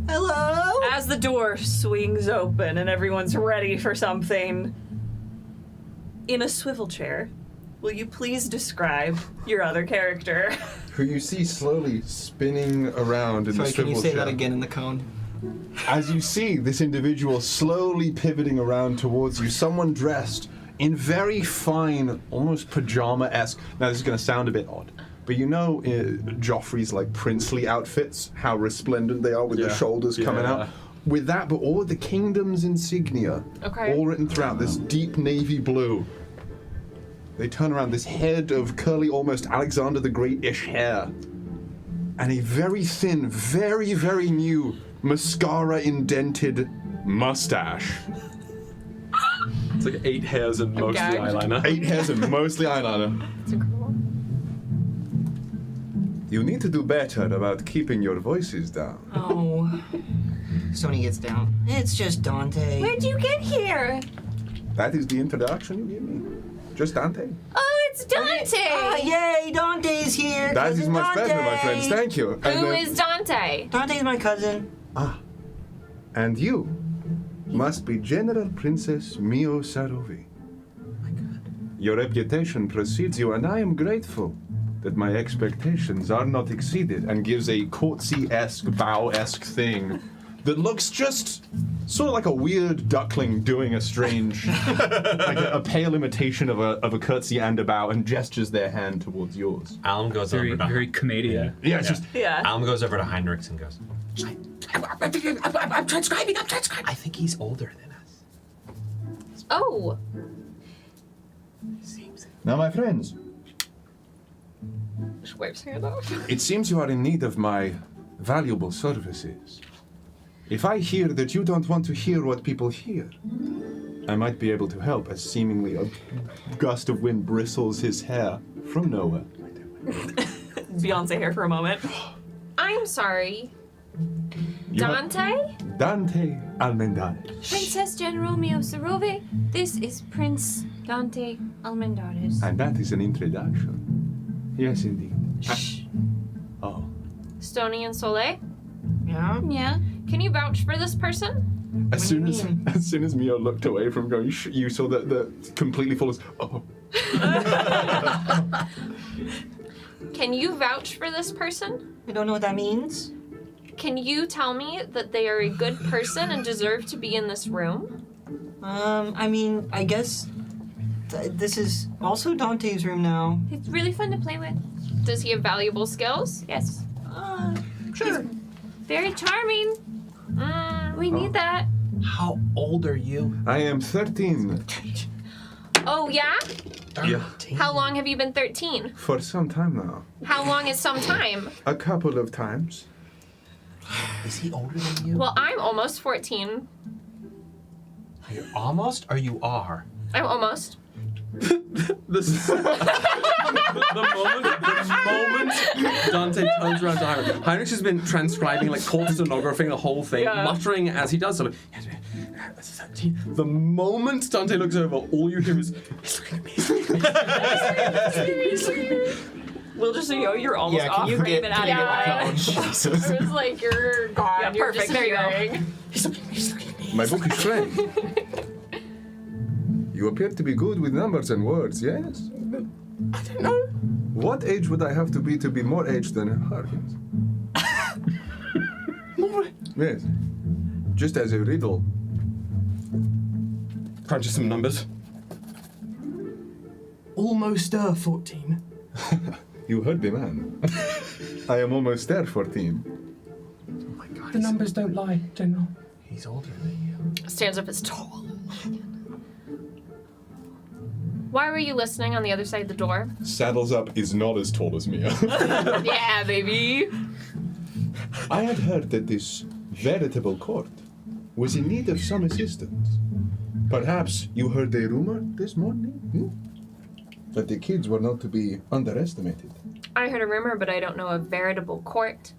Hello? As the door swings open and everyone's ready for something, in a swivel chair, will you please describe your other character? Who you see slowly spinning around in Sorry, the can swivel you say chair. that again in the cone? As you see this individual slowly pivoting around towards you, someone dressed in very fine, almost pajama-esque. Now, this is going to sound a bit odd, but you know Joffrey's like princely outfits, how resplendent they are with the shoulders coming out. With that, but all of the kingdom's insignia, all written throughout this deep navy blue. They turn around, this head of curly, almost Alexander the Great-ish hair, and a very thin, very, very new mascara-indented mustache. It's like 8 hairs and mostly eyeliner. 8 hairs and mostly eyeliner. It's incredible. You need to do better about keeping your voices down. Oh. Sony gets down. It's just Dante. Where'd you get here? That is the introduction you give me? Just Dante? Oh, it's Dante! Ah, yay, Dante's here! That is Cousin much better, my Dante. friends. Thank you. Who is Dante? Dante's my cousin. And you must be General Princess Mio Sarovi. My God. Your reputation precedes you, and I am grateful that my expectations are not exceeded. And gives a courtesy-esque, bow-esque thing that looks just sort of like a weird duckling doing a strange, like a pale imitation of a curtsy and a bow, and gestures their hand towards yours. Alm goes Very, over to very comedian. Yeah, it's just Alm goes over to Heinrichs and goes, I'm transcribing. I think he's older than us. Oh. Now, my friends, She wipes her hand off. it seems you are in need of my valuable services. If I hear that you don't want to hear what people hear, I might be able to help, as seemingly a gust of wind bristles his hair from nowhere. Beyonce hair for a moment. I'm sorry. You have- Dante? Dante Almendares. Princess General Mio Sarove, this is Prince Dante Almendares. And that is an introduction. Yes, indeed. Oh. Stony and Soleil? Yeah? Yeah? Can you vouch for this person? As soon as Mio looked away from going, you saw that the completely full of, oh. Can you vouch for this person? I don't know what that means. Can you tell me that they are a good person and deserve to be in this room? I mean, I guess this is also Dante's room now. It's really fun to play with. Does he have valuable skills? Yes. Sure. Very charming. We need that. How old are you? I am 13. Oh, yeah? Yeah. How long have you been 13? For some time now. How long is some time? A couple of times. Is he older than you? Well, I'm almost 14. You're almost, or you are? I'm almost. the moment Dante turns around to Heinrich, Heinrich has been transcribing, like court stenographing the whole thing, muttering as he does so. The moment Dante looks over, all you hear is, he's looking at me, he's looking at me, he's looking at me. We'll just say, you're almost Yeah, off can you frame get- and out can of you your get the line. cone? I was like, you're gone. Yeah, You're perfect. There you go. disappearing. He's looking at me, he's looking at me. My bookish friend. You appear to be good with numbers and words, yes? I don't know. What age would I have to be more aged than Harkins? Yes. Just as a riddle. Crunch some numbers. Almost 14. You heard the man. I am almost there, 14. Oh my god. The numbers don't lie, General. He's older than you. Stands up as tall. Why were you listening on the other side of the door? Saddles Up is not as tall as Mia. Yeah, baby. I had heard that this veritable court was in need of some assistance. Perhaps you heard a rumor this morning? That the kids were not to be underestimated. I heard a rumor, but I don't know a veritable court.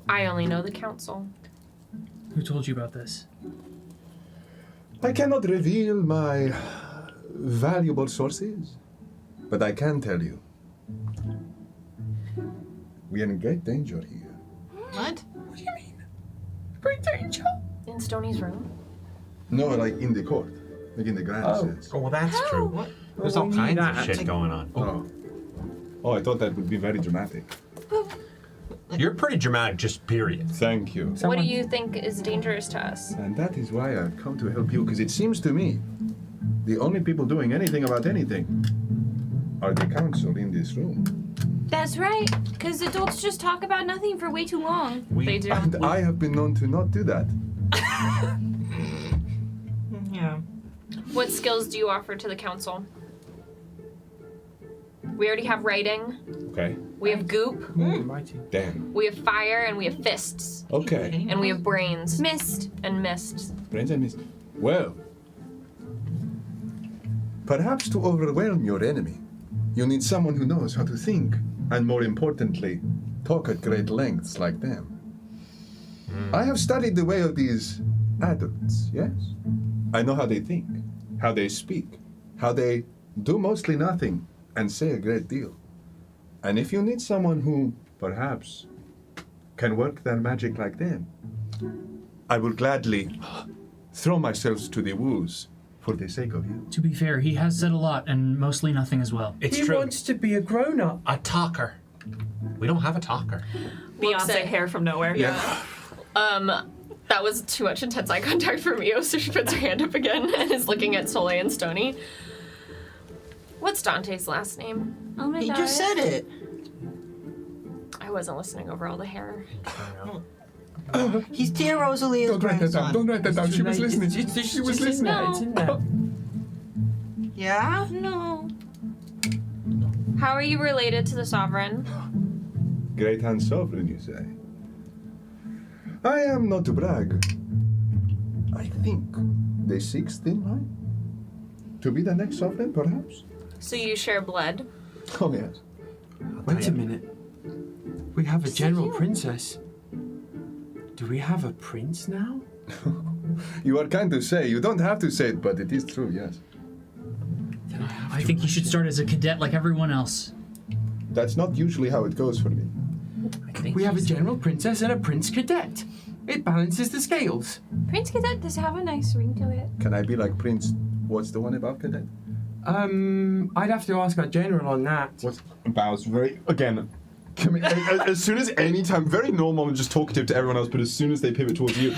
I only know the council. Who told you about this? I cannot reveal my valuable sources, but I can tell you. We are in great danger here. What? What do you mean? Great danger? In Stoney's room? No, like in the court. Making the grasses. Oh, well, that's true. What? There's all kinds of shit going on. Oh, I thought that would be very dramatic. You're pretty dramatic, just period. Thank you. What do you think is dangerous to us? And that is why I've come to help you, because it seems to me the only people doing anything about anything are the council in this room. That's right, because adults just talk about nothing for way too long. They do. And I have been known to not do that. Yeah. What skills do you offer to the council? We already have writing. Okay. We have goop. Damn. We have fire, and we have fists. Okay. And we have brains. Mist. And mists. Brains and mist. Well, perhaps to overwhelm your enemy, you need someone who knows how to think, and more importantly, talk at great lengths like them. I have studied the way of these adults, yes? I know how they think, how they speak, how they do mostly nothing and say a great deal. And if you need someone who, perhaps, can work their magic like them, I will gladly throw myself to the wolves for the sake of you. To be fair, he has said a lot and mostly nothing as well. It's he true. wants to be a grown-up. A talker. We don't have a talker. Beyonce hair from nowhere. Yeah. That was too much intense eye contact for Mio, so she puts her hand up again and is looking at Soleil and Stony. What's Dante's last name? Oh my He god. just said it. I wasn't listening over all the hair. He's Tia Rosalia's grandson. Don't write that down. She was listening. She was listening. No. It's in there. Yeah? No. How are you related to the Sovereign? Great and sovereign, you say? I am not to brag. I think the sixth in line? To be the next sovereign, perhaps? So you share blood? Oh, yes. Wait a minute. We have a general princess. Do we have a prince now? You are kind to say. You don't have to say it, but it is true, yes. I think you should start as a cadet like everyone else. That's not usually how it goes for me. We have a general princess and a prince cadet. It balances the scales. Prince Cadet does have a nice ring to it. Can I be like Prince? What's the one above cadet? I'd have to ask our general on that. What's Bow's very again? As soon as any time, very normal and just talkative to everyone else, but as soon as they pivot towards you,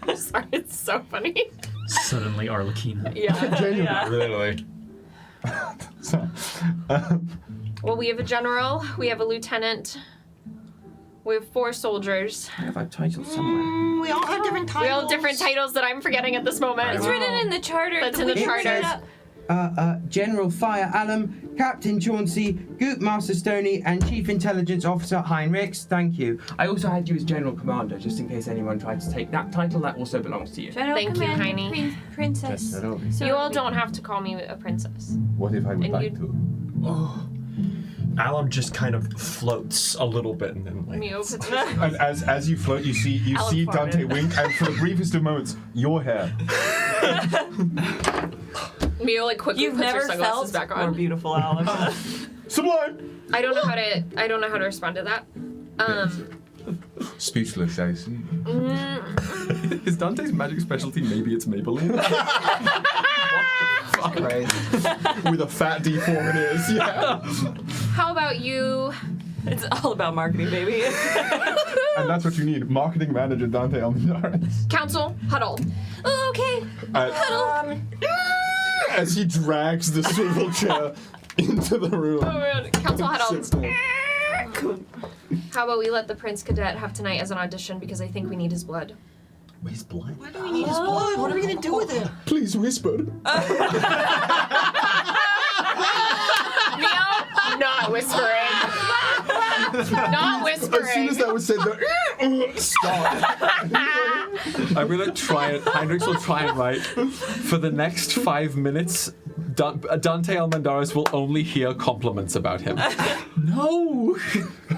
I'm sorry, it's so funny. Suddenly Arlecchina. Yeah. genuinely, really. Well, we have a general, we have a lieutenant, we have 4 soldiers. I have a title somewhere. We all have different titles. We all have different titles that I'm forgetting at this moment. It's written in the charter. That's in the charter. General Fire Alum, Captain Chauncey, Goop Master Stoney, and Chief Intelligence Officer Heinrichs. Thank you. I also had you as General Commander, just in case anyone tried to take that title. That also belongs to you. General Thank you, Commander, Heine. Princess. Yes, You all don't have to call me a princess. what if I would And like you- to? Alum just kind of floats a little bit and then like. Mio puts And as you float, you see Alan Dante farted. wink, and for the briefest of moments, your hair. Mio like quickly You've puts her never sunglasses felt back more on. beautiful, Alex. Sublime. I don't know how to respond to that. Speechless, I see. Is Dante's magic specialty maybe it's Maybelline? With a fat D4 it is, yeah. How about you? It's all about marketing, baby. And that's what you need. Marketing manager Dante Almendares. Council, huddle. Oh, okay. As he drags the swivel chair into the room. Oh man, council huddle. Sits down. How about we let the Prince Cadet have tonight as an audition because I think we need his blood. His blood? Why do we need his blood? What are we gonna do with it? Please whisper. Mio, not whispering. Not whispering. As soon as that was said, stop. I'm gonna try it. Heinrichs will try and write. For the next 5 minutes, Dante Almendares will only hear compliments about him. No!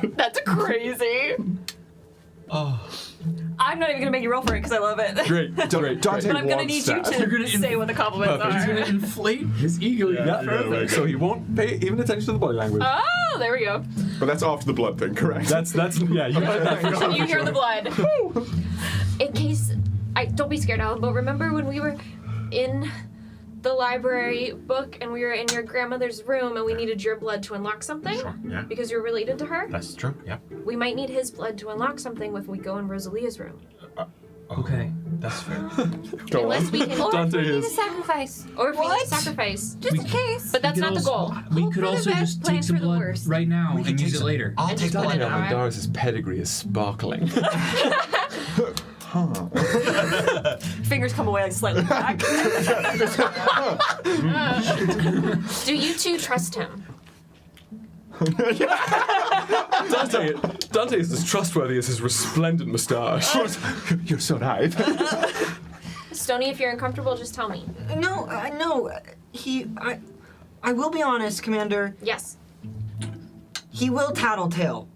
That's crazy. I'm not even gonna make you roll for it because I love it. Great. Dante But I'm gonna need you You're gonna to say what the compliments He's are. gonna inflate his ego. Yeah, perfect. So he won't pay even attention to the body language. Oh, there we go. But that's after the blood thing, correct? That's yeah. You heard that for sure. You hear the blood. In case, don't be scared, Alan. But remember when we were in the library book and we were in your grandmother's room and we needed your blood to unlock something? Sure, yeah. Because you're related to her? That's true, yeah. We might need his blood to unlock something if we go in Rosalia's room. Okay, that's fair. Unless we can... Or if Dante we need a is- sacrifice. Or if we need a sacrifice. Just in case. But that's We could not the also- goal. We could also just take some blood right now We can and use take it some- later. I'll And take just put blood. it in our- Almendaris' pedigree is sparkling. Fingers come away like slightly back. Do you two trust him? Dante is as trustworthy as his resplendent moustache. You're so naive. Stony, if you're uncomfortable, just tell me. No, I will be honest, Commander. Yes. He will tattletale.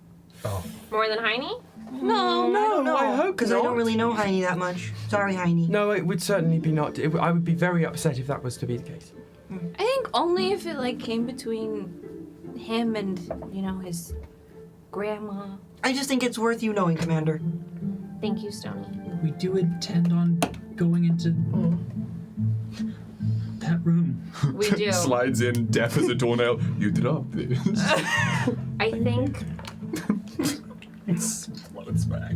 More than Heine? No, I hope because I don't not. really know Heine that much. Sorry, Heine. No, it would certainly be not. I would be very upset if that was to be the case. I think only if it like came between him and, you know, his grandma. I just think it's worth you knowing, Commander. Thank you, Stony. We do intend on going into that room. We do. Slides in, deaf as a doornail. You drop this. I think It's back.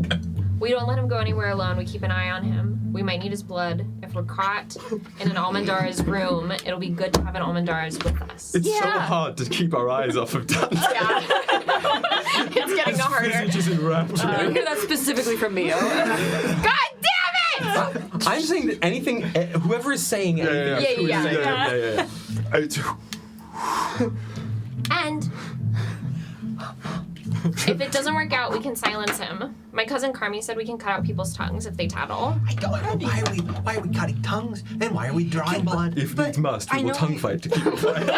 we don't let him go anywhere alone. We keep an eye on him. We might need his blood. If we're caught in an Almendar's room, it'll be good to have an Almendar's with us. It's so hard to keep our eyes off of Dante. Yeah. It's getting harder. Visage is enraptured. I hear that specifically from Mio. God damn it! I'm saying that anything, whoever is saying anything. Yeah. And if it doesn't work out, we can silence him. My cousin Carmi said we can cut out people's tongues if they tattle. Why are we cutting tongues? And why are we drawing blood? If needs must, we will tongue fight to keep it quiet.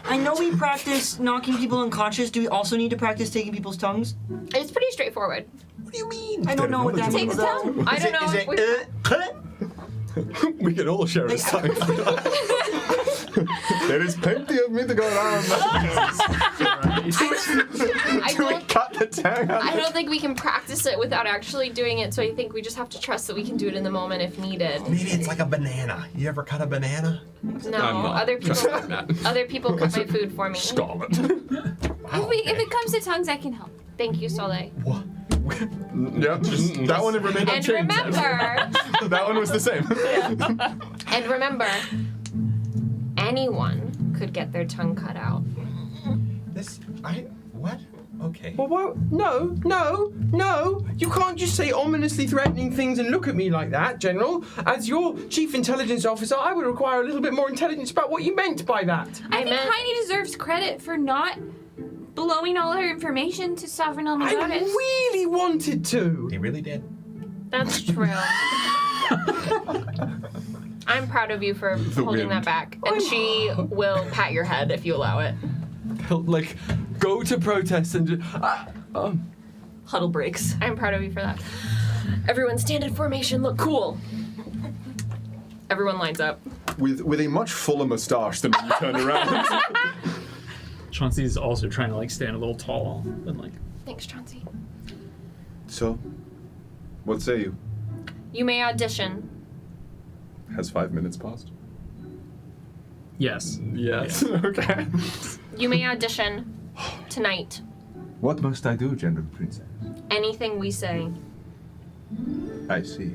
I know we practice knocking people unconscious. Do we also need to practice taking people's tongues? It's pretty straightforward. What do you mean? I don't know what that Take means, the tongue. though. I don't know. if we- We can all share his tongue. There is plenty of meat to go around. Cut the tongue out. I don't think we can practice it without actually doing it, so I think we just have to trust that we can do it in the moment if needed. Maybe it's like a banana. You ever cut a banana? No, I'm not. other people cut my food for me. Scarlet. If it comes to tongues, I can help. Thank you, Soleil. Yeah, that one remained And unchanged. remember, That one was the same. and remember, anyone could get their tongue cut out. What? Okay. Well, why? No! You can't just say ominously threatening things and look at me like that, General. As your chief intelligence officer, I would require a little bit more intelligence about what you meant by that. I think Heine deserves credit for not blowing all her information to Sovereign I Almendaris. really wanted to. He really did. That's true. I'm proud of you for holding that back. And she will pat your head if you allow it. Like, go to protest and just. Huddle breaks. I'm proud of you for that. Everyone stand in formation, look cool. Everyone lines up. With a much fuller moustache than when you turn around. Chauncey is also trying to like stand a little tall and like. Thanks, Chauncey. So, what say you? You may audition. Has 5 minutes passed? Yes. Yes. Okay. You may audition tonight. What must I do, General Princess? Anything we say. I see.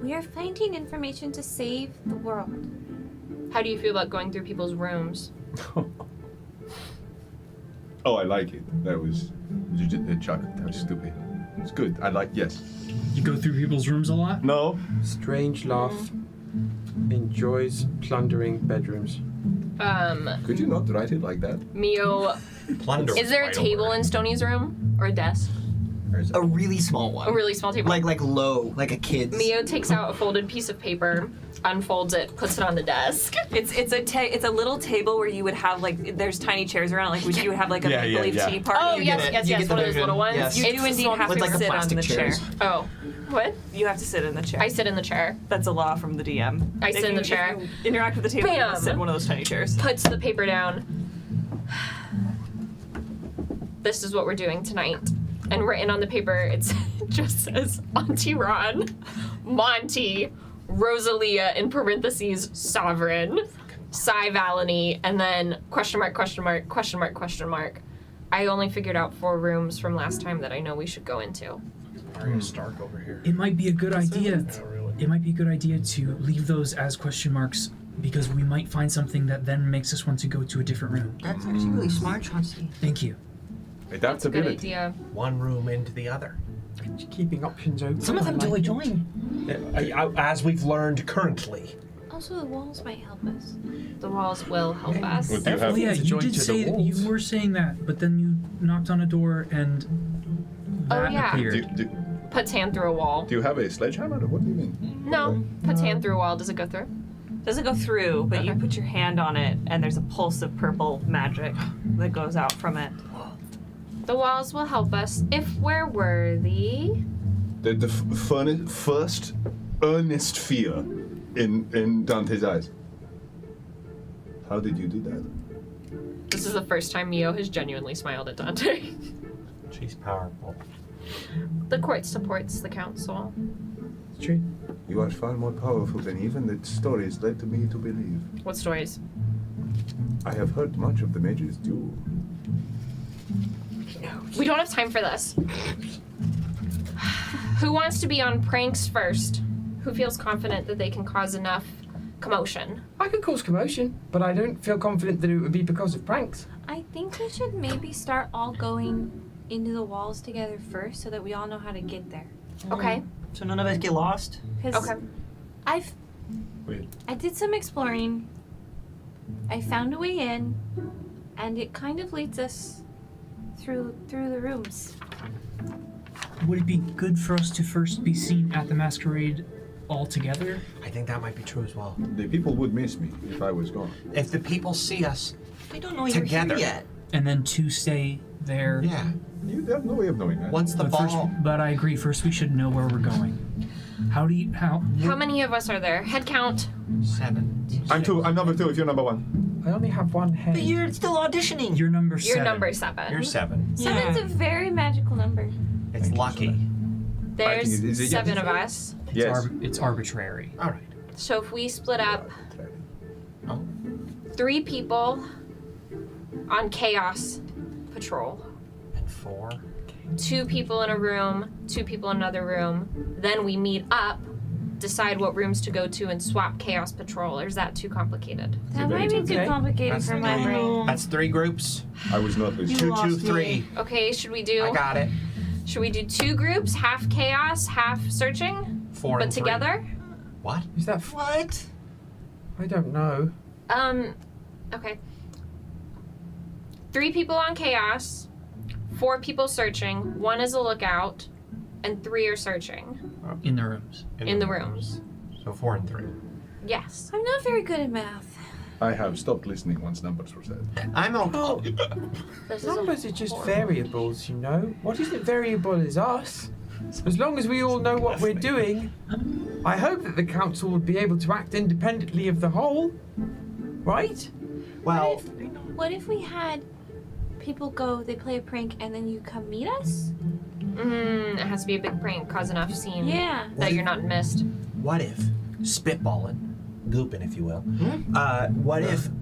We are finding information to save the world. How do you feel about going through people's rooms? Oh, I like it. That was Chuck. That was stupid. It's good. I like. Yes. You go through people's rooms a lot? No. Strange laugh. Enjoys plundering bedrooms. Could you not write it like that? Mio. Plunder. Is there a table in Stoney's room? Or a desk? A really small one. A really small table. Like low, like a kid's. Mio takes out a folded piece of paper, unfolds it, puts it on the desk. It's a little table where you would have like there's tiny chairs around like you would have like a Yeah, make believe yeah. tea party. Oh, You yes, get it. yes, You yes, get the one of those version. little ones. Yes. You do indeed have With to like the sit on plastic the chairs. chair. Oh. What? You have to sit in the chair. I sit in the chair. That's a law from the DM. I sit in the If chair. you interact with the table. You Bam! must sit in one of those tiny chairs. Puts the paper down. This is what we're doing tonight. And written on the paper, it just says Auntie Ron, Monty, Rosalia in parentheses, Sovereign, Cy Valany, and then question mark, question mark, question mark, question mark. I only figured out 4 rooms from last time that I know we should go into. Arya Stark over here. It might be a good idea. It might be a good idea to leave those as question marks because we might find something that then makes us want to go to a different room. That's actually really smart, Chauncey. Thank you. That's a good idea. One room into the other. Keeping options open. Some of them do join. As we've learned currently. Also, the walls might help us. The walls will help us. Well, do you have- Oh yeah, to you join did to the say walls. you were saying that, but then you knocked on a door and that yeah. appeared. Puts hand through a wall. Do you have a sledgehammer? What do you mean? No, puts hand through a wall. Does it go through? Doesn't go through, but you put your hand on it, and there's a pulse of purple magic that goes out from it. The walls will help us if we're worthy. The first earnest fear in Dante's eyes. How did you do that? This is the first time Mio has genuinely smiled at Dante. She's powerful. The court supports the council. It's true. You are far more powerful than even the stories led to me to believe. What stories? I have heard much of the Mage's duel. We don't have time for this. Who wants to be on pranks first? Who feels confident that they can cause enough commotion? I could cause commotion, but I don't feel confident that it would be because of pranks. I think we should maybe start all going into the walls together first so that we all know how to get there. Okay. So none of us get lost? Okay. Wait. I did some exploring. I found a way in, and it kind of leads us through the rooms. Would it be good for us to first be seen at the masquerade all together? I think that might be true as well. The people would miss me if I was gone. If the people see us They don't know together. you're here yet. And then to stay there. Yeah. You have no way of knowing that. Once the But ball. first, but I agree. First, we should know where we're going. How? How many of us are there? Head count. 7. I'm number 2 if you're number 1. I only have one head. But you're still auditioning. You're number 7. You're number 7. You're 7. Seven's a very magical number. It's lucky. There's is it 7 of us. Yes. It's arbitrary. All right. So if we split up, Oh. 3 people on chaos patrol, And 4. 2 people in a room, 2 people in another room, then we meet up, decide what rooms to go to, and swap chaos patrol. Or is that too complicated? That might be too complicated That's for my three. brain. That's 3 groups. I was not listening. 2, 2, lost 3. Okay, should we do? I got it. Should we do 2 groups, half chaos, half searching, 4 but and 3. together? What? Is that? What? I don't know. Okay. 3 people on chaos, 4 people searching, 1 is a lookout, and 3 are searching In the rooms. in the rooms. So 4 and 3. Yes. I'm not very good at math. I have stopped listening once numbers were said. I'm Oh, This is numbers are just variables, you know. What isn't variable is us. As long as we all know what we're doing, I hope that the council would be able to act independently of the whole. Right? Well, What if we had people go, they play a prank, and then you come meet us? It has to be a big prank, cause enough scene Yeah. that you're not missed. what if spitballing, gooping, if you will?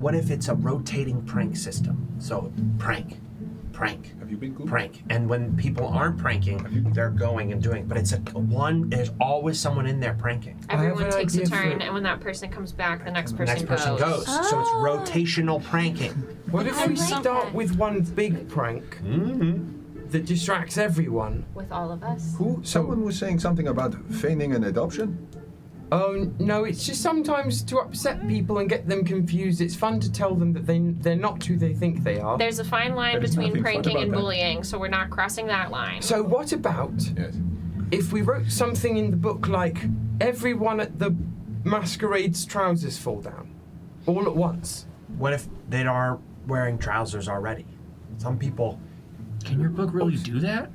What if it's a rotating prank system? So prank. Have you been good? Prank. And when people aren't pranking, they're going and doing. But it's there's always someone in there pranking. Everyone an takes a idea turn, for- and when that person comes back, the next The person next person goes. So it's rotational pranking. What if I we like start that. with one big prank that distracts everyone? with all of us. Someone was saying something about feigning an adoption? Oh, no, it's just sometimes to upset people and get them confused. It's fun to tell them that they're not who they think they are. There's a fine line There's between nothing fun pranking about and that. bullying, so we're not crossing that line. So what about Yes. if we wrote something in the book like everyone at the masquerade's trousers fall down all at once? What if they are wearing trousers already? Some people. Can your book really do that?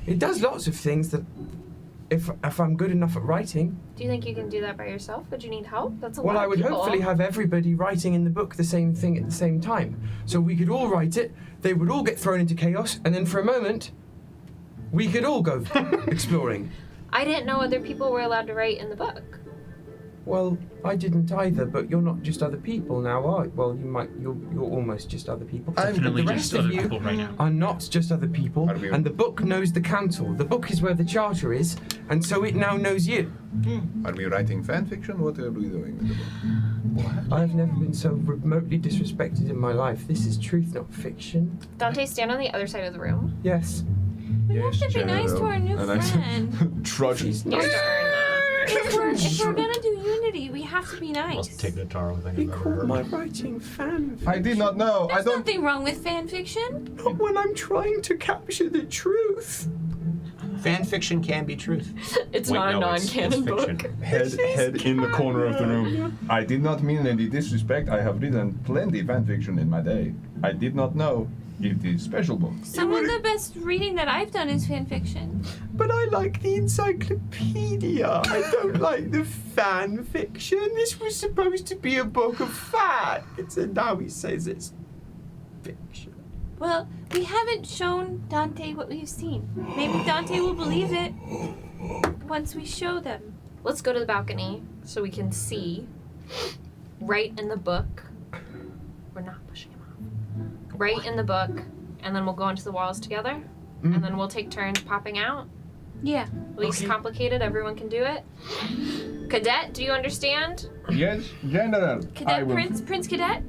It does lots of things that if I'm good enough at writing. Do you think you can do that by yourself? Would you need help? That's a Well, lot I of would people. hopefully have everybody writing in the book the same thing at the same time. So we could all write it, they would all get thrown into chaos, and then for a moment, We could all go exploring. I didn't know other people were allowed to write in the book. Well, I didn't either, but you're not just other people now, are you? Well, you're almost just other people. Definitely the just rest of other you people right now. are not just other people, and the book knows the council. The book is where the charter is, and so it now knows you. Are we writing fan fiction? What are we doing with the book? I've never been so remotely disrespected in my life. This is truth, not fiction. Dante, stand on the other side of the room. Yes. We have to be nice to our new friend. Trudge. You have to earn that. If we're gonna do Unity, we have to be nice. Most Tignataro thing You I've ever call heard. my writing fan fiction. I did not know. There's nothing wrong with fan fiction. Not when I'm trying to capture the truth. Fan fiction can be truth. It's Wait, not a no, it's non-canon book. fiction. Head in the corner of the room. I did not mean any disrespect. I have written plenty fan fiction in my day. I did not know it is special book. Some of the best reading that I've done is fan fiction. But I like the encyclopedia. I don't like the fan fiction. This was supposed to be a book of facts, and now he says it's fiction. Well, we haven't shown Dante what we've seen. Maybe Dante will believe it once we show them. Let's go to the balcony so we can see right in the book. We're not pushing him off. Right in the book, and then we'll go into the walls together, and then we'll take turns popping out. Yeah. Least complicated, everyone can do it. Cadet, do you understand? Yes, General. I Cadet will. Prince Cadet?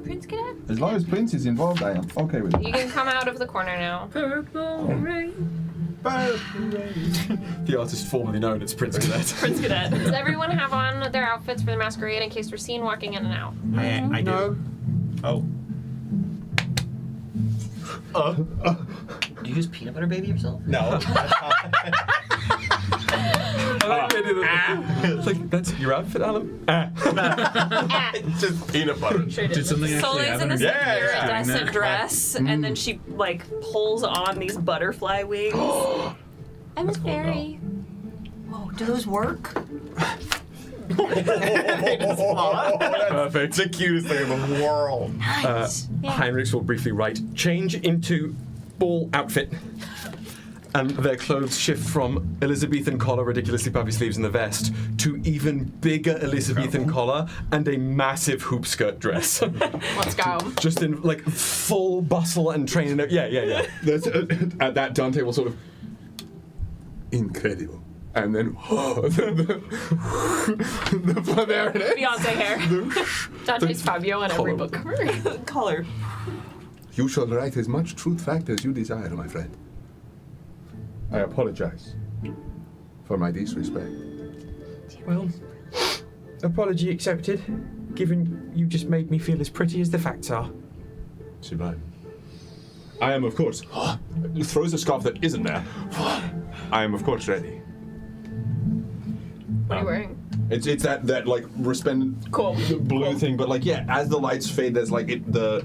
Prince Cadet? As long as Prince is involved, I am okay with it. You can come out of the corner now. Purple rain. The artist formerly known as Prince Cadet. Prince Cadet. Does everyone have on their outfits for the masquerade in case we're seen walking in and out? I do. No. Oh. Do you just peanut butter baby yourself? No. It's like, that's your outfit, Alan? It's just peanut butter. Did something actually Soleil's happen? in this like, Yeah, iridescent dress, and then she like pulls on these butterfly wings. I'm a fairy. Whoa, do those work? Perfect. It's the cutest thing in the world. Nice. Heinrichs will briefly write, change into ball outfit. And their clothes shift from Elizabethan collar, ridiculously puffy sleeves and the vest, to even bigger Elizabethan collar and a massive hoop skirt dress. Let's go. Just in like full bustle and training. Yeah. That's, at that, Dante will sort of. Incredible. And then. There it is. Beyonce hair. Dante's Fabio on every book cover. Color. You shall write as much truth fact as you desire, my friend. I apologize for my disrespect. Well, apology accepted, given you just made me feel as pretty as the facts are. Sublime. I am, of course. Throws a scarf that isn't there. I am, of course, ready. What are you wearing? It's that like resplendent Cool. blue thing, but like as the lights fade, there's like the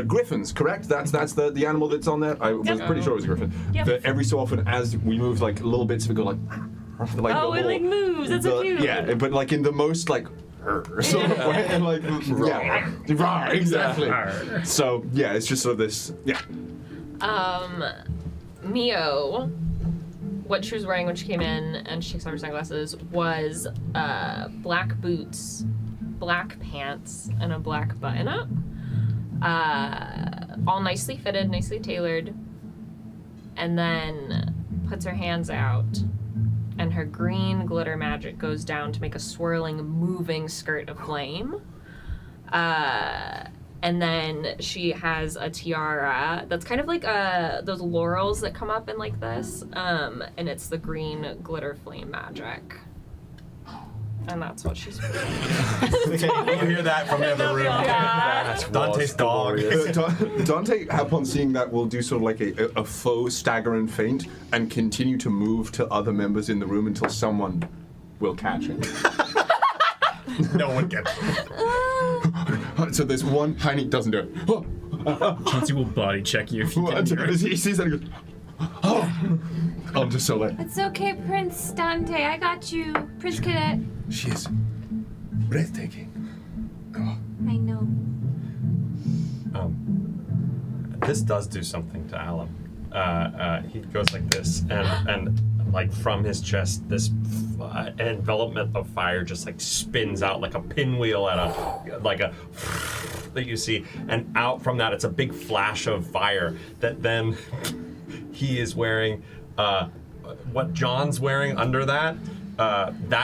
griffins, correct? That's the animal that's on there. I was pretty sure it was a griffin. Yep. That every so often, as we move like little bits of it, go like Oh, it like moves. That's so cute. Yeah, but like in the most like sort of way, and like yeah, exactly. So yeah, it's just sort of this Mio, what she was wearing when she came in and she takes off her sunglasses was black boots, black pants, and a black button-up. All nicely fitted, nicely tailored, and then puts her hands out, and her green glitter magic goes down to make a swirling, moving skirt of flame. And then she has a tiara that's kind of like those laurels that come up in like this, and it's the green glitter flame magic. And that's what she's wearing. You hear that from the other room. That's Dante's dog. Dante, upon seeing that, will do sort of like a faux stagger and feint and continue to move to other members in the room until someone will catch him. No one gets it. So there's one, Heine doesn't do it. Chauncey will body check you if you didn't hear it. He sees that and goes, onto Soleil. It's okay, Prince Dante. I got you, Prince Cadet. She is breathtaking. I know. This does do something to Alan. he goes like this, and like from his chest, this envelopment of fire just like spins out like a pinwheel at a that you see, and out from that, it's a big flash of fire that then he is wearing what John's wearing under that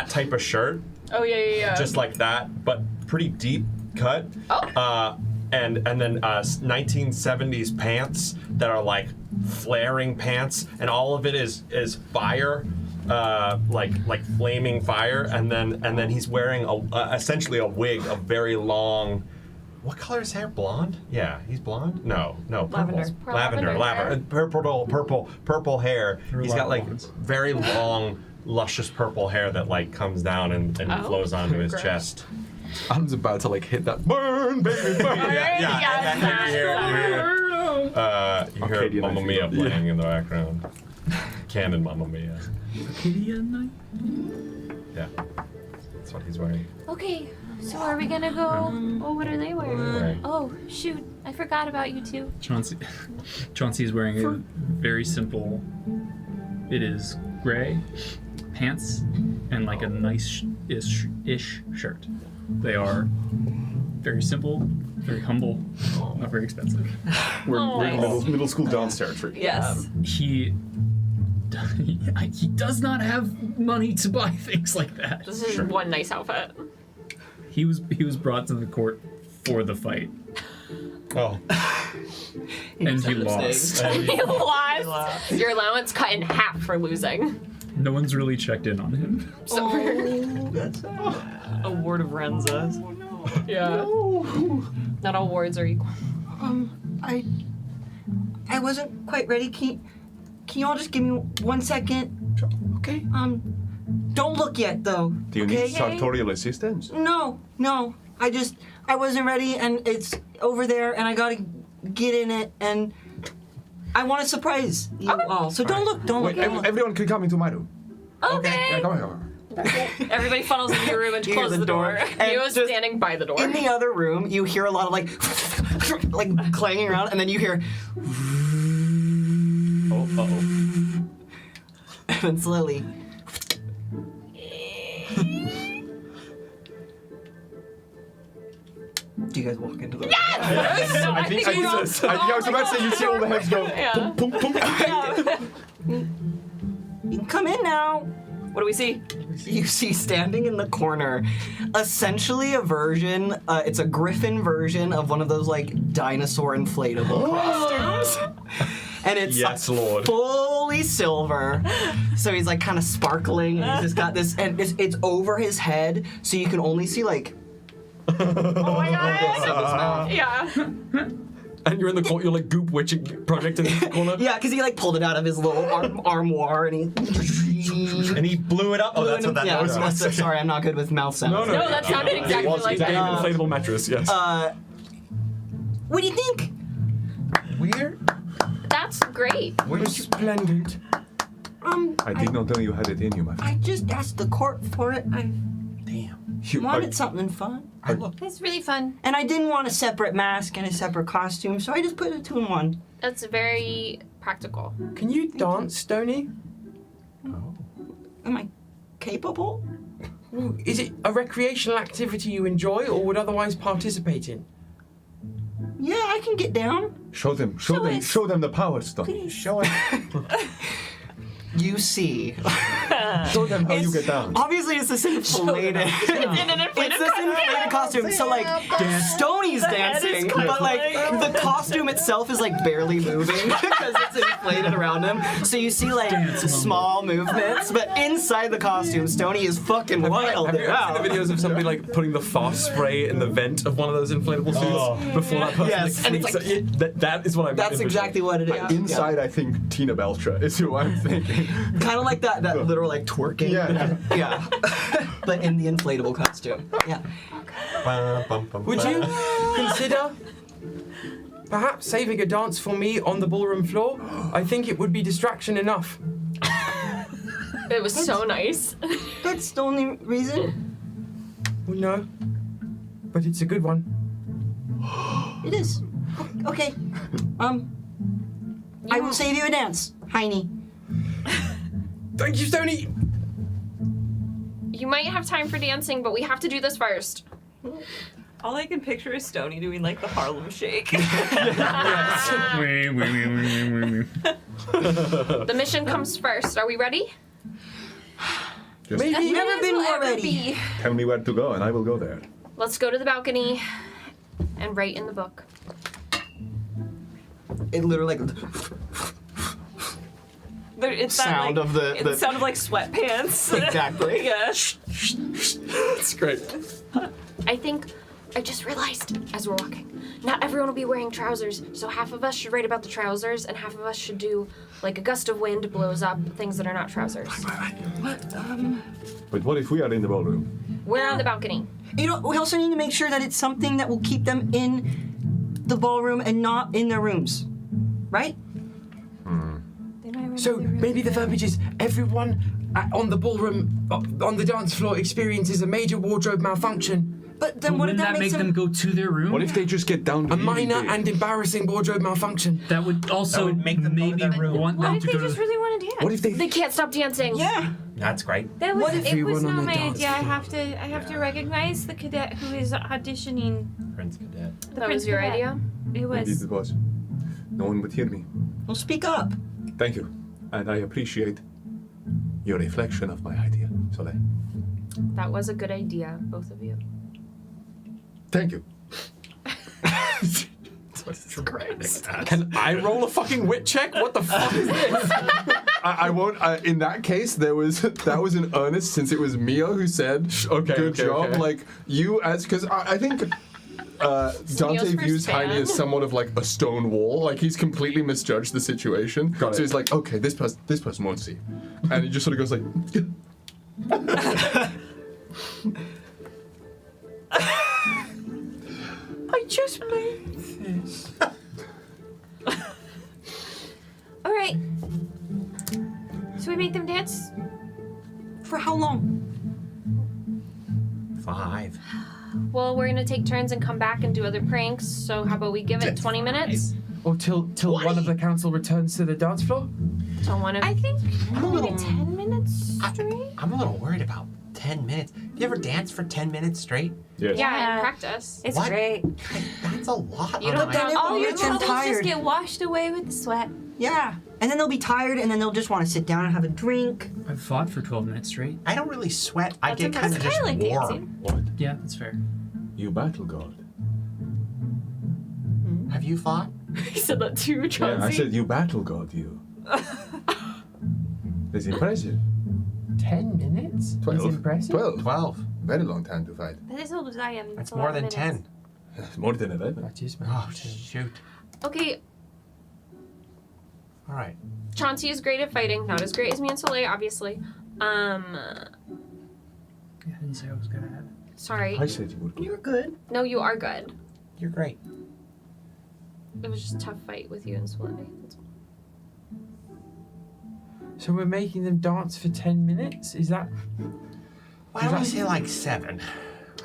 type of shirt. Oh yeah. Just like that, but pretty deep cut. Oh. And then 1970s pants that are like flaring pants, and all of it is fire, like flaming fire, and then he's wearing essentially a wig, a very long. What color is hair? Blonde? Yeah, he's blonde. No, purple. Lavender. Purple hair. He's got like very long, luscious purple hair that like comes down and flows onto his chest. Adam's about to like hit that burn, baby, burn. You hear Mamma Mia playing in the background. Canon Mamma Mia. Yeah, that's what he's wearing. Okay, so are we gonna go? Oh, what are they wearing? Oh, shoot, I forgot about you two. Chauncey is wearing a very simple. It is gray pants and like a nice-ish shirt. They are very simple, very humble, not very expensive. We're in middle school dance territory. Yes. He does not have money to buy things like that. This is one nice outfit. He was brought to the court for the fight. Oh. And he lost. He lost. Your allowance cut in half for losing. No one's really checked in on him. So That's Award of Renza. yeah. Not all wards are equal. I wasn't quite ready. Can you all just give me 1 second? Okay. Don't look yet though. Do you need sartorial assistance? No. I wasn't ready, and it's over there, and I gotta get in it, and I want to surprise you all. So don't look. Everyone can come into my room. Okay. Yeah, come on. Everybody funnels into your room and You hear closes the door. He was standing by the door. In the other room, you hear a lot of like clanging around, and then you hear. And then slowly. Do you guys walk into the room? Yes! I think I was about to say you see all the heads go. Yeah. Pum, pum, pum. You can come in now. What do we see? You see standing in the corner, essentially a version, it's a griffin version of one of those like dinosaur inflatable costumes. And it's Yes, Lord. fully silver. So he's like kind of sparkling, and he's just got this, and it's over his head, so you can only see like. Oh my god! Yeah. And you're in the corner, you're like goop witching project in the corner. Yeah, because he like pulled it out of his little armoire, and he blew it up. Oh, that's what that noise was. Sorry, I'm not good with mouth sounds. No, that sounded exactly like Dave that. inflatable mattress, yes. What do you think? Weird. That's great. We're splendid. I did not know you had it in you, my friend. I just asked the court for it. I You wanted something fun. It's really fun. And I didn't want a separate mask and a separate costume, so I just put it 2 in 1. That's very practical. Can you dance, Stoney? Am I capable? Is it a recreational activity you enjoy or would otherwise participate in? Yeah, I can get down. Show them the power stuff. Show it. You see. Show them how you get down. Obviously, it's this inflated. It's in an inflated costume. So like, Stoney's dancing, but like the costume itself is like barely moving because it's inflated around him. So you see like small movements, but inside the costume, Stoney is fucking wild. Have you ever seen the videos of somebody like putting the fast spray in the vent of one of those inflatable suits before that person? Yes, and it's like that is what I'm. That's exactly what it is. Inside, I think Tina Beltra is who I'm thinking. Kind of like that literal like twerking. Yeah. But in the inflatable costume. Yeah. Would you consider perhaps saving a dance for me on the ballroom floor? I think it would be distraction enough. It was so nice. That's the only reason? Well, no. But it's a good one. It is. Okay. I will save you a dance, Heine. Thank you, Stony. You might have time for dancing, but we have to do this first. All I can picture is Stoney doing like the Harlem Shake. The mission comes first. Are we ready? Maybe. I've never been more ready. Tell me where to go, and I will go there. Let's go to the balcony and write in the book. It literally It sound of the It sounded like sweatpants. Exactly. Yeah. It's great. I think I just realized as we're walking, not everyone will be wearing trousers, so half of us should write about the trousers, and half of us should do like a gust of wind blows up things that are not trousers. But what if we are in the ballroom? We're on the balcony. You know, we also need to make sure that it's something that will keep them in the ballroom and not in their rooms. Right? So maybe the verbiage is everyone on the ballroom, on the dance floor experiences a major wardrobe malfunction. But then what if Wouldn't that make them go to their room? What if they just get down to A minor and embarrassing wardrobe malfunction. That would also make them maybe want What them if to they go to just really want to dance? What if They can't stop dancing. Yeah. That's great. That was, What if it was everyone on not the my dance idea. I floor- have to recognize the cadet who is auditioning. Prince Cadet. The That Prince was your Cadet. idea? It Indeed was. it was. No one would hear me. Well, speak up. Thank you. And I appreciate your reflection of my idea, Soleil. That was a good idea, both of you. Thank you. Can I roll a fucking wit check? What the fuck is this? I won't. In that case, that was an earnest, since it was Mia who said, Okay, good okay, job." okay. Like you, as because I think. Dante Neil's views first fan. Heine as somewhat of like a stone wall. Like he's completely misjudged the situation. Got so it. he's like, okay, this person won't see, and he just sort of goes like. I just made this. All right. So we make them dance. For how long? 5. Well, we're gonna take turns and come back and do other pranks, so how about we give it 20 minutes? Or till one of the council returns to the dance floor? So one of I think I'm a little- maybe 10 minutes straight. I'm a little worried about 10 minutes. Have you ever danced for 10 minutes straight? Yes. Yeah, in practice. It's What? great. That's a lot. You don't But then it All will your make them troubles just tired. get washed away with the sweat. Yeah. And then they'll be tired, and then they'll just want to sit down and have a drink. I've fought for 12 minutes straight. I don't really sweat. I That's get kind of It's just kind of like warm. dancing. What? Yeah, that's fair. You battle god. Have you fought? He said that too, Chauncey. Yeah, I said you battle god. You. That's impressive. 10 minutes? 12. Is impressive. 12. 12. Very long time to fight. That is as old as I am. That's It's a more lot of than minutes. 10. More than 11. That is Oh, shoot. Okay, All right. Chauncey is great at fighting, not as great as me and Soleil, obviously. Yeah, I didn't say I was good at it. Sorry. I said you were good. You're good. No, you are good. You're great. It was just a tough fight with you and Soleil. That's all. So we're making them dance for 10 minutes? Is that... Why don't we say like 7?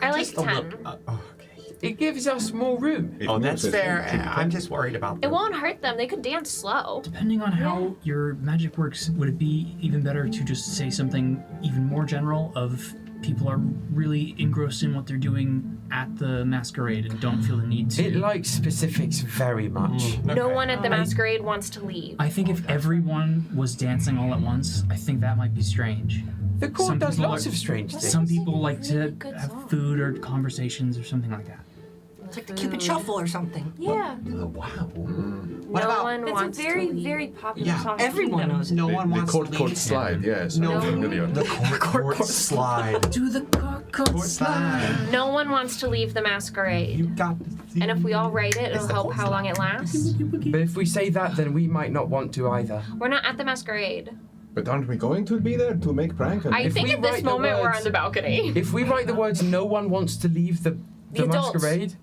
I like Just a 10. little- okay. It gives us more room. Oh, that's fair. I'm just worried about It won't hurt them. They could dance slow. Depending on how your magic works, would it be even better to just say something even more general of people are really engrossed in what they're doing at the masquerade and don't feel the need to? It likes specifics very much. No one at the masquerade wants to leave. I think if everyone was dancing all at once, I think that might be strange. The court Some does people lots like- of strange things. Some people like to good have song. food or conversations or something like that. It's like the Cupid Shuffle or something. Yeah. Wow. No one That's wants a very, to leave. very popular Yeah. song. Everyone Kingdom. knows it. No one The wants court to leave. court slide, yes. No. I'm familiar. The court slide. Do the court slide. No one wants to leave the masquerade. You got And if we all write it, it'll the help court how long it lasts. But if we say that, then we might not want to either. We're not at the masquerade. But aren't we going to be there to make prank? I If think we at this write the moment we're words- on the balcony. If we write the words, no one wants to leave the The adults. masquerade,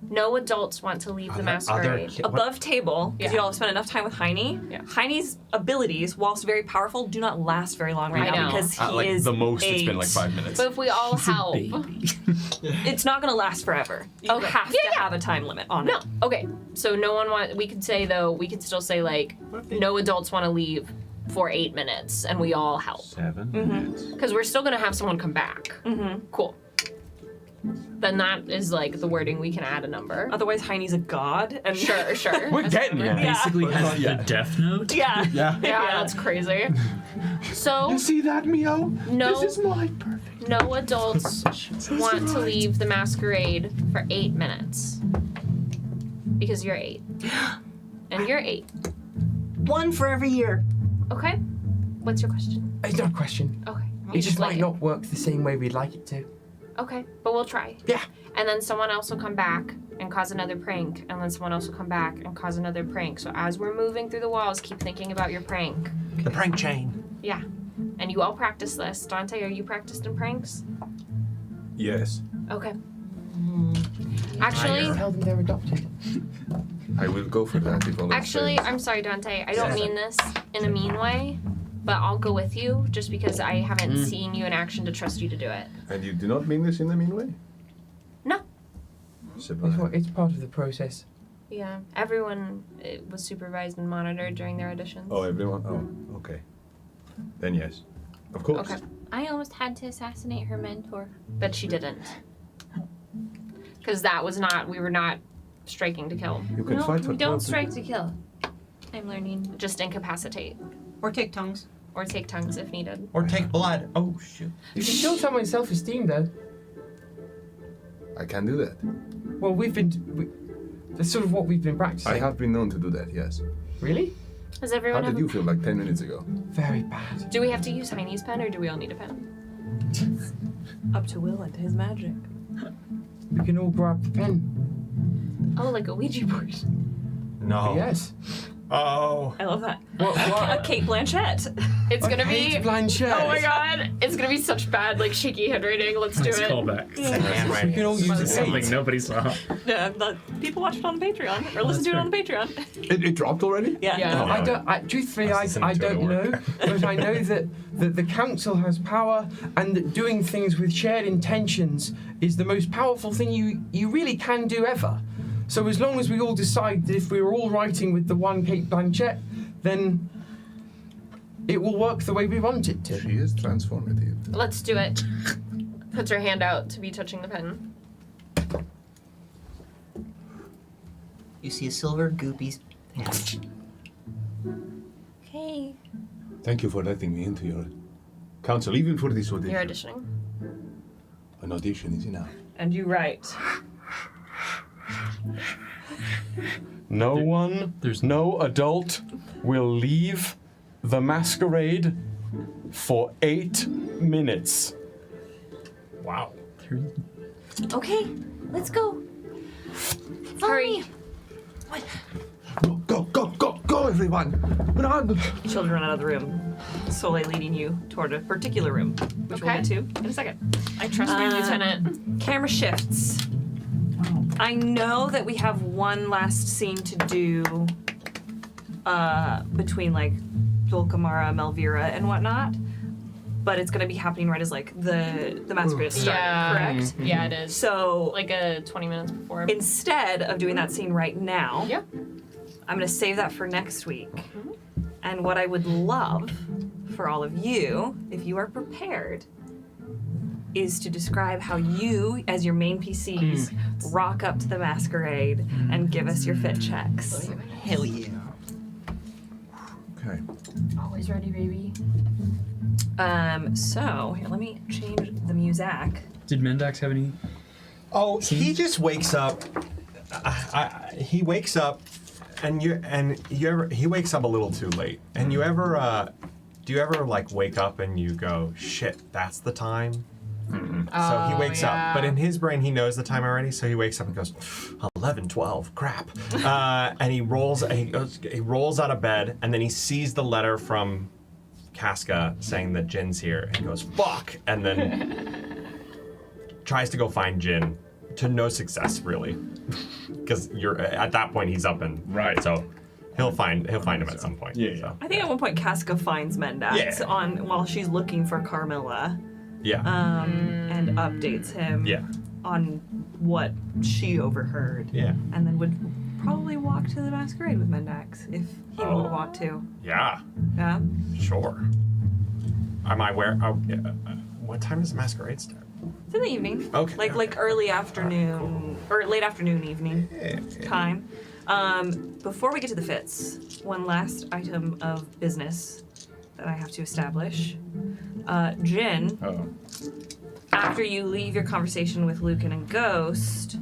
No adults want to leave the masquerade. Above table, because Yeah. you all have spent enough time with Heine. Yeah. Heine's abilities, whilst very powerful, do not last very long right I now know. because he like is the most, it's been eight. like 5 minutes. But if we all help, It's not going to last forever. You have to have a time limit on no. it. Okay, so no one want. We could say though. We could still say like, no adults want to leave for 8 minutes, and we all help. 7 minutes. Because we're still gonna have someone come back. Mm-hmm. Cool. Then that is like the wording. We can add a number. Otherwise, Heine's a god. And Sure. We're getting there. Basically has the death note. Yeah. Yeah. Yeah, that's crazy. So You see that, Mio? no, This is my perfect. no adults want to leave the masquerade for 8 minutes because you're 8, and you're 8. One for every year. Okay. What's your question? It's not a question. Okay. It just Like might not work the same way we'd like it to. Okay, but we'll try. Yeah. And then someone else will come back and cause another prank, and then someone else will come back and cause another prank. So as we're moving through the walls, keep thinking about your prank. The prank chain. Yeah. And you all practice this. Dante, are you practiced in pranks? Yes. Okay. Actually, Tell them they're adopted. I will go for that if all else actually, fails. I'm sorry, Dante. I don't mean this in a mean way, but I'll go with you just because I haven't seen you in action to trust you to do it. And you do not mean this in a mean way? No. It's part of the process. Yeah. Everyone was supervised and monitored during their auditions. Oh, everyone? Oh, okay. Then yes. Of course. Okay. I almost had to assassinate her mentor. But she didn't. Because that was not, we were not striking to kill. You can No, fight for we don't 12 strike to kill. I'm learning. Just incapacitate. Or take tongues. Or take tongues if needed. Or take blood. Oh, shoot. You can kill someone's self-esteem, though. I can do that. Well, that's sort of what we've been practicing. I have been known to do that, yes. Really? Does How everyone did have you feel like 10 minutes ago? Very bad. Do we have to use Heine's pen or do we all need a pen? Up to Will and his magic. We can all grab the pen. Oh, like a Ouija board. No. Yes. Oh. I love that. What? A Kate Blanchett. It's gonna be. Kate Blanchett. Oh my god! It's gonna be such bad, like shaky handwriting. Let's do Nice it. callback. We can all use the Something same. nobody saw. Yeah, the people watch it on the Patreon or listen to it on the Patreon. It dropped already? Yeah. Yeah. Truthfully, I listening to it don't at know, work. but I know that the council has power, and that doing things with shared intentions is the most powerful thing you really can do ever. So as long as we all decide that if we're all writing with the one Kate Blanchett, then it will work the way we want it to. She is transformative. Let's do it. Puts her hand out to be touching the pen. You see a silver goopy hand. Okay. Thank you for letting me into your council, even for this audition. You're auditioning. An audition is enough. And you write. No adult will leave the masquerade for 8 minutes. Wow. Okay, let's go. Hurry. Go, everyone! Run! Children run out of the room. Soleil leading you toward a particular room, which we'll Okay. get to in a second. I trust my lieutenant. Camera shifts. I know that we have one last scene to do between like Dulcamara, Melvira, and whatnot, but it's gonna be happening right as like the masquerade is starting, Yeah. correct? Yeah, it is. So Like a 20 minutes before. instead of doing that scene right now, Yep. I'm gonna save that for next week. And what I would love for all of you, if you are prepared, is to describe how you, as your main PCs, rock up to the masquerade and give us your fit checks. Hell yeah. Okay. Always ready, baby. So here, let me change the music. Did Mendax have any? Oh, he just wakes up. He wakes up, and he wakes up a little too late. And you ever do you ever like wake up and you go, shit, that's the time? So he wakes up, but in his brain he knows the time already. So he wakes up and goes, 11:12, crap, and he rolls out of bed, and then he sees the letter from Casca saying that Jin's here, and he goes, fuck, and then tries to go find Jin, to no success really, because you're at that point he's up and right. So he'll find him at some point. Yeah. So. I think at one point Casca finds Mendax while she's looking for Carmilla. Yeah. And updates him. Yeah. On what she overheard. Yeah. And then would probably walk to the masquerade with Mendax if he would want to. Yeah. Yeah. Sure. Am I where? What time does the masquerade start? It's in the evening. Okay. Like early afternoon or late afternoon, evening time. Before we get to the fits, one last item of business that I have to establish. Jin, after you leave your conversation with Lucan and Ghost,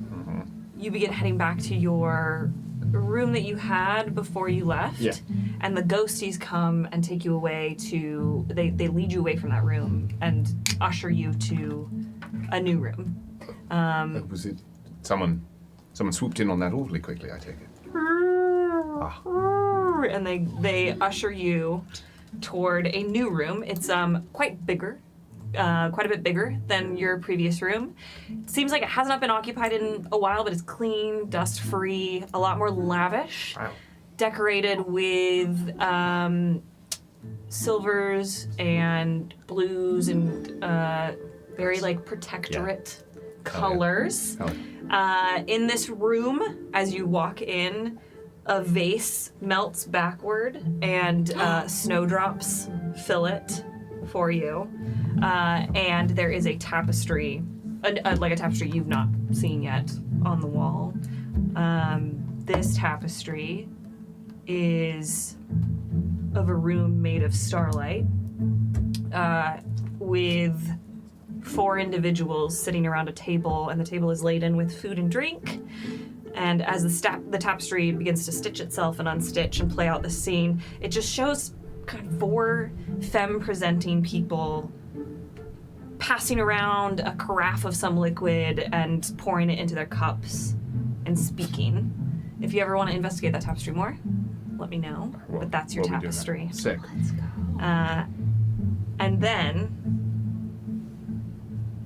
you begin heading back to your room that you had before you left. Yeah. And the ghosties come and take you away to, they lead you away from that room and usher you to a new room. Was it someone swooped in on that awfully quickly, I take it? And they usher you toward a new room. It's quite a bit bigger than your previous room. It seems like it has not been occupied in a while, but it's clean, dust-free, a lot more lavish. Wow. Decorated with silvers and blues and very like protectorate colors. In this room, as you walk in, a vase melts backward and snowdrops fill it for you. And there is a tapestry, like a tapestry you've not seen yet on the wall. This tapestry is of a room made of starlight with 4 individuals sitting around a table, and the table is laden with food and drink. And as the tapestry begins to stitch itself and unstitch and play out the scene, it just shows kind of 4 femme-presenting people passing around a carafe of some liquid and pouring it into their cups and speaking. If you ever want to investigate that tapestry more, let me know. But that's your tapestry. Sick. And then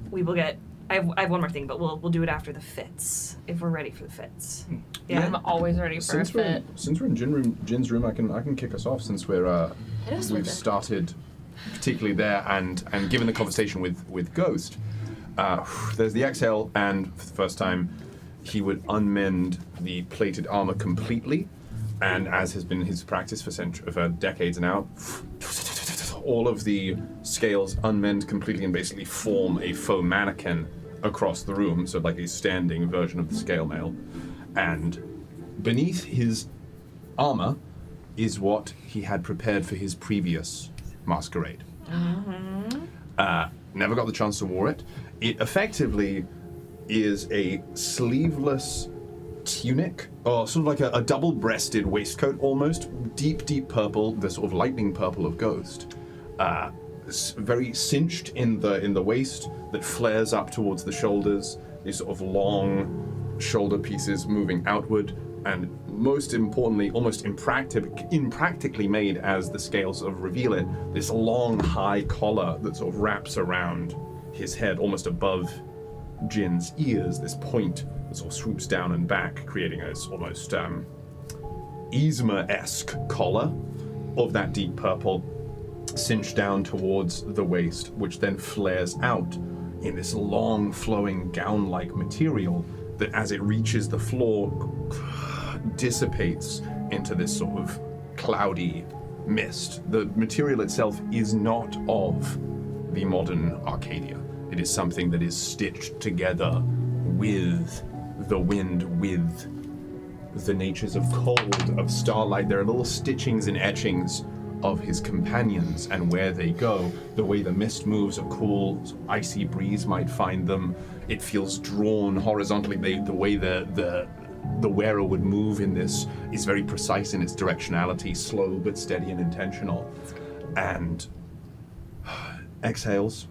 we will get. I have one more thing, but we'll do it after the fits if we're ready for the fits. Yeah, I'm always ready for a fit. Since we're in Jin's room, I can kick us off since we've started, particularly there, and given the conversation with Ghost, there's the exhale, and for the first time, he would unmend the plated armor completely, and as has been his practice for decades now, all of the scales unmend completely and basically form a faux mannequin across the room, so like a standing version of the scale mail. And beneath his armor is what he had prepared for his previous masquerade. Never got the chance to wear it. It effectively is a sleeveless tunic, or sort of like a double-breasted waistcoat almost, deep purple, the sort of lightning purple of Ghost. Very cinched in the waist that flares up towards the shoulders, these sort of long shoulder pieces moving outward, and most importantly, almost impractically made as the scales sort of reveal it, this long high collar that sort of wraps around his head almost above Jin's ears, this point that sort of swoops down and back, creating a almost Yzma-esque collar of that deep purple, cinched down towards the waist, which then flares out in this long flowing gown-like material that as it reaches the floor dissipates into this sort of cloudy mist. The material itself is not of the modern Arcadia. It is something that is stitched together with the wind, with the natures of cold, of starlight. There are little stitchings and etchings of his companions and where they go. The way the mist moves, a cool, icy breeze might find them. It feels drawn horizontally. The way the wearer would move in this is very precise in its directionality, slow but steady and intentional. And exhales,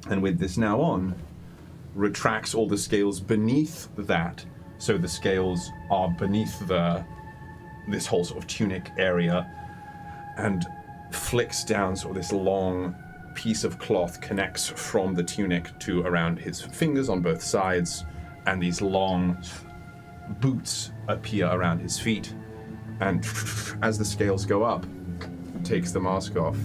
and with this now on, retracts all the scales beneath that, so the scales are beneath this whole sort of tunic area, and flicks down sort of this long piece of cloth, connects from the tunic to around his fingers on both sides, and these long boots appear around his feet. And as the scales go up, takes the mask off.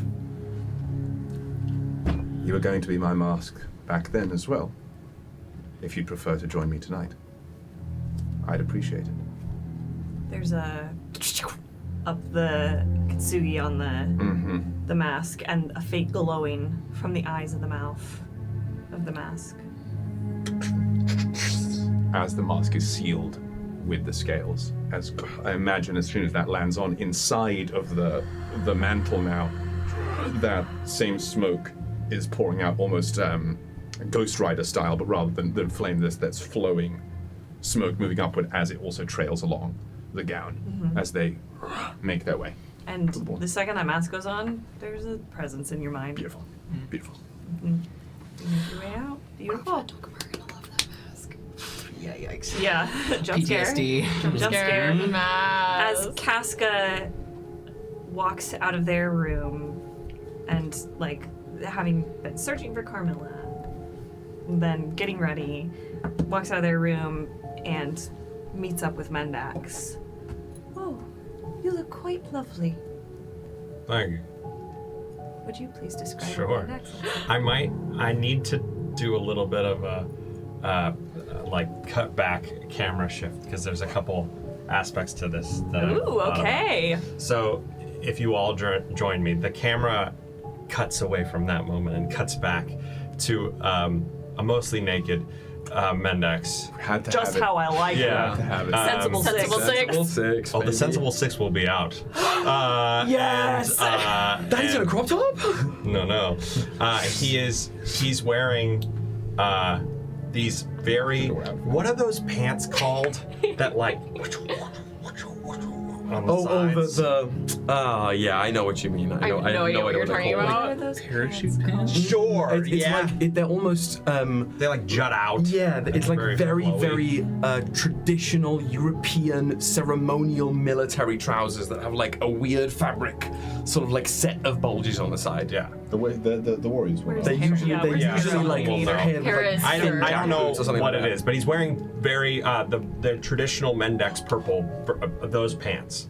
You were going to be my mask back then as well. If you'd prefer to join me tonight, I'd appreciate it. There's a up the kitsugi on the mask and a fake glowing from the eyes of the mouth of the mask. As the mask is sealed with the scales, as I imagine as soon as that lands on inside of the mantle now, that same smoke is pouring out almost Ghost Rider style, but rather than flame, that's flowing smoke moving upward as it also trails along the gown as they make their way. And the second that mask goes on, there's a presence in your mind. Beautiful. Beautiful. You make your way out. Beautiful. Yeah, yikes. Yeah, jump PTSD. scare. Jump scare. Mask. As Casca walks out of their room and, like, having been searching for Carmilla, then getting ready, walks out of their room and meets up with Mendax. Oh, you look quite lovely. Thank you. Would you please describe Sure. what Mendax looks like? I need to do a little bit of a like cut back camera shift because there's a couple aspects to this that Ooh, okay. So if you all join me, the camera cuts away from that moment and cuts back to a mostly naked Mendax. Had to Just have it. how I like Yeah. it. To have it. Sensible six. Sensible six. Oh, the Sensible Six will be out. Yes! Daddy's in a crop top? No. He's wearing these very. What are those pants called? That like. On the sides. Yeah, I know what you mean. I know what you're talking about. Parachute pants? Sure. It's like they're almost they like jut out. Yeah, it's like very flowy. traditional European ceremonial military trousers that have like a weird fabric, sort of like set of bulges on the side. Yeah. The way the warriors wear. They usually like paired with, like, I don't know jackets or something what like it that. is, but he's wearing very the traditional Mendex purple those pants.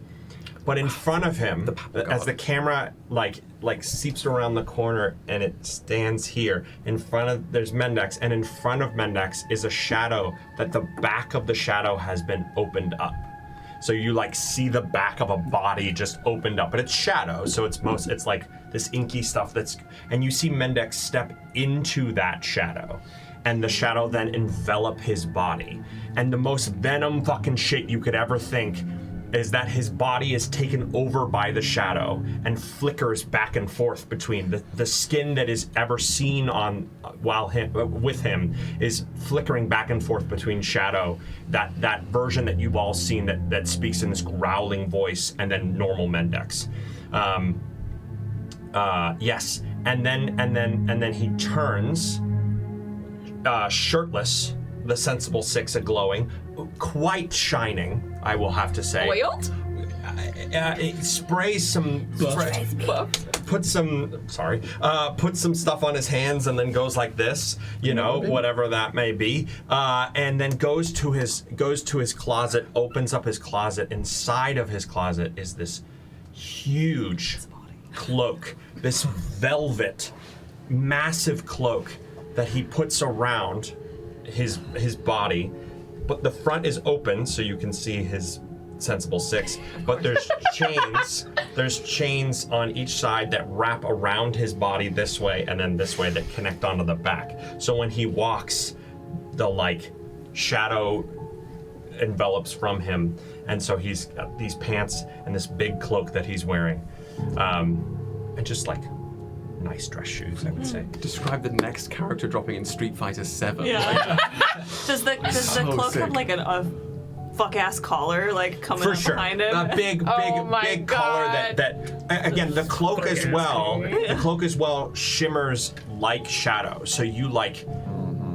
But in front of him, as the camera like seeps around the corner and it stands here in front of there's Mendex, and in front of Mendex is a shadow that the back of the shadow has been opened up. So you like see the back of a body just opened up, but it's shadow, so it's like this inky stuff and you see Mendex step into that shadow, and the shadow then envelop his body. And the most venom fucking shit you could ever think is that his body is taken over by the shadow and flickers back and forth between the skin that is ever seen on with him is flickering back and forth between shadow, that version that you've all seen that speaks in this growling voice, and then normal Mendex. Yes, and then he turns shirtless, the Sensible Six agglowing, quite shining, I will have to say. Oiled? It sprays some, puts some stuff on his hands and then goes like this, whatever that may be, and then goes to his closet, opens up his closet. Inside of his closet is this huge cloak, this velvet, massive cloak that he puts around his body, but the front is open so you can see his Sensible Six, but there's chains on each side that wrap around his body this way and then this way that connect onto the back. So when he walks, the like shadow envelops from him, and so he's got these pants and this big cloak that he's wearing, and just like nice dress shoes, I would say. Describe the next character dropping in Street Fighter 7. Yeah. Does the cloak sick. have like a fuck ass collar like coming For up sure. behind him? A big collar that again, the cloak as well shimmers like shadow. So you like,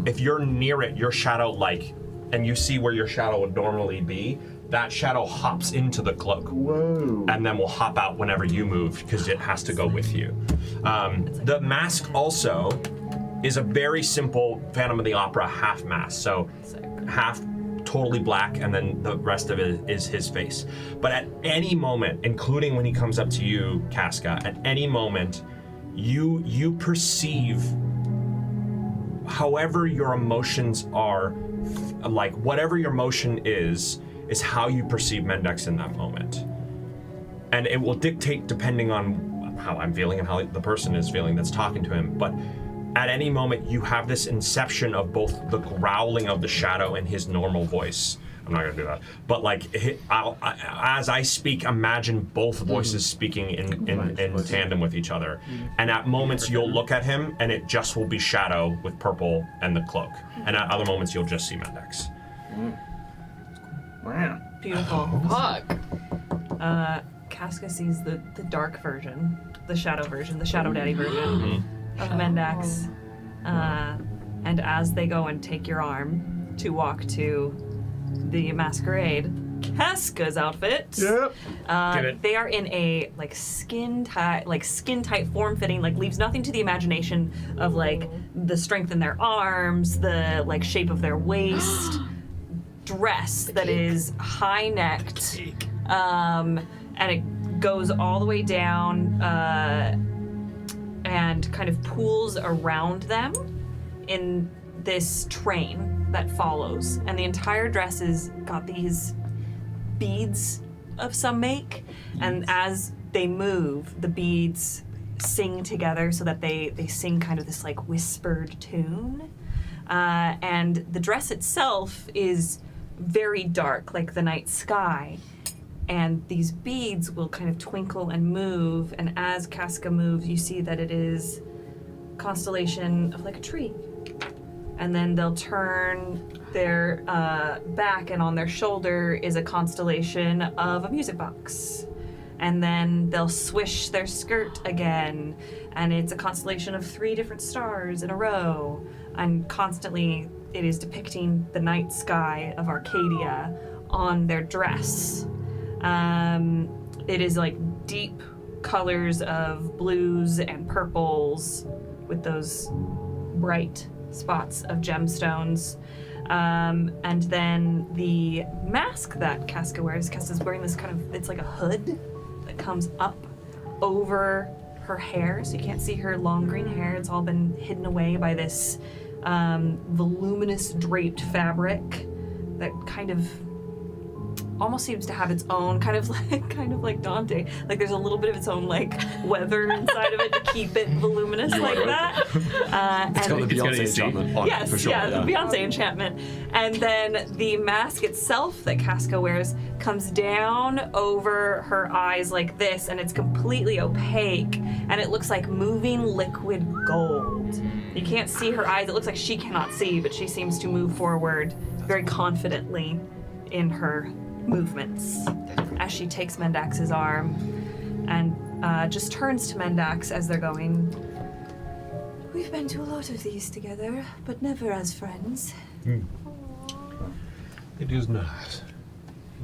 if you're near it, your shadow like, and you see where your shadow would normally be, that shadow hops into the cloak. Whoa. And then will hop out whenever you move because it has to go with you. The mask also is a very simple Phantom of the Opera half mask. So half totally black, and then the rest of it is his face. But at any moment, including when he comes up to you, Casca, at any moment, you perceive, however your emotions are, like whatever your emotion is how you perceive Mendex in that moment. And it will dictate depending on how I'm feeling and how the person is feeling that's talking to him. But at any moment, you have this inception of both the growling of the shadow and his normal voice. I'm not gonna do that. But like, as I speak, imagine both voices speaking in tandem with each other. And at moments, you'll look at him, and it just will be shadow with purple and the cloak. And at other moments, you'll just see Mendex. Wow. Beautiful. Fuck. Casca sees the dark version, the shadow version, the shadow daddy version of Mendex. And as they go and take your arm to walk to the masquerade, Casca's outfit. Yep. They are in a skin tight, form fitting, leaves nothing to the imagination of the strength in their arms, the shape of their waist. Dress that is high necked, and it goes all the way down and kind of pools around them in this train that follows. And the entire dress has got these beads of some make, and as they move, the beads sing together so that they sing kind of this whispered tune. And the dress itself is very dark, like the night sky, and these beads will kind of twinkle and move, and as Casca moves, you see that it is a constellation of a tree. And then they'll turn their back, and on their shoulder is a constellation of a music box. And then they'll swish their skirt again, and it's a constellation of 3 different stars in a row, and constantly it is depicting the night sky of Arcadia on their dress. It is deep colors of blues and purples with those bright spots of gemstones. And then the mask that Casca wears, Casca's wearing this kind of, it's like a hood that comes up over her hair, so you can't see her long green hair. It's all been hidden away by this voluminous draped fabric that kind of almost seems to have its own kind of like Dante. There's a little bit of its own weather inside of it to keep it voluminous that. It's got the Beyonce enchantment on it, for sure. The Beyonce enchantment. And then the mask itself that Casca wears comes down over her eyes like this, and it's completely opaque, and it looks like moving liquid gold. You can't see her eyes. It looks like she cannot see, but she seems to move forward very confidently in her movements as she takes Mendax's arm and just turns to Mendax as they're going. We've been to a lot of these together, but never as friends. It is nice.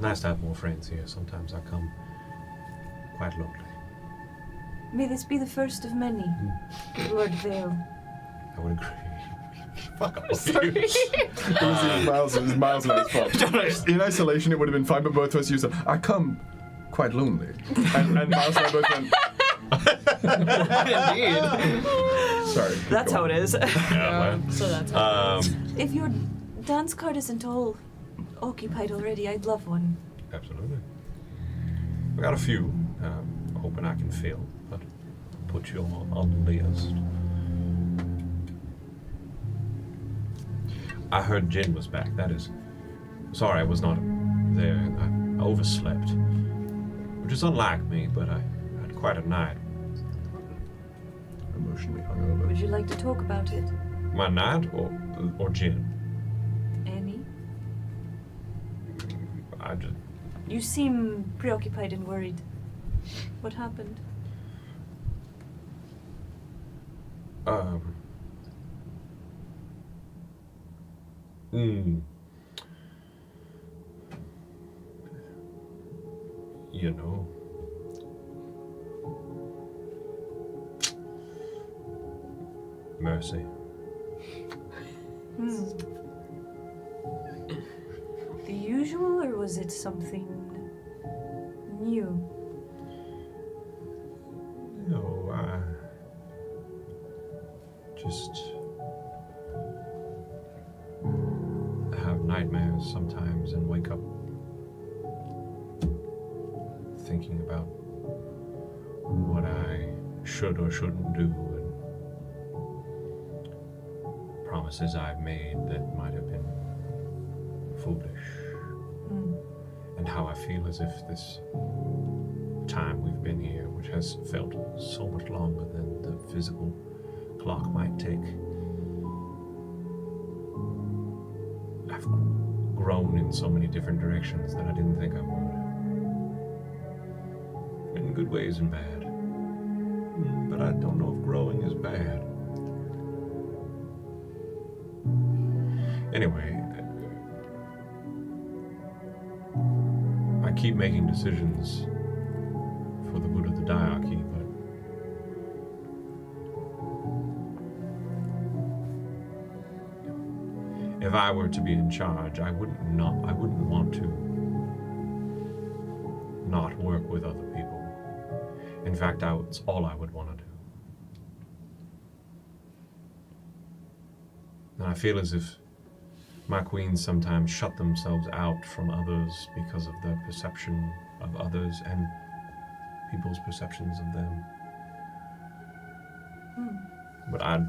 Nice to have more friends here. Sometimes I come quite lonely. May this be the first of many, Lord Vale. I would agree. Fuck off. It was Miles and I's fault. In isolation, it would have been fine, but both of us used it. I come quite lonely. And Miles and I both went. Indeed. Sorry. That's how it is. Yeah, so that's how it is. If your dance card isn't all occupied already, I'd love one. Absolutely. I got a few. Hoping I can fill, but put you on the list. I heard Jin was back. That is. Sorry, I was not there. I overslept. Which is unlike me, but I had quite a night. Emotionally hungover. Would you like to talk about it? My night or Jin? Annie? I just. You seem preoccupied and worried. What happened? You know. Mercy. was it something new? No, just have nightmares sometimes and wake up thinking about what I should or shouldn't do and promises I've made that might have been foolish. And how I feel as if this time we've been here, which has felt so much longer than the physical clock might take, I've grown in so many different directions that I didn't think I would. In good ways and bad. But I don't know if growing is bad. Anyway, I keep making decisions for the good of the diarchy, but if I were to be in charge, I wouldn't want to not work with other people. In fact, that's all I would want to do. And I feel as if my queens sometimes shut themselves out from others because of their perception of others and people's perceptions of them. But I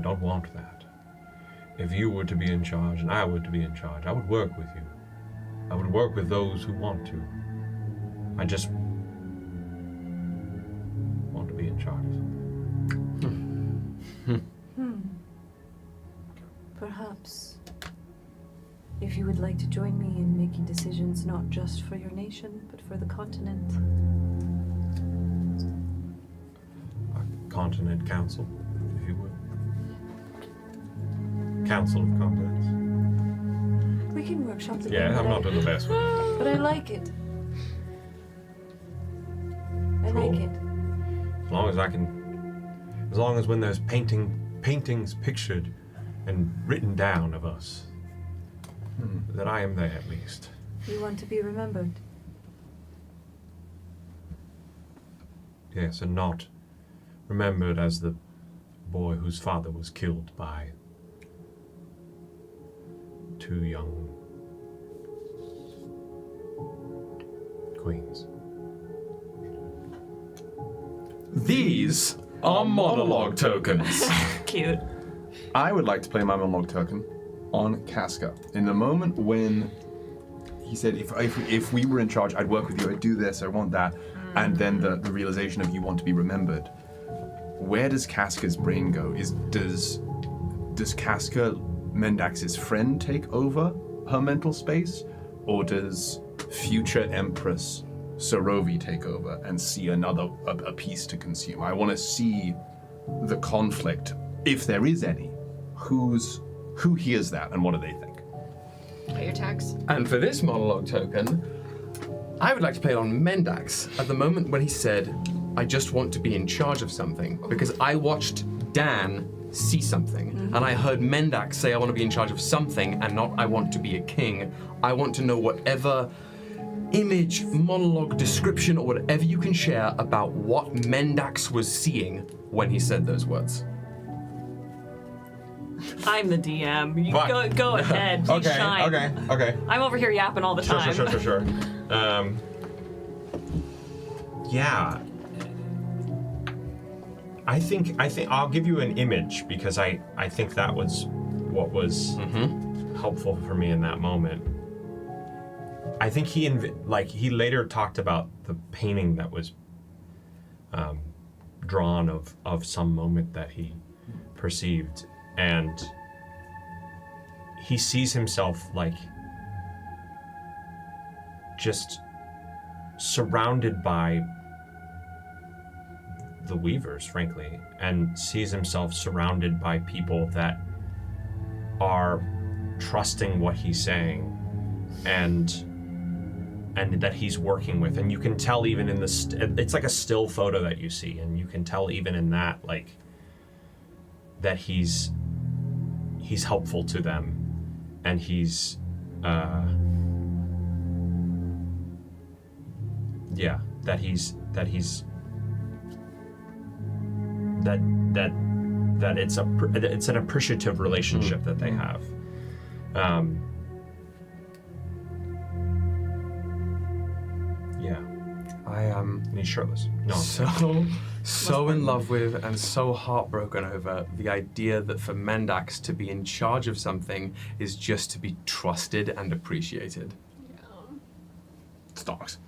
don't want that. If you were to be in charge and I were to be in charge, I would work with you. I would work with those who want to. I just want to be in charge. Perhaps if you would like to join me in making decisions not just for your nation, but for the continent. A continent council, if you will. Council of continents. We can workshop together. Yeah, I'm not doing the best with it. But I like it. I like it. As long as when there's paintings pictured and written down of us, that I am there at least. You want to be remembered. Yes, and not remembered as the boy whose father was killed by 2 young queens. These are monologue tokens. Cute. I would like to play my monologue token on Casca. In the moment when he said, if we were in charge, I'd work with you, I'd do this, I want that, and then the realization of you want to be remembered. Where does Casca's brain go? Does Casca, Mendax's friend, take over her mental space? Or does future Empress Sorovi take over and see a piece to consume? I want to see the conflict, if there is any. Who hears that and what do they think? Pay your tax. And for this monologue token, I would like to play it on Mendax at the moment when he said, I just want to be in charge of something. Because I watched Dan see something, and I heard Mendax say, I want to be in charge of something, and not, I want to be a king. I want to know whatever image, monologue, description, or whatever you can share about what Mendax was seeing when he said those words. I'm the DM. You Fine. go ahead. You Okay, shine. okay. I'm over here yapping all the time. Sure. Yeah. I think I'll give you an image because I think that was what was helpful for me in that moment. I think he later talked about the painting that was drawn of some moment that he perceived, and he sees himself like just surrounded by the Weavers, frankly, and sees himself surrounded by people that are trusting what he's saying and that he's working with. And you can tell even in it's like a still photo that you see, and you can tell even in that, like, that he's helpful to them, and he's Yeah, that it's an appreciative relationship that they have. Yeah. And he's shirtless. No. So in love with and so heartbroken over the idea that for Mendax to be in charge of something is just to be trusted and appreciated. Stalks.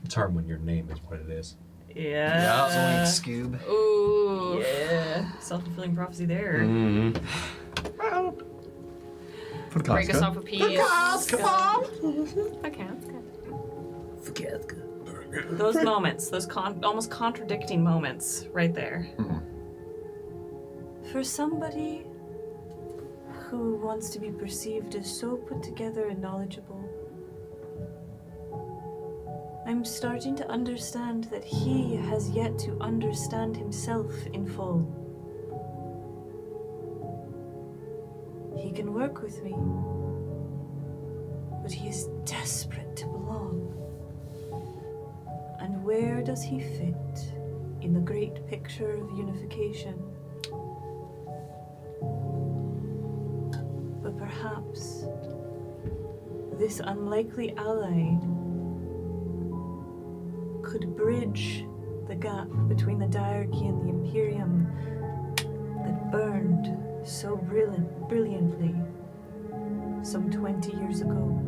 It's hard when your name is what it is. Yeah. Scoob. Ooh. Yeah. Self-fulfilling prophecy there. Break us off a piece. Come on. Okay. Those moments, those almost contradicting moments right there. For somebody who wants to be perceived as so put together and knowledgeable, I'm starting to understand that he has yet to understand himself in full. He can work with me, but he is desperate to belong. And where does he fit in the great picture of unification? But perhaps this unlikely ally could bridge the gap between the diarchy and the Imperium that burned so brilliantly some 20 years ago.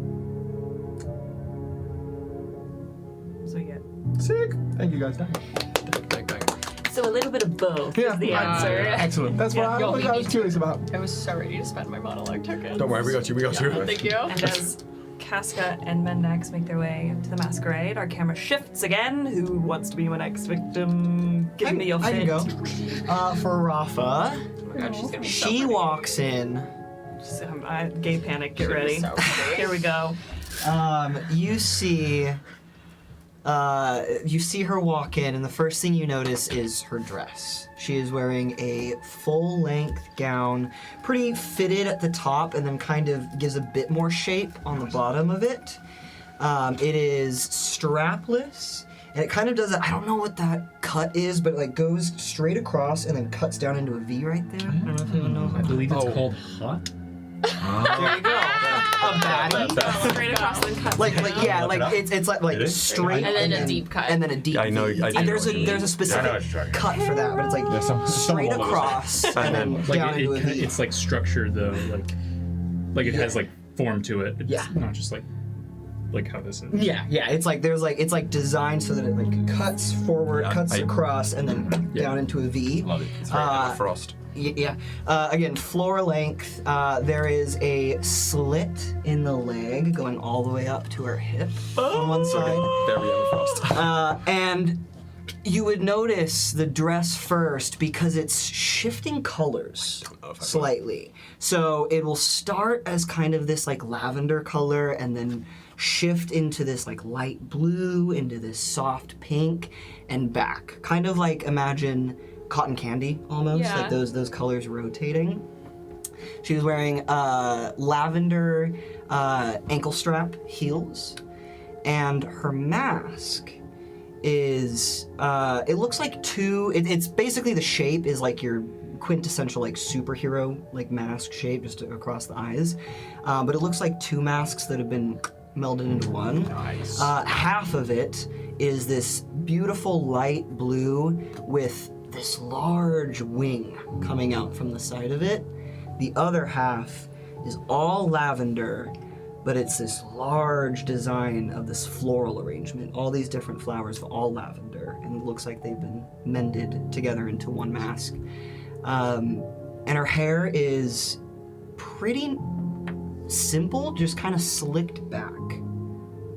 So yeah. Sick. Thank you guys. So a little bit of both is the answer. Excellent. That's what I was curious about. I was so ready to spend my monologue tokens. Don't worry, we got you. Thank you. And as Casca and Mendax make their way to the masquerade, our camera shifts again. Who wants to be my next victim? Give me your fit. I can go. For Rafa, Oh my god, she's gonna be so she pretty. walks in. Gay panic, get ready. So pretty. Here we go. You see her walk in, and the first thing you notice is her dress. She is wearing a full-length gown, pretty fitted at the top, and then kind of gives a bit more shape on the bottom of it. It is strapless, and it kind of does I don't know what that cut is, but it like goes straight across and then cuts down into a V right there. I don't know if anyone knows. I believe it's called hot. There you go. A baddie. Straight across the cut. It's like straight And then a deep cut. and then a deep. I know. V. And there's a specific cut for that, but it's like straight across and then Like down into a V. it's like structured though, like it has like form to it. It's not just like how this is. Yeah. It's like it's like designed so that it like cuts forward, cuts across, and then down into a V. Love it. It's very Emma Frost. Again, floor length. There is a slit in the leg going all the way up to her hip on one side. Very Emma Frost. And you would notice the dress first because it's shifting colors slightly. So it will start as kind of this like lavender color and then shift into this like light blue, into this soft pink, and back. Kind of like imagine cotton candy almost, like those colors rotating. She was wearing lavender ankle strap heels, and her mask is it looks like it's basically the shape is like your quintessential like superhero like mask shape just across the eyes, but it looks like two masks that have been melded into one. Nice. Half of it is this beautiful light blue with this large wing coming out from the side of it. The other half is all lavender, but it's this large design of this floral arrangement. All these different flowers, all lavender, and it looks like they've been mended together into one mask. And her hair is pretty simple, just kind of slicked back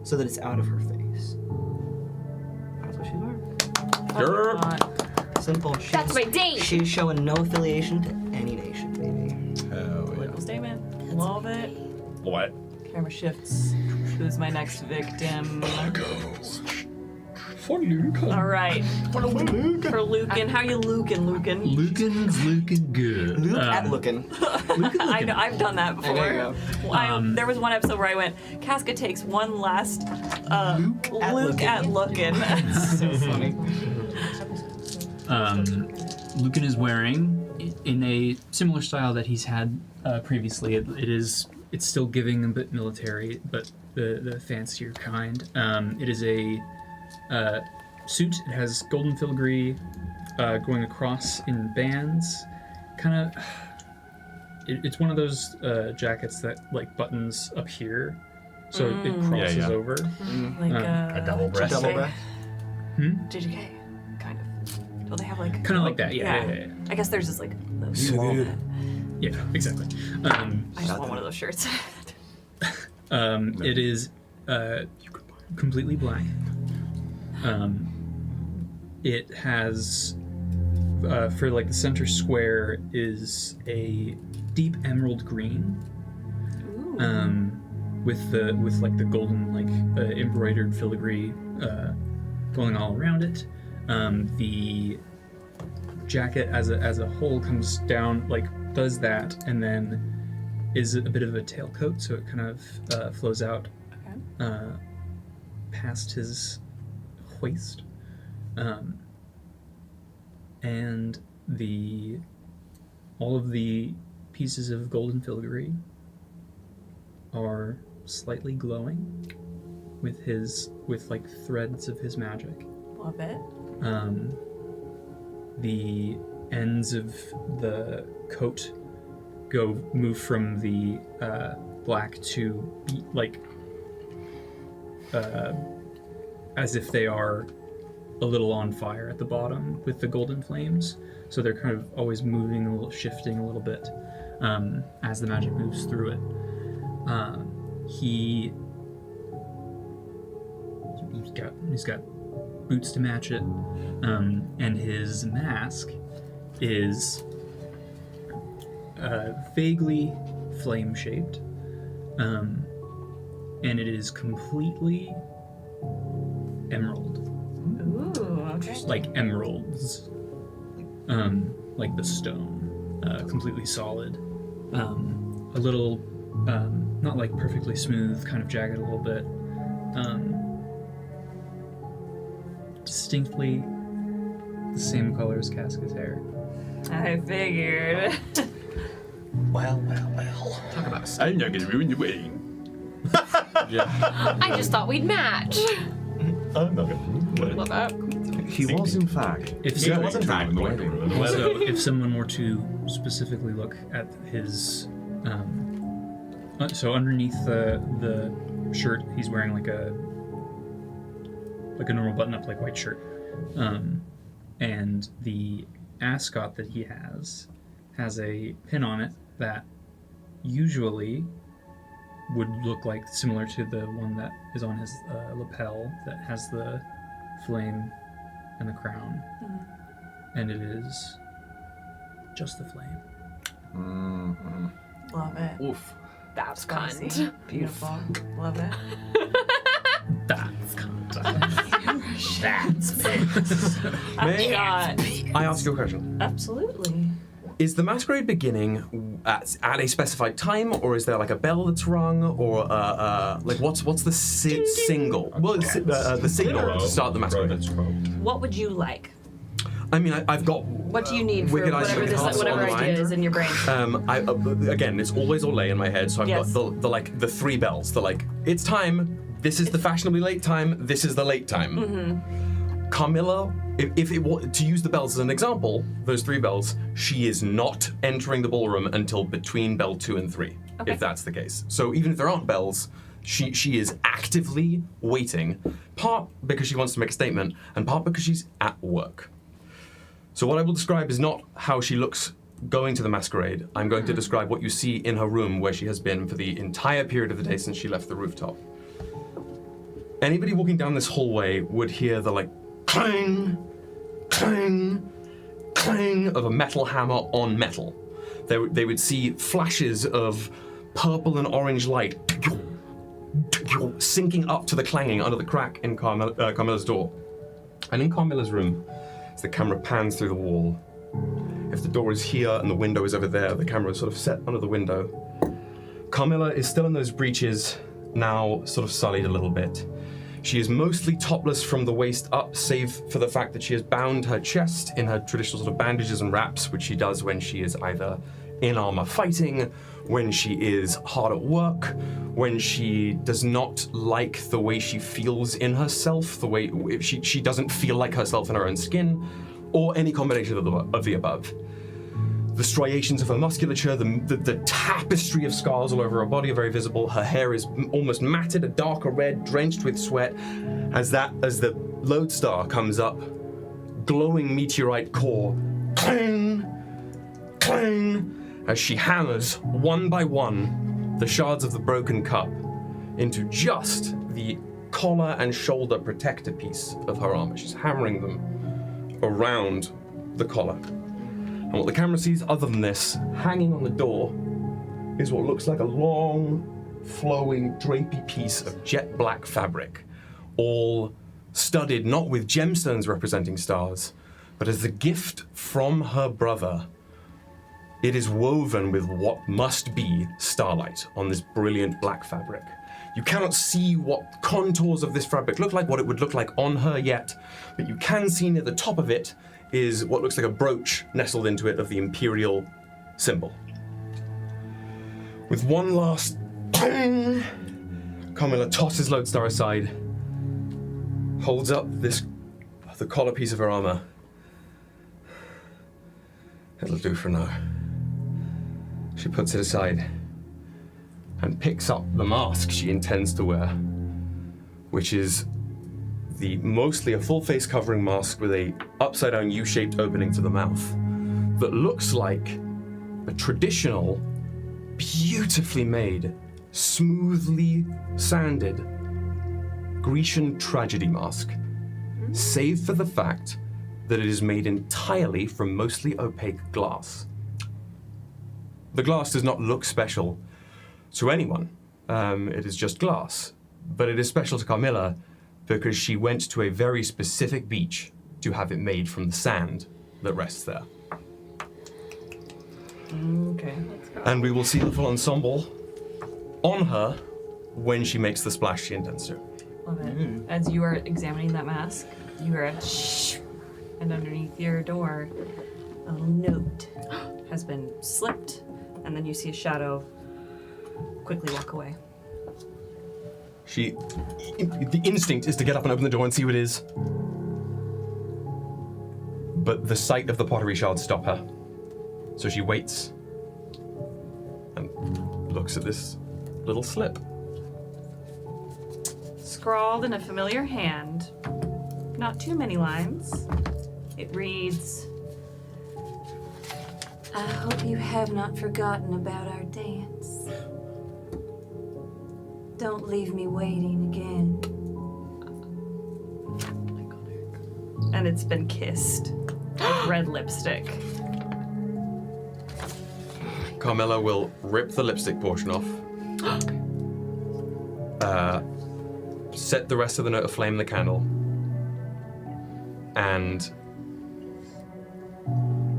so that it's out of her face. That's what she's wearing. Simple. That's my date. She's showing no affiliation to any nation, baby. Political statement. Love it. What? Camera shifts. Who's my next victim? For Lucan. All right. For Lucan. For Lucan. How you Lucan, Lucan? Lucan's looking good. Luke at looking. I know, I've done that before. There you go. There was one episode where I went, Casca takes one last Luke at lookin'. That's so funny. Lucan is wearing, in a similar style that he's had previously, it's still giving a bit military, but the fancier kind. It is a suit. It has golden filigree going across in bands. Kind of, it's one of those jackets that like buttons up here, so it crosses over. Like a double breast. Double breast. JJK, kind of. Don't they have like... Kind of like that, yeah. I guess there's just like... Yeah, exactly. I just want one of those shirts. It is completely black. It has, for like the center square, is a deep emerald green. With like the golden embroidered filigree going all around it. The jacket as a whole comes down, does that, and then is a bit of a tailcoat, so it kind of flows out past his waist. And all of the pieces of golden filigree are slightly glowing with threads of his magic. Love it. The ends of the coat move from the black to as if they are a little on fire at the bottom with the golden flames. So they're kind of always moving a little, shifting a little bit as the magic moves through it. He's got boots to match it, and his mask is vaguely flame-shaped, and it is completely emerald. Ooh, okay. Like emeralds, like the stone, completely solid. A little, not like perfectly smooth, kind of jagged a little bit. Distinctly the same color as Casca's hair. I figured. Well. Talk about I'm not gonna ruin the wedding. I just thought we'd match. I'm not gonna. Love that. He was in fact. So if someone were to specifically look at his, so underneath the shirt, he's wearing like a normal button-up, like white shirt, and the ascot that he has a pin on it that usually would look like similar to the one that is on his lapel that has the flame and the crown, and it is just the flame. Love it. Oof. That's kind. Beautiful. Love it. That's kind. That's May I ask you a question? Absolutely. Is the masquerade beginning at a specified time, or is there like a bell that's rung, or what's the single? Well, the signal to start the masquerade. What would you like? I mean, I've got. What do you need for Wicked Eyes whatever Wicked Hearts whatever on idea mine. is in your brain? Again, it's always Olay in my head, so I've Yes. got the three bells. It's time. This is the fashionably late time. This is the late time. Mm-hmm. Carmilla, if it were to use the bells as an example, those three bells, she is not entering the ballroom until between bell 2 and 3, Okay. if that's the case. So even if there aren't bells, she is actively waiting, part because she wants to make a statement, and part because she's at work. So what I will describe is not how she looks going to the masquerade. I'm going to describe what you see in her room where she has been for the entire period of the day since she left the rooftop. Anybody walking down this hallway would hear the clang, clang, clang of a metal hammer on metal. They would see flashes of purple and orange light sinking up to the clanging under the crack in Carmilla's door. And in Carmilla's room, as the camera pans through the wall, if the door is here and the window is over there, the camera is sort of set under the window. Carmilla is still in those breeches, now sort of sullied a little bit. She is mostly topless from the waist up, save for the fact that she has bound her chest in her traditional sort of bandages and wraps, which she does when she is either in armor fighting, when she is hard at work, when she does not like the way she feels in herself, the way she doesn't feel like herself in her own skin, or any combination of the above. The striations of her musculature, the tapestry of scars all over her body are very visible. Her hair is almost matted, a darker red, drenched with sweat, as the lodestar comes up, glowing meteorite core, clang, clang, as she hammers, one by one, the shards of the broken cup into just the collar and shoulder protector piece of her armor. She's hammering them around the collar. And what the camera sees other than this, hanging on the door, is what looks like a long, flowing, drapey piece of jet black fabric, all studded not with gemstones representing stars, but as the gift from her brother. It is woven with what must be starlight on this brilliant black fabric. You cannot see what contours of this fabric look like, what it would look like on her yet, but you can see near the top of it is what looks like a brooch nestled into it of the imperial symbol. With one last pang, Carmilla tosses Lodestar aside, holds up the collar piece of her armor. It'll do for now. She puts it aside and picks up the mask she intends to wear, which is mostly a full face covering mask with a upside down U-shaped opening to the mouth that looks like a traditional, beautifully made, smoothly sanded Grecian tragedy mask, save for the fact that it is made entirely from mostly opaque glass. The glass does not look special to anyone. It is just glass, but it is special to Carmilla because she went to a very specific beach to have it made from the sand that rests there. Okay. And we will see the full ensemble on her when she makes the splash she intends to. Love it. As you are examining that mask, you hear a shh, and underneath your door, a little note has been slipped, and then you see a shadow quickly walk away. The instinct is to get up and open the door and see who it is. But the sight of the pottery shards stop her. So she waits and looks at this little slip. Scrawled in a familiar hand, not too many lines. It reads, I hope you have not forgotten about our dance. Don't leave me waiting again. and it's been kissed with red lipstick. Carmilla will rip the lipstick portion off. Set the rest of the note aflame in the candle. And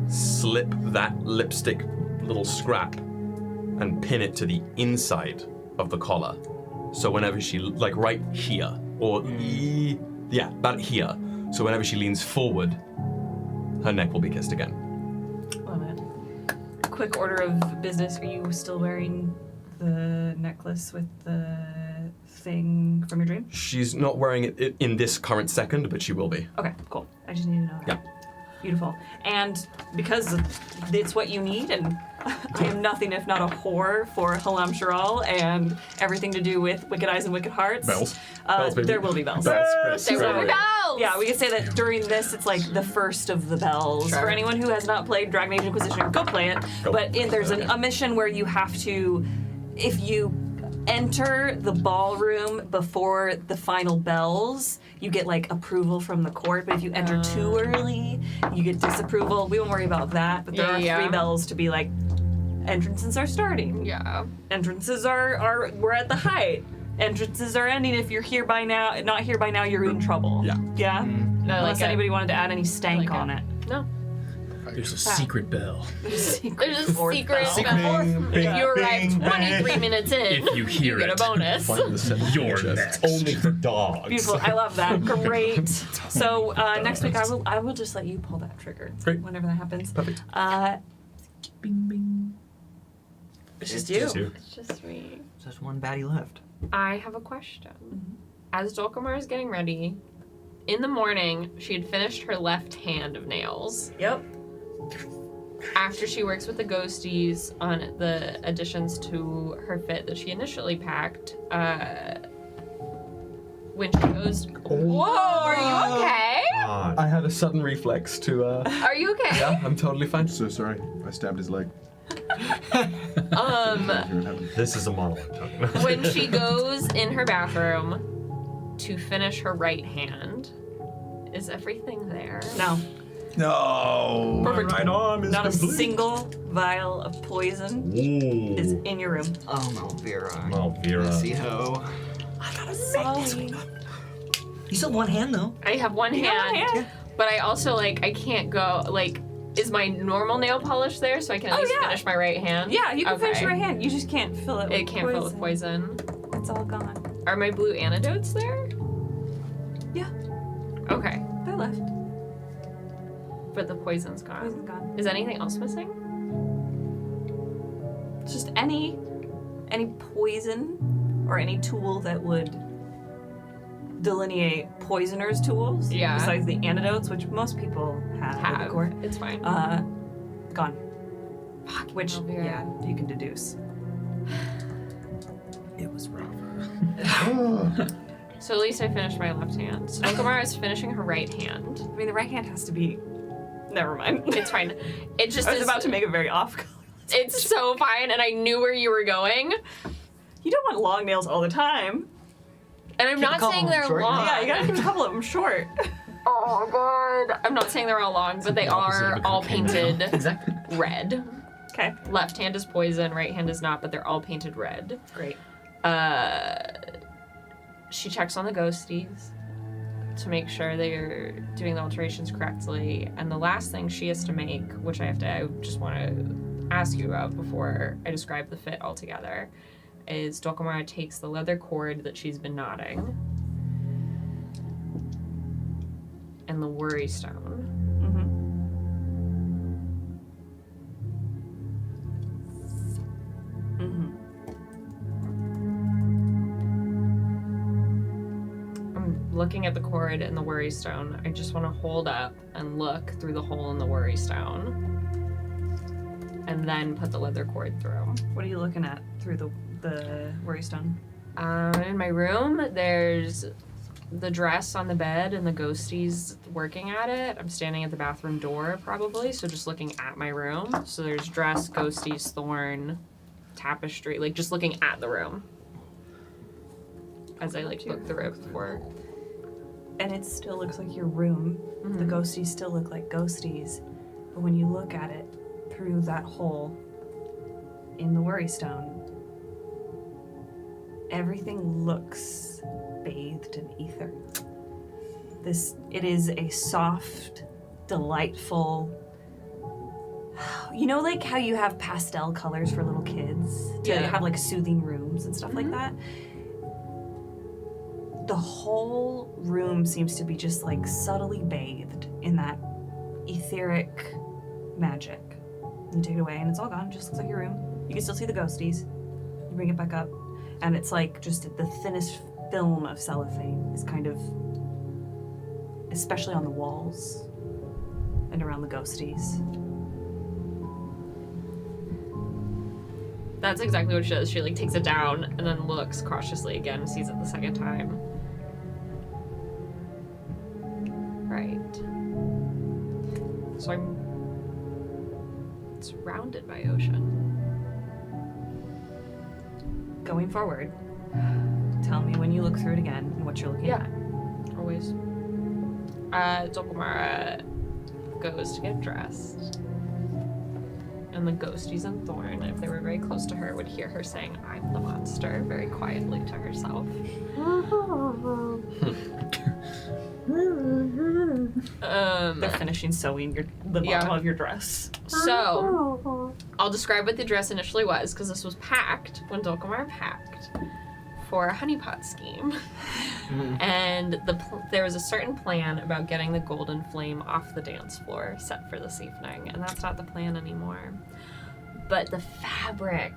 slip that lipstick little scrap and pin it to the inside of the collar. So whenever she, like right here, or yeah, about here. So whenever she leans forward, her neck will be kissed again. Love it. Quick order of business. Are you still wearing the necklace with the thing from your dream? She's not wearing it in this current second, but she will be. Okay, cool. I just need to know that. Yeah. Beautiful. And because it's what you need, and I am nothing if not a whore for Halam Sharal and everything to do with Wicked Eyes and Wicked Hearts. Bells. Bells, baby. There will be bells. Bells. There will be bells! Yeah, we could say that during this, it's like the first of the bells. Sure. For anyone who has not played Dragon Age Inquisition, go play it. Go. But there's a mission where you have to, if you enter the ballroom before the final bells, you get like approval from the court, but if you enter too early, you get disapproval. We won't worry about that, but there are 3 bells to be like, entrances are starting. Yeah. Entrances are we're at the height. Entrances are ending. If you're here by now, not here by now, you're in trouble. Yeah. Yeah? No, Unless like anybody wanted to add any stank on it. No. There's a secret bell. There's a Fourth secret bell. bell. Bing, If you arrive bing, 23 bing. minutes in, If you hear get a it, bonus. You're next. Only for dogs. Beautiful. I love that. Great. So next week I will just let you pull that trigger. Great. Whenever that happens. Perfect. Bing bing. It's just you. It's just me. There's one baddie left. I have a question. As Dolkamar is getting ready, in the morning, she had finished her left hand of nails. Yep. After she works with the ghosties on the additions to her fit that she initially packed, when she goes, whoa, are you okay? I had a sudden reflex to. Are you okay? Yeah, I'm totally fine. So sorry, I stabbed his leg. This is a monologue. When she goes in her bathroom to finish her right hand, is everything there? No. No. Perfect. My right arm is Not complete. a single vial of poison is in your room. Oh, Malvira. Malvira. Messy hoe. Sorry. You still have one hand, though. I have one You got hand, one hand. but I also, like, I can't go, like, is my normal nail polish there so I can at least finish my right hand? Yeah, you can finish Okay. your right hand. You just can't fill it with It can't fill with poison. It's all gone. Are my blue antidotes there? Yeah. Okay. They're left. But the poison's gone. Poison's gone. Is anything else missing? Just any poison or any tool that would delineate poisoners' tools. Yeah. Besides the antidotes, which most people have. Of course. It's fine. Gone. Fuck, Which, Malvira. yeah, you can deduce. It was rough. So at least I finished my left hand. So Dolkamar is finishing her right hand. I mean, the right hand has to be. Never mind. It's fine. It just I was is, about to make it very off color. It's so fine, and I knew where you were going. You don't want long nails all the time. And I'm Keep a not couple saying of them they're short. long. Yeah, you gotta keep a couple of them short. Oh god. I'm not saying they're all long, but they are all painted red. Okay. Left hand is poison, right hand is not, but they're all painted red. Great. She checks on the ghosties to make sure they're doing the alterations correctly. And the last thing she has to make, which I just want to ask you about before I describe the fit altogether, is Dolkamara takes the leather cord that she's been knotting and the worry stone. I'm looking at the cord and the worry stone. I just want to hold up and look through the hole in the worry stone and then put the leather cord through. What are you looking at through the worry stone? In my room, there's the dress on the bed and the ghosties working at it. I'm standing at the bathroom door probably, so just looking at my room. So there's dress, ghosties, thorn, tapestry, like just looking at the room as I like look through it before. And it still looks like your room. The ghosties still look like ghosties. But when you look at it through that hole in the worry stone, everything looks bathed in ether. It is a soft, delightful, you know, like how you have pastel colors for little kids to have like soothing rooms and stuff like that? The whole room seems to be just like subtly bathed in that etheric magic. You take it away and it's all gone. It just looks like your room. You can still see the ghosties. You bring it back up and it's like just the thinnest film of cellophane is kind of, especially on the walls and around the ghosties. That's exactly what she does. She like takes it down and then looks cautiously again and sees it the second time. Right. So I'm surrounded by ocean. Going forward, tell me when you look through it again and what you're looking at. Always. Dolkamara goes to get dressed. And the ghosties and Thorn, if they were very close to her, would hear her saying, "I'm the monster," very quietly to herself. They're finishing sewing the bottom of your dress. So, I'll describe what the dress initially was, because this was packed when Dolkamar packed for a honeypot scheme. And there was a certain plan about getting the golden flame off the dance floor set for this evening, and that's not the plan anymore. But the fabric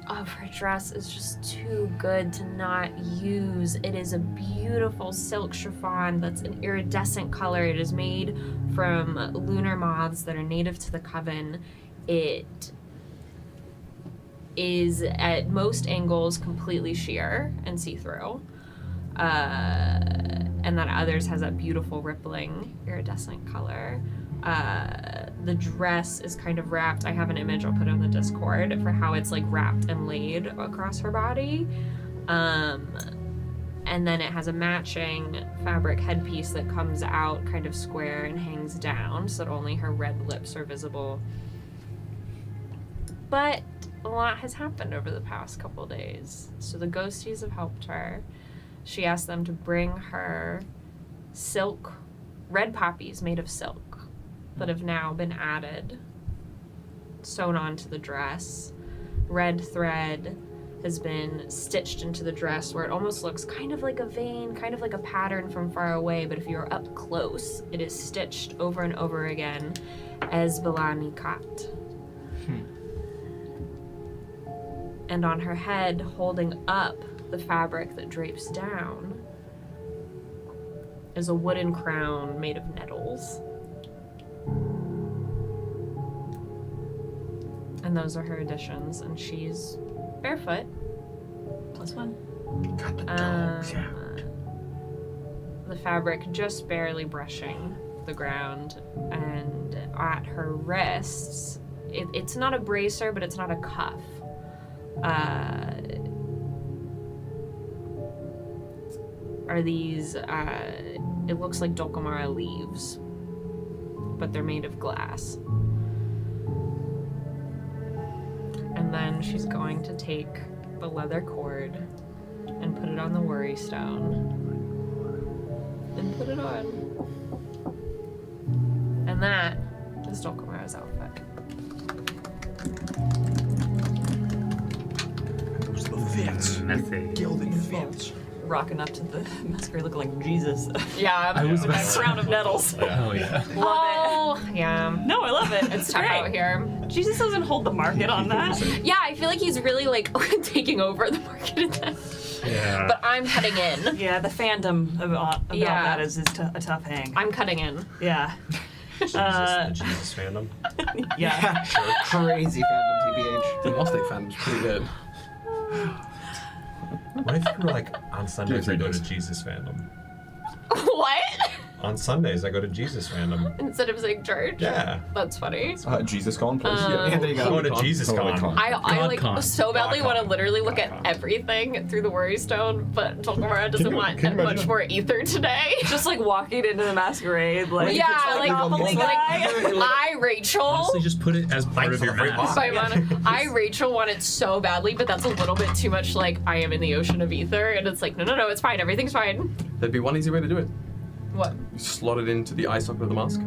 of her dress is just too good to not use. It is a beautiful silk chiffon that's an iridescent color. It is made from lunar moths that are native to the coven. It is at most angles completely sheer and see-through. And then others has that beautiful rippling iridescent color. The dress is kind of wrapped. I have an image I'll put on the Discord for how it's like wrapped and laid across her body. And then it has a matching fabric headpiece that comes out kind of square and hangs down so that only her red lips are visible. But a lot has happened over the past couple days. So the ghosties have helped her. She asked them to bring her silk, red poppies made of silk that have now been added, sewn onto the dress. Red thread has been stitched into the dress where it almost looks kind of like a vein, kind of like a pattern from far away, but if you're up close, it is stitched over and over again as Balani Kat. And on her head, holding up the fabric that drapes down, is a wooden crown made of nettles. And those are her additions, and she's barefoot. +1. Got the dogs, yeah. The fabric just barely brushing the ground, and at her wrists, it's not a bracer, but it's not a cuff. Are these, it looks like Dolkamara leaves, but they're made of glass. And then she's going to take the leather cord and put it on the worry stone. And put it on. And that is Dolkamara's outfit. Those are the fits. Gilded fits. Rocking up to the masquerade looking like Jesus. Yeah, I was about a crown of nettles. Hell yeah. Love it. Yeah. No, I love it. It's tough out here. Jesus doesn't hold the market on that. Yeah, I feel like he's really like taking over the market in that. Yeah. But I'm cutting in. Yeah, the fandom about that is a tough hang. I'm cutting in. Yeah. The Jesus fandom. Yeah. Crazy fandom, TBH. The Gnostic fandom's pretty good. What if you were like, on Sundays I go to Jesus fandom? What? On Sundays I go to Jesus fandom. Instead of saying church? Yeah. That's funny. Jesus Con, please. Yeah, there you go. Going to Jesus Con. I like God-con. so badly want to God-con. literally look at everything through the worry stone, but Dolkamara doesn't want can you much imagine? more ether today. Just like walking into the masquerade, like yeah, like guy. I, Rachel. Honestly, just put it as part of your mask. I, Rachel, want it so badly, but that's a little bit too much like I am in the ocean of ether, and it's like, no, it's fine, everything's fine. There'd be one easy way to do it. What? You slot it into the eye socket of the mask.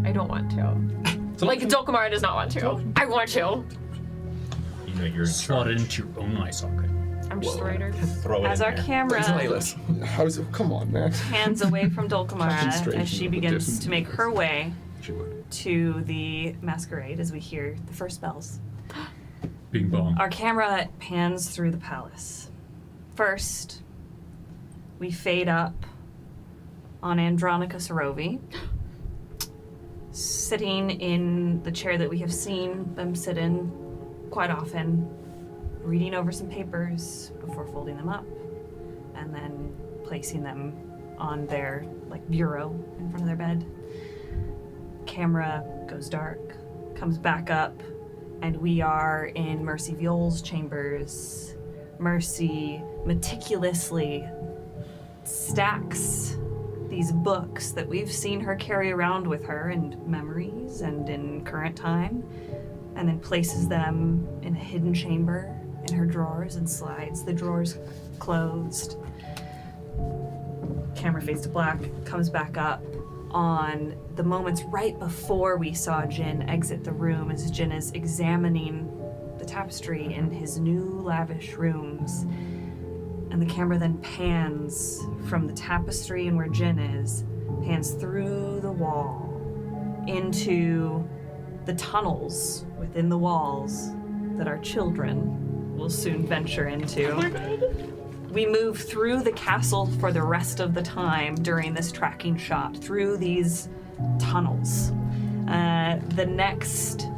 I don't want to. Like, Dolkamara does not want to. I want to. You know you're slot it into your own eye socket. I'm just the writer. Throw it As in our there. camera How's it? Come on, man. hands away from Dolkamara Concentration as she of the begins distance. to make her way She would. to the masquerade as we hear the first bells. Bing bong. Our camera pans through the palace. First, we fade up on Andronica Sorovi, sitting in the chair that we have seen them sit in quite often, reading over some papers before folding them up, and then placing them on their bureau in front of their bed. Camera goes dark, comes back up, and we are in Mercy Viol's chambers. Mercy meticulously stacks these books that we've seen her carry around with her in memories and in current time, and then places them in a hidden chamber in her drawers and slides the drawers closed. camera fades to black, comes back up on the moments right before we saw Jin exit the room as Jin is examining the tapestry in his new lavish rooms. And the camera then pans from the tapestry and where Jin is, pans through the wall into the tunnels within the walls that our children will soon venture into. Oh my God. We move through the castle for the rest of the time during this tracking shot, through these tunnels. The next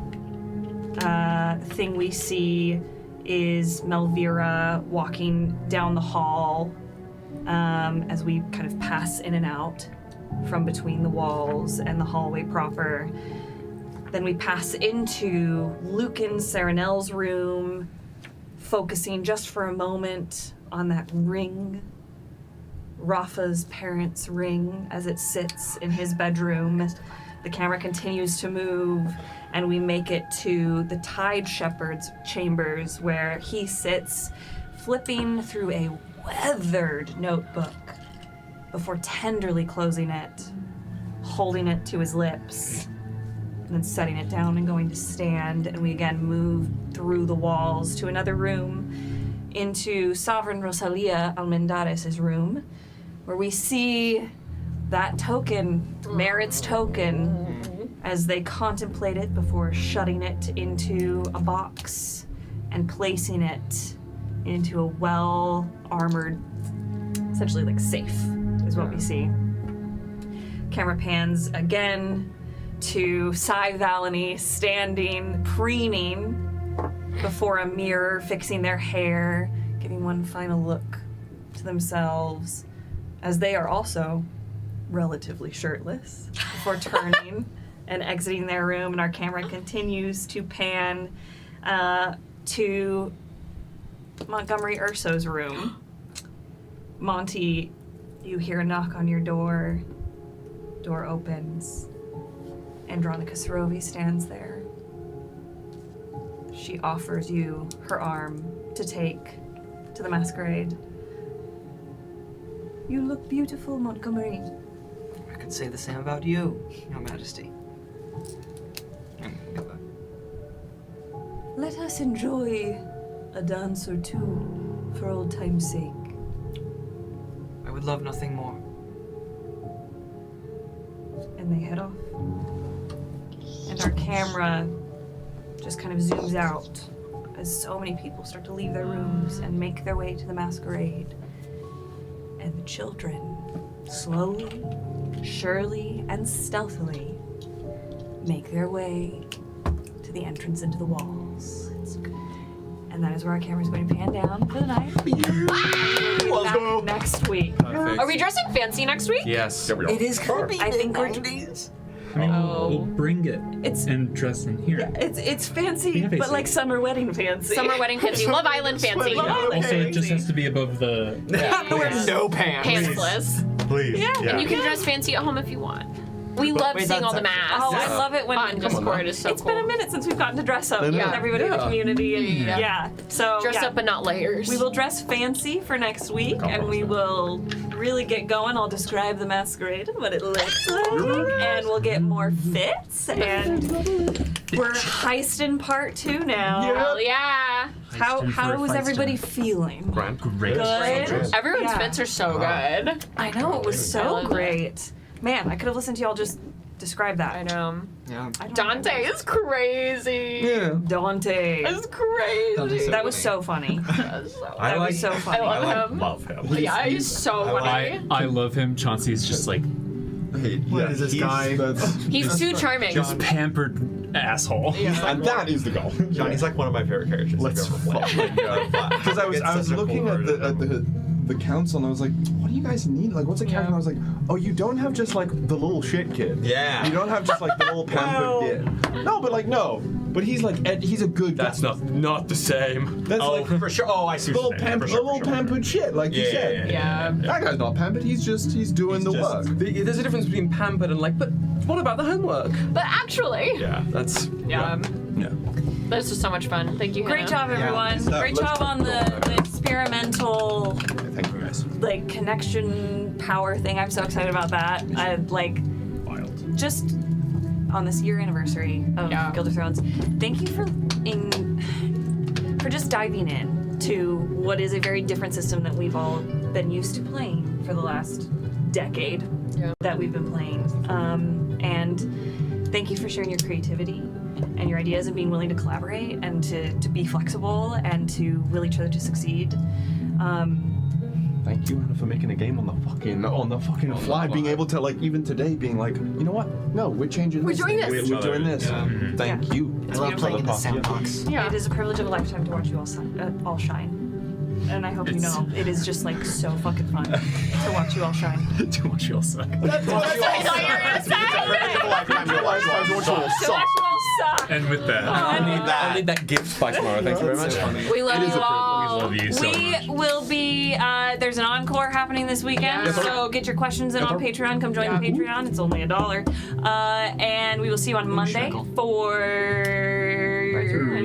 thing we see is Melvira walking down the hall as we kind of pass in and out from between the walls and the hallway proper. Then we pass into Lucan Serenel's room, focusing just for a moment on that ring, Rafa's parents' ring, as it sits in his bedroom. The camera continues to move, and we make it to the Tide Shepherd's chambers, where he sits flipping through a weathered notebook before tenderly closing it, holding it to his lips, and then setting it down and going to stand. And we again move through the walls to another room, into Sovereign Rosalia Almendares' room, where we see that token, Merritt's token, as they contemplate it before shutting it into a box and placing it into a well-armored, essentially like safe, is what we see. Camera pans again to Cy Valany standing, preening before a mirror, fixing their hair, giving one final look to themselves, as they are also relatively shirtless, before turning and exiting their room. And our camera continues to pan to Montgomery Urso's room. Monty, you hear a knock on your door. Door opens. Andronica Sorovi stands there. She offers you her arm to take to the masquerade. You look beautiful, Montgomery. I could say the same about you, Your Majesty. Let us enjoy a dance or two for old time's sake. I would love nothing more. And they head off. And our camera just kind of zooms out as so many people start to leave their rooms and make their way to the masquerade. And the children, slowly, surely, and stealthily, make their way to the entrance into the walls. And that is where our camera's going to pan down for the night. Let's go. Next week. Perfect. Are we dressing fancy next week? Yes. It is gonna be I think we're I mean, we'll bring it and dress in here. It's fancy, Yeah, but fancy. like summer wedding fancy. Summer wedding fancy. Love Island fancy. Also, it just has to be above the. No pants. Pantsless. Please. Yeah. Yeah. And you can dress fancy at home if you want. We love Wait, seeing all that's the actually- masks. Oh, I love it when on Discord is so It's cool. been a minute since we've gotten to dress up I with know. everybody in the Yeah. community, and Yeah. so Dress up but not layers. We will dress fancy for next week, and we will really get going. I'll describe the masquerade and what it looks like, and we'll get more fits. And we're heisting part 2 now. Hell yeah. How is everybody feeling? Grand. Great. Good. Everyone's fits are so good. I know, it was I so love it. great. Man, I could have listened to y'all just describe that. I know. Yeah. Dante is crazy. Dante. That's crazy. That was so funny. That was so funny. I love him. Yeah, he's so funny. I love him. Chauncey's just like. What is this guy? He's too charming. This pampered asshole. And that is the goal. Johnny's like one of my favorite characters. Let's because I was looking at the council and I was like, what do you guys need? Like, what's a character? And I was like, oh, you don't have just like the little shit kid. Yeah. You don't have just like the little pampered kid. No, but like no. But he's like he's a good. That's not the same. That's like for sure. Oh, I see. little pampered shit, like you said. Yeah. That guy's not pampered. He's doing the work. There's a difference between pampered and like, but what about the homework? But actually, Yeah, that's yeah. Yeah. This was so much fun. Thank you, Great Hannah. job, everyone. Great job on the experimental Thank you guys. Yes. like connection power thing. I'm so excited about that. I like just on this year anniversary of Guild of Thrones. Thank you for just diving in to what is a very different system that we've all been used to playing for the last decade that we've been playing. And thank you for sharing your creativity and your ideas and being willing to collaborate and to be flexible and to will each other to succeed. Thank you, Anna, for making a game on the fucking fly. Being able to, like, even today, being like, you know what? No, we're changing this. We're doing We're doing this. Thank you. I love playing in the sandbox. It is a privilege of a lifetime to watch you all shine. And I hope you know it is just like so fucking fun to watch you all shine. To watch you all suck. That's what I thought you were gonna say. To watch you all suck. And with that, I'll need that gift by tomorrow. Thank you very much. We love you all. We love you so much. We will be, there's an encore happening this weekend, so get your questions in on Patreon. Come join the Patreon. It's only $1. And we will see you on Monday for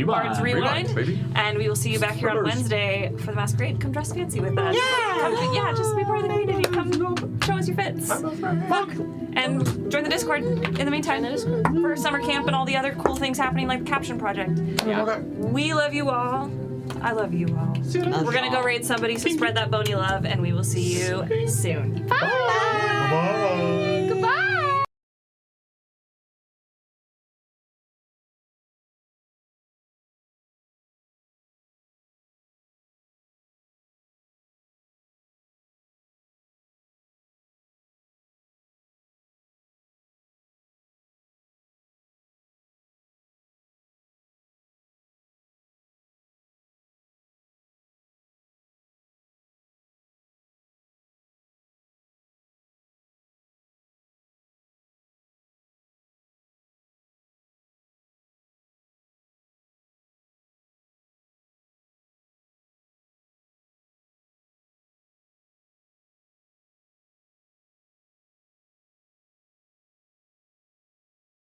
Bards Rewind. And we will see you back here on Wednesday for the Masquerade. Come dress fancy with us. Yeah, just be part of the community. Come show us your fits. Look. And join the Discord in the meantime for summer camp and all the other cool things happening like the Caption Project. Yeah. We love you all. I love you all. We're gonna go raid somebody, so spread that bony love, and we will see you soon. Bye.